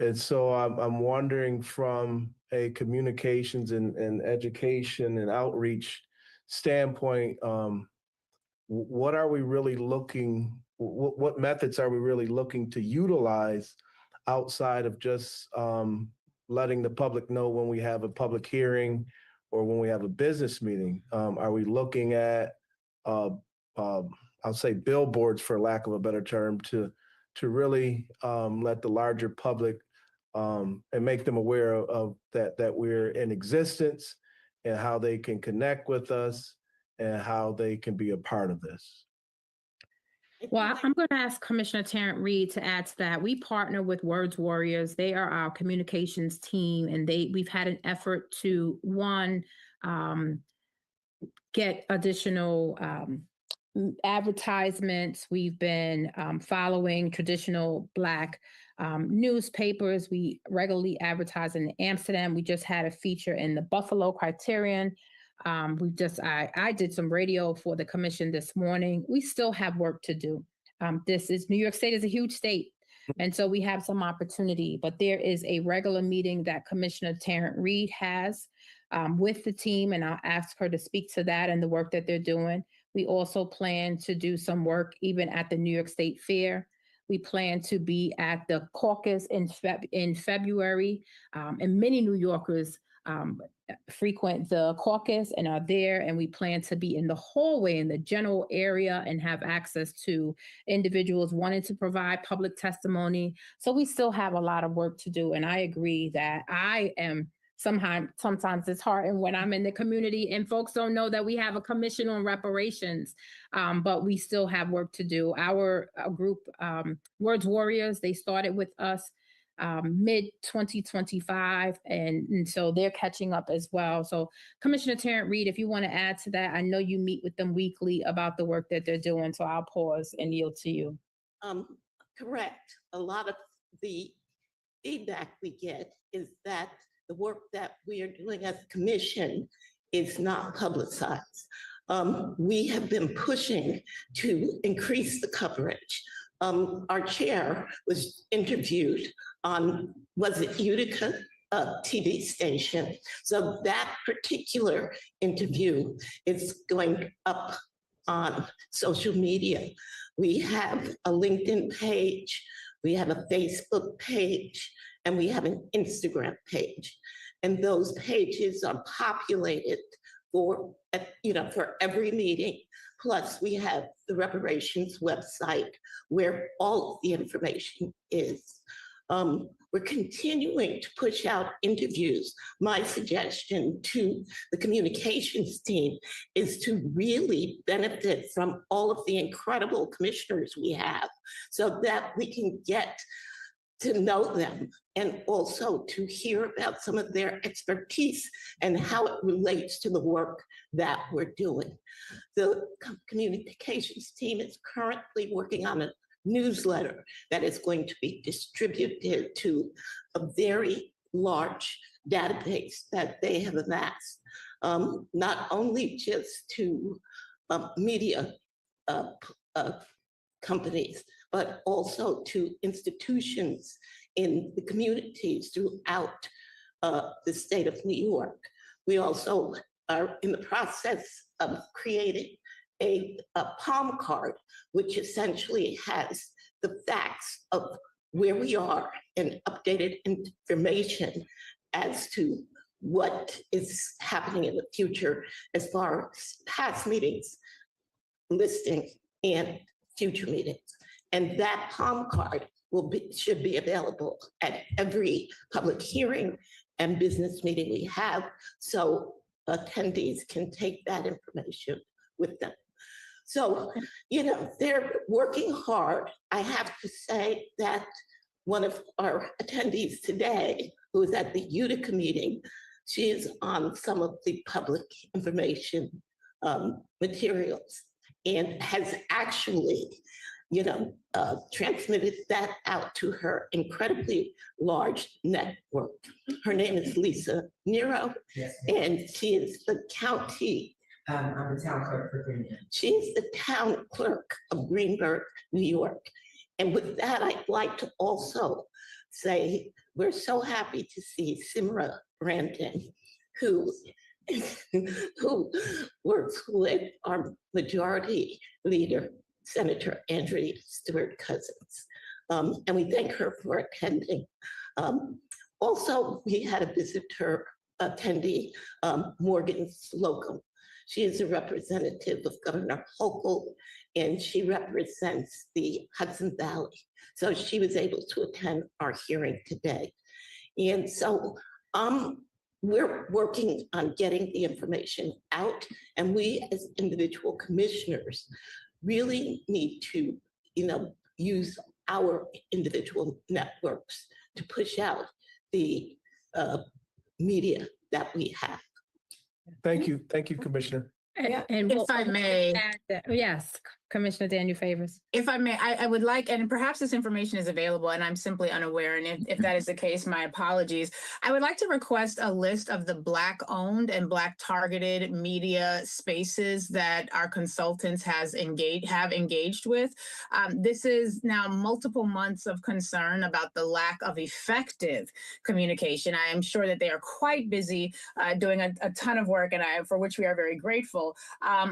And so I'm wondering, from a communications and education and outreach standpoint, what are we really looking, what methods are we really looking to utilize outside of just letting the public know when we have a public hearing or when we have a business meeting? Are we looking at, I'll say, billboards, for lack of a better term, to really let the larger public and make them aware of that we're in existence and how they can connect with us and how they can be a part of this? Well, I'm going to ask Commissioner Tarrant Reed to add to that. We partner with Words Warriors. They are our communications team, and we've had an effort to, one, get additional advertisements. We've been following traditional Black newspapers. We regularly advertise in Amsterdam. We just had a feature in the Buffalo Criterion. I did some radio for the commission this morning. We still have work to do. New York State is a huge state. And so we have some opportunity, but there is a regular meeting that Commissioner Tarrant Reed has with the team, and I'll ask her to speak to that and the work that they're doing. We also plan to do some work even at the New York State Fair. We plan to be at the caucus in February, and many New Yorkers frequent the caucus and are there, and we plan to be in the hallway in the general area and have access to individuals wanting to provide public testimony. So we still have a lot of work to do, and I agree that I am sometimes disheartened when I'm in the community and folks don't know that we have a commission on reparations, but we still have work to do. Our group, Words Warriors, they started with us mid 2025, and so they're catching up as well. So Commissioner Tarrant Reed, if you want to add to that, I know you meet with them weekly about the work that they're doing, so I'll pause and yield to you. Correct. A lot of the feedback we get is that the work that we are doing as a commission is not publicized. We have been pushing to increase the coverage. Our chair was interviewed on, was it Utica TV station? So that particular interview is going up on social media. We have a LinkedIn page, we have a Facebook page, and we have an Instagram page. And those pages are populated for, for every meeting. Plus, we have the reparations website where all of the information is. We're continuing to push out interviews. My suggestion to the communications team is to really benefit from all of the incredible commissioners we have so that we can get to know them and also to hear about some of their expertise and how it relates to the work that we're doing. The communications team is currently working on a newsletter that is going to be distributed to a very large database that they have amassed, not only just to media companies, but also to institutions in the communities throughout the state of New York. We also are in the process of creating a palm card, which essentially has the facts of where we are and updated information as to what is happening in the future as far as past meetings, listing, and future meetings. And that palm card should be available at every public hearing and business meeting we have, so attendees can take that information with them. So, they're working hard. I have to say that one of our attendees today, who was at the Utica meeting, she is on some of the public information materials and has actually, transmitted that out to her incredibly large network. Her name is Lisa Nero, and she is the county. I'm the town clerk for Greenberg. She's the town clerk of Greenberg, New York. And with that, I'd like to also say we're so happy to see Simra Brandon, who works with our majority leader, Senator Andrea Stewart Cousins. And we thank her for attending. Also, we had a visitor attendee, Morgan Slocum. She is a representative of Governor Hochul, and she represents the Hudson Valley. So she was able to attend our hearing today. And so we're working on getting the information out, and we as individual commissioners really need to, use our individual networks to push out the media that we have. Thank you, Commissioner. And if I may, yes, Commissioner Daniel Favors. If I may, I would like, and perhaps this information is available and I'm simply unaware, and if that is the case, my apologies. I would like to request a list of the Black-owned and Black-targeted media spaces that our consultants have engaged with. This is now multiple months of concern about the lack of effective communication. I am sure that they are quite busy doing a ton of work, and for which we are very grateful.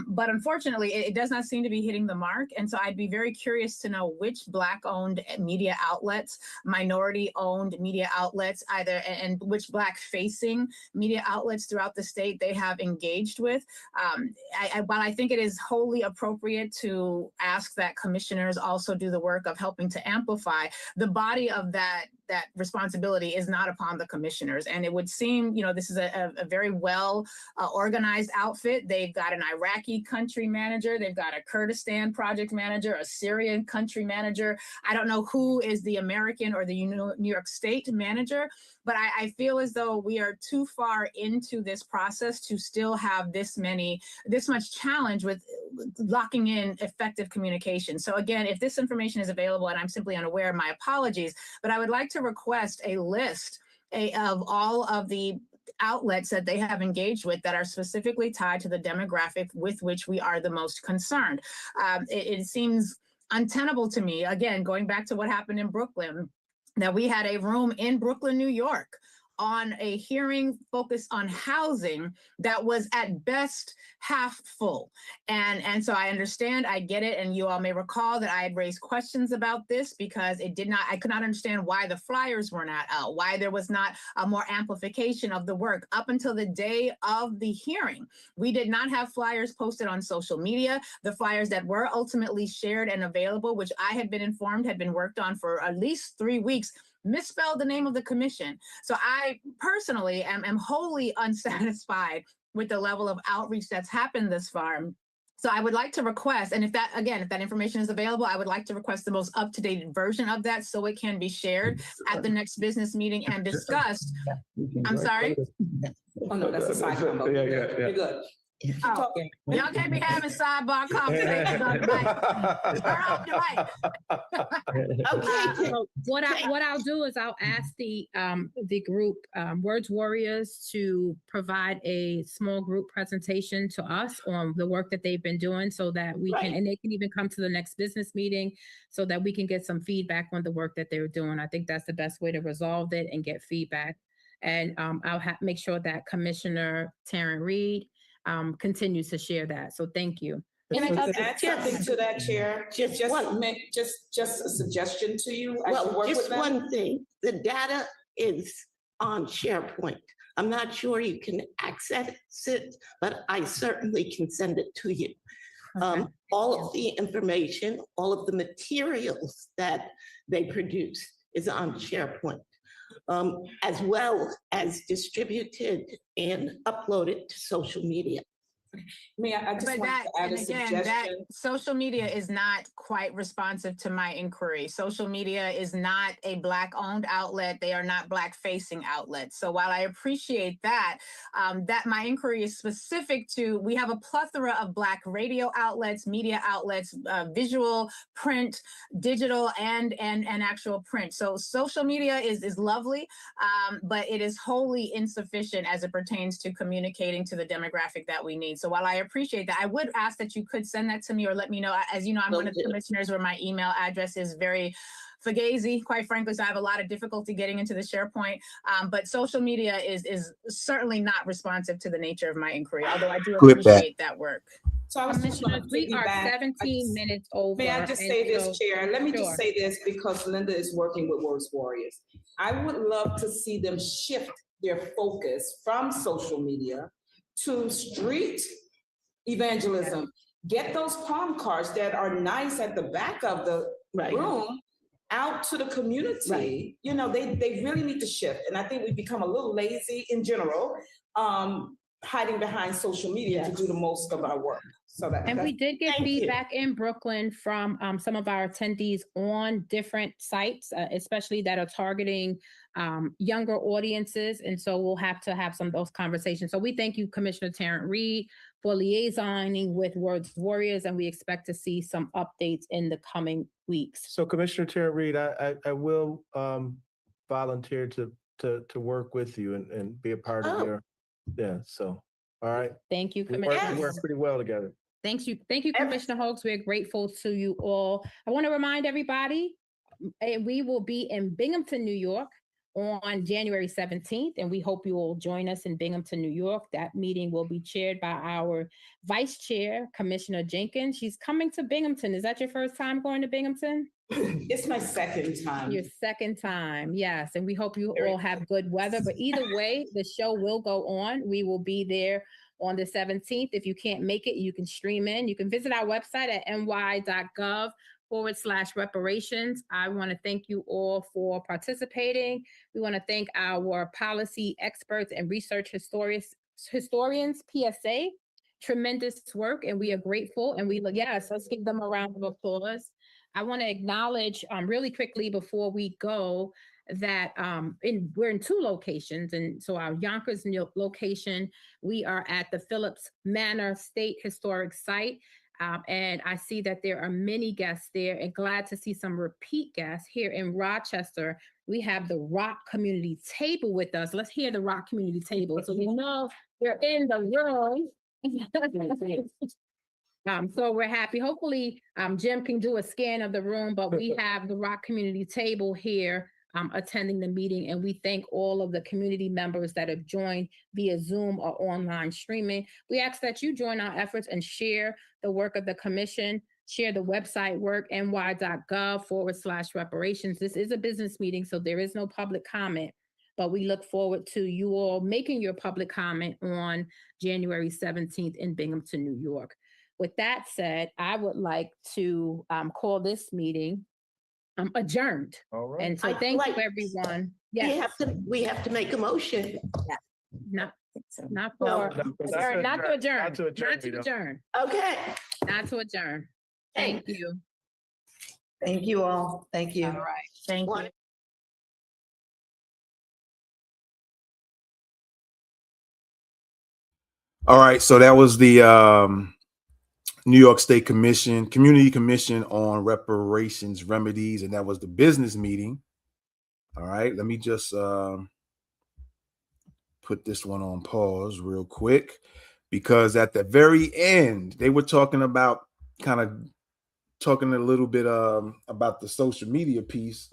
But unfortunately, it does not seem to be hitting the mark. And so I'd be very curious to know which Black-owned media outlets, minority-owned media outlets, and which Black-facing media outlets throughout the state they have engaged with. But I think it is wholly appropriate to ask that commissioners also do the work of helping to amplify the body of that that responsibility is not upon the commissioners. And it would seem, this is a very well organized outfit. They've got an Iraqi country manager. They've got a Kurdistan project manager, a Syrian country manager. I don't know who is the American or the New York State manager, but I feel as though we are too far into this process to still have this much challenge with locking in effective communication. So again, if this information is available and I'm simply unaware, my apologies, but I would like to request a list of all of the outlets that they have engaged with that are specifically tied to the demographic with which we are the most concerned. It seems untenable to me, again, going back to what happened in Brooklyn, that we had a room in Brooklyn, New York, on a hearing focused on housing that was at best half full. And so I understand, I get it. And you all may recall that I had raised questions about this because I could not understand why the flyers were not out, why there was not a more amplification of the work. Up until the day of the hearing, we did not have flyers posted on social media. The flyers that were ultimately shared and available, which I had been informed had been worked on for at least 3 weeks, misspelled the name of the commission. So I personally am wholly unsatisfied with the level of outreach that's happened this far. So I would like to request, and if that information is available, I would like to request the most up-to-date version of that so it can be shared at the next business meeting and discussed. I'm sorry? Oh, no, that's a side combo. You're good. Oh, y'all can't be having sidebar conversations on the mic. Turn off the mic. Okay. So what I'll do is I'll ask the group Words Warriors to provide a small group presentation to us on the work that they've been doing, so that we can, and they can even come to the next business meeting so that we can get some feedback on the work that they're doing. I think that's the best way to resolve it and get feedback. And I'll make sure that Commissioner Tarrant Reed continues to share that. So thank you. Can I just add something to that, Chair? Just a suggestion to you. Well, just one thing, the data is on SharePoint. I'm not sure you can access it, but I certainly can send it to you. Okay. All of the information, all of the materials that they produce is on SharePoint. As well as distributed and uploaded to social media. I just want to add a suggestion. That social media is not quite responsive to my inquiry. Social media is not a Black-owned outlet. They are not Black-facing outlets. So while I appreciate that, that my inquiry is specific to, we have a plethora of Black radio outlets, media outlets, visual, print, digital, and actual print. So social media is lovely, but it is wholly insufficient as it pertains to communicating to the demographic that we need. So while I appreciate that, I would ask that you could send that to me or let me know. As you know, I'm one of the commissioners where my email address is very fugazi, quite frankly, so I have a lot of difficulty getting into the SharePoint. But social media is certainly not responsive to the nature of my inquiry, although I do appreciate that work. So I was just going to we are 17 minutes over. May I just say this, Chair? Let me just say this, because Linda is working with Words Warriors. I would love to see them shift their focus from social media to street evangelism. Get those palm cards that are nice at the back of the room out to the community. You know, they really need to shift. And I think we've become a little lazy in general, hiding behind social media to do the most of our work. So we did get feedback in Brooklyn from some of our attendees on different sites, especially that are targeting younger audiences. And so we'll have to have some of those conversations. So we thank you, Commissioner Tarrant Reed, for liaisoning with Words Warriors, and we expect to see some updates in the coming weeks. So Commissioner Tarrant Reed, I will volunteer to work with you and be a part of your, so, all right. Thank you, Commissioner. We work pretty well together. Thank you, Commissioner Hoax. We're grateful to you all. I want to remind everybody, we will be in Binghamton, New York on January 17th, and we hope you will join us in Binghamton, New York. That meeting will be chaired by our Vice Chair, Commissioner Jenkins. She's coming to Binghamton. Is that your first time going to Binghamton? It's my second time. Your second time, yes. And we hope you all have good weather. But either way, the show will go on. We will be there on the 17th. If you can't make it, you can stream in. You can visit our website at ny.gov yonkers.org/reparations. I want to thank you all for participating. We want to thank our policy experts and research historians, PSA. Tremendous work, and we are grateful. And yes, let's give them a round of applause. I want to acknowledge really quickly before we go that we're in 2 locations. And so our Yonkers location, we are at the Philipse Manor State Historic Site. And I see that there are many guests there, and glad to see some repeat guests here in Rochester. We have the Rock Community Table with us. Let's hear the Rock Community Table. So we know they're in the room. So we're happy. Hopefully, Jim can do a scan of the room, but we have the Rock Community Table here attending the meeting, and we thank all of the community members that have joined via Zoom or online streaming. We ask that you join our efforts and share the work of the commission, share the website work, ny.gov/reparations. This is a business meeting, so there is no public comment, but we look forward to you all making your public comment on January 17th in Binghamton, New York. With that said, I would like to call this meeting adjourned. All right. And so thank you, everyone. Yes. We have to make a motion. Not to adjourn. Not to adjourn. Okay. Not to adjourn. Thank you. Thank you all. Thank you. All right. Thank you. All right, so that was the New York State Community Commission on Reparations Remedies, and that was the business meeting. All right, let me just put this one on pause real quick, because at the very end, they were talking a little bit about the social media piece,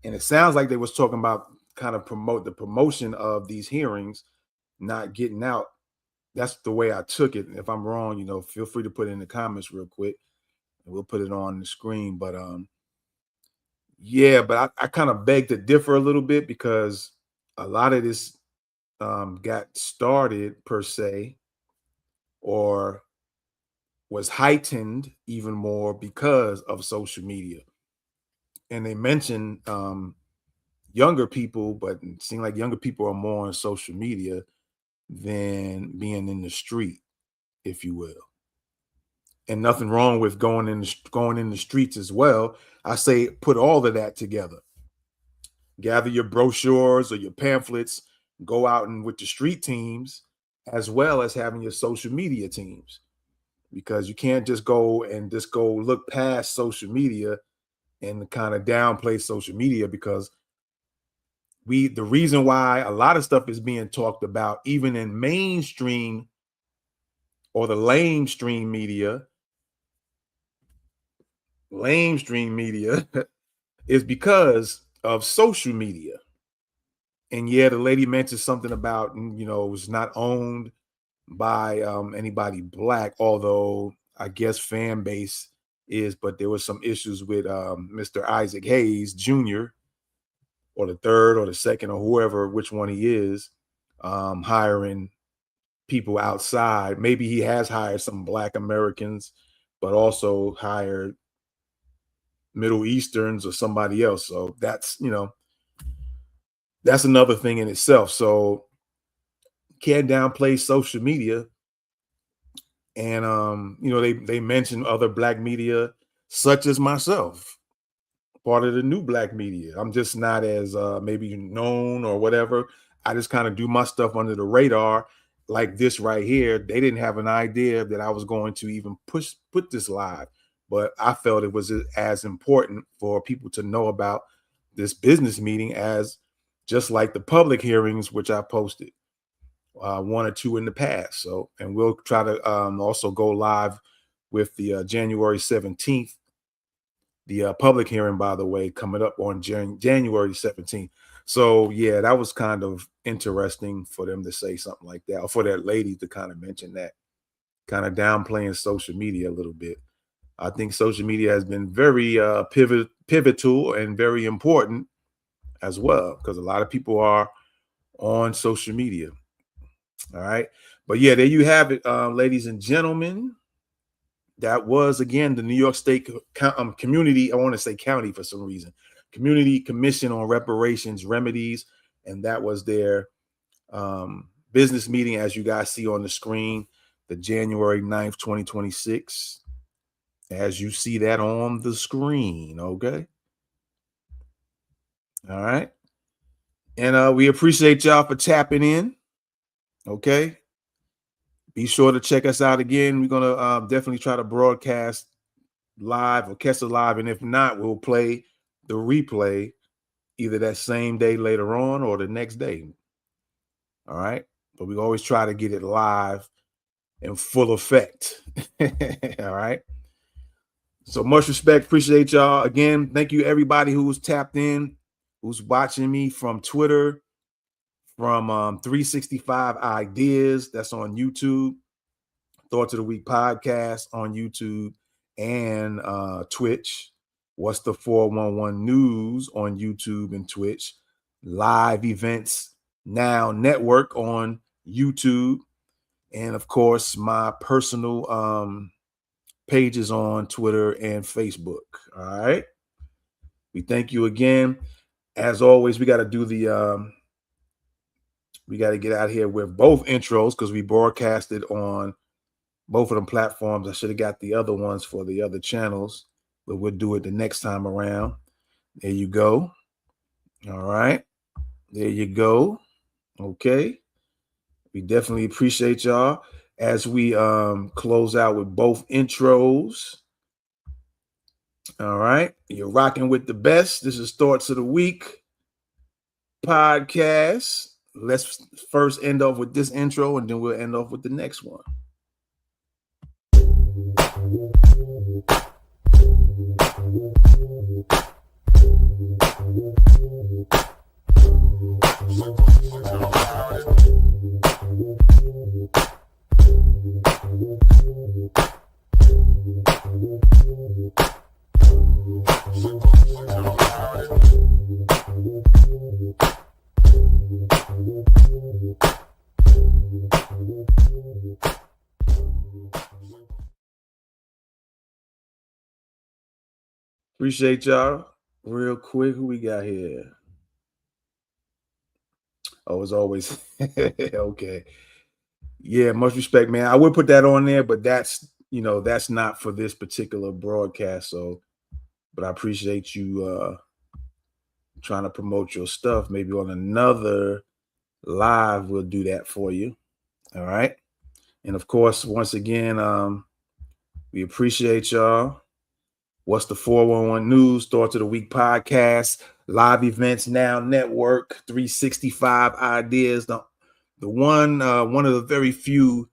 and it sounds like they was talking about kind of promotion of these hearings not getting out. That's the way I took it. If I'm wrong, feel free to put it in the comments real quick, and we'll put it on the screen. But yeah, but I kind of beg to differ a little bit, because a lot of this got started per se, or was heightened even more because of social media. And they mentioned younger people, but it seems like younger people are more on social media than being in the street, if you will. And nothing wrong with going in the streets as well. I say put all of that together. Gather your brochures or your pamphlets, go out and with the street teams, as well as having your social media teams, because you can't just go look past social media and kind of downplay social media, because the reason why a lot of stuff is being talked about, even in mainstream or the lamestream media, is because of social media. And yeah, the lady mentioned something about, it was not owned by anybody Black, although I guess fan base is, but there was some issues with Mr. Isaac Hayes Jr., or the third or the second or whoever, which one he is, hiring people outside. Maybe he has hired some Black Americans, but also hired Middle Easterns or somebody else. So that's another thing in itself. So can't downplay social media. And they mention other Black media, such as myself, part of the new Black media. I'm just not as maybe known or whatever. I just kind of do my stuff under the radar, like this right here. They didn't have an idea that I was going to even put this live, but I felt it was as important for people to know about this business meeting as just like the public hearings, which I posted 1 or 2 in the past. So, and we'll try to also go live with the January 17th, the public hearing, by the way, coming up on January 17th. So yeah, that was kind of interesting for them to say something like that, or for that lady to kind of mention that, kind of downplaying social media a little bit. I think social media has been very pivotal and very important as well, because a lot of people are on social media. All right. But yeah, there you have it, ladies and gentlemen. that was, again, the New York State Community, I want to say county for some reason, Community Commission on Reparations Remedies. And that was their business meeting, as you guys see on the screen, the January 9th, 2026. As you see that on the screen, okay? All right. And we appreciate y'all for tapping in, okay? Be sure to check us out again. We're going to definitely try to broadcast live or catch it live. And if not, we'll play the replay either that same day later on or the next day. All right. But we always try to get it live in full effect. All right. So much respect. Appreciate y'all. Again, thank you everybody who's tapped in, who's watching me from Twitter, from 365 Ideas, that's on YouTube, Thoughts of the Week podcast on YouTube and Twitch. What's the 411 News on YouTube and Twitch. Live Events Now Network on YouTube. And of course, my personal pages on Twitter and Facebook. All right. We thank you again. As always, we got to do we got to get out here with both intros because we broadcasted on both of them platforms. I should have got the other ones for the other channels, but we'll do it the next time around. There you go. All right. There you go. Okay. We definitely appreciate y'all as we close out with both intros. All right. You're rocking with the best. This is Thoughts of the Week podcast. Let's first end off with this intro and then we'll end off with the next one. Appreciate y'all. Real quick, who we got here? Oh, as always. Okay. Yeah, much respect, man. I would put that on there, but that's not for this particular broadcast. So, but I appreciate you trying to promote your stuff. Maybe on another live, we'll do that for you. All right. And of course, once again, we appreciate y'all. What's the 411 News, Thoughts of the Week podcast, Live Events Now Network, 365 Ideas, the one of the very few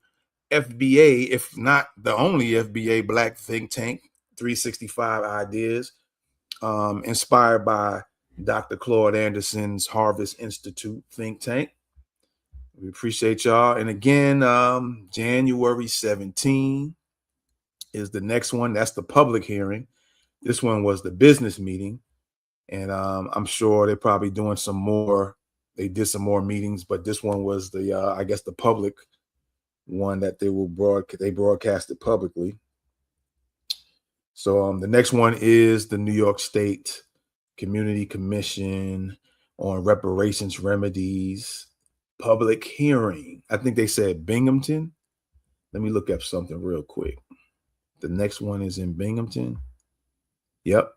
FBA, if not the only FBA Black think tank, 365 Ideas, inspired by Dr. Claude Anderson's Harvest Institute think tank. We appreciate y'all. And again, January 17 is the next one. That's the public hearing. This one was the business meeting. And I'm sure they're probably doing some more. They did some more meetings, but this one was the, I guess, the public one that they broadcasted publicly. So the next one is the New York State Community Commission on Reparations Remedies public hearing. I think they said Binghamton. Let me look up something real quick. The next one is in Binghamton. Yep.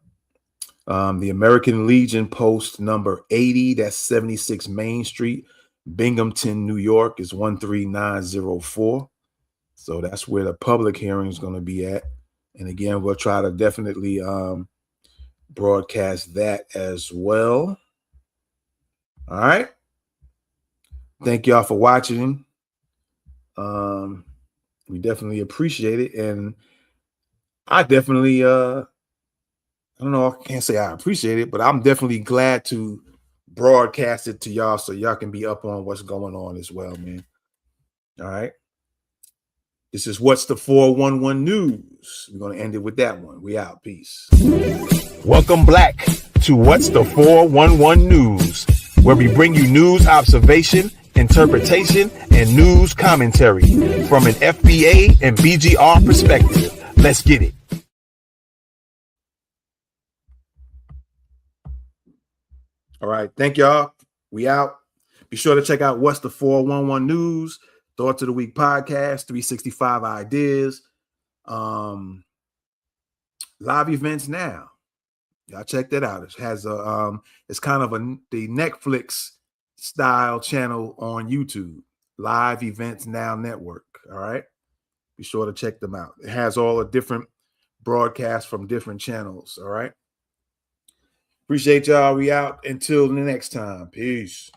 The American Legion Post number 80, that's 76 Main Street, Binghamton, New York, is 13904. So that's where the public hearing is going to be at. And again, we'll try to definitely broadcast that as well. All right. Thank y'all for watching. We definitely appreciate it. And I definitely, I don't know, I can't say I appreciate it, but I'm definitely glad to broadcast it to y'all so y'all can be up on what's going on as well, man. All right. This is What's the 411 News. We're going to end it with that one. We out. Peace. Welcome back to What's the 411 News, where we bring you news observation, interpretation, and news commentary from an FBA and BGR perspective. Let's get it. All right. Thank y'all. We out. Be sure to check out What's the 411 News, Thoughts of the Week podcast, 365 Ideas, live events now. Y'all check that out. It has it's kind of the Netflix style channel on YouTube, Live Events Now Network. All right. Be sure to check them out. It has all the different broadcasts from different channels. All right. Appreciate y'all. We out until the next time. Peace.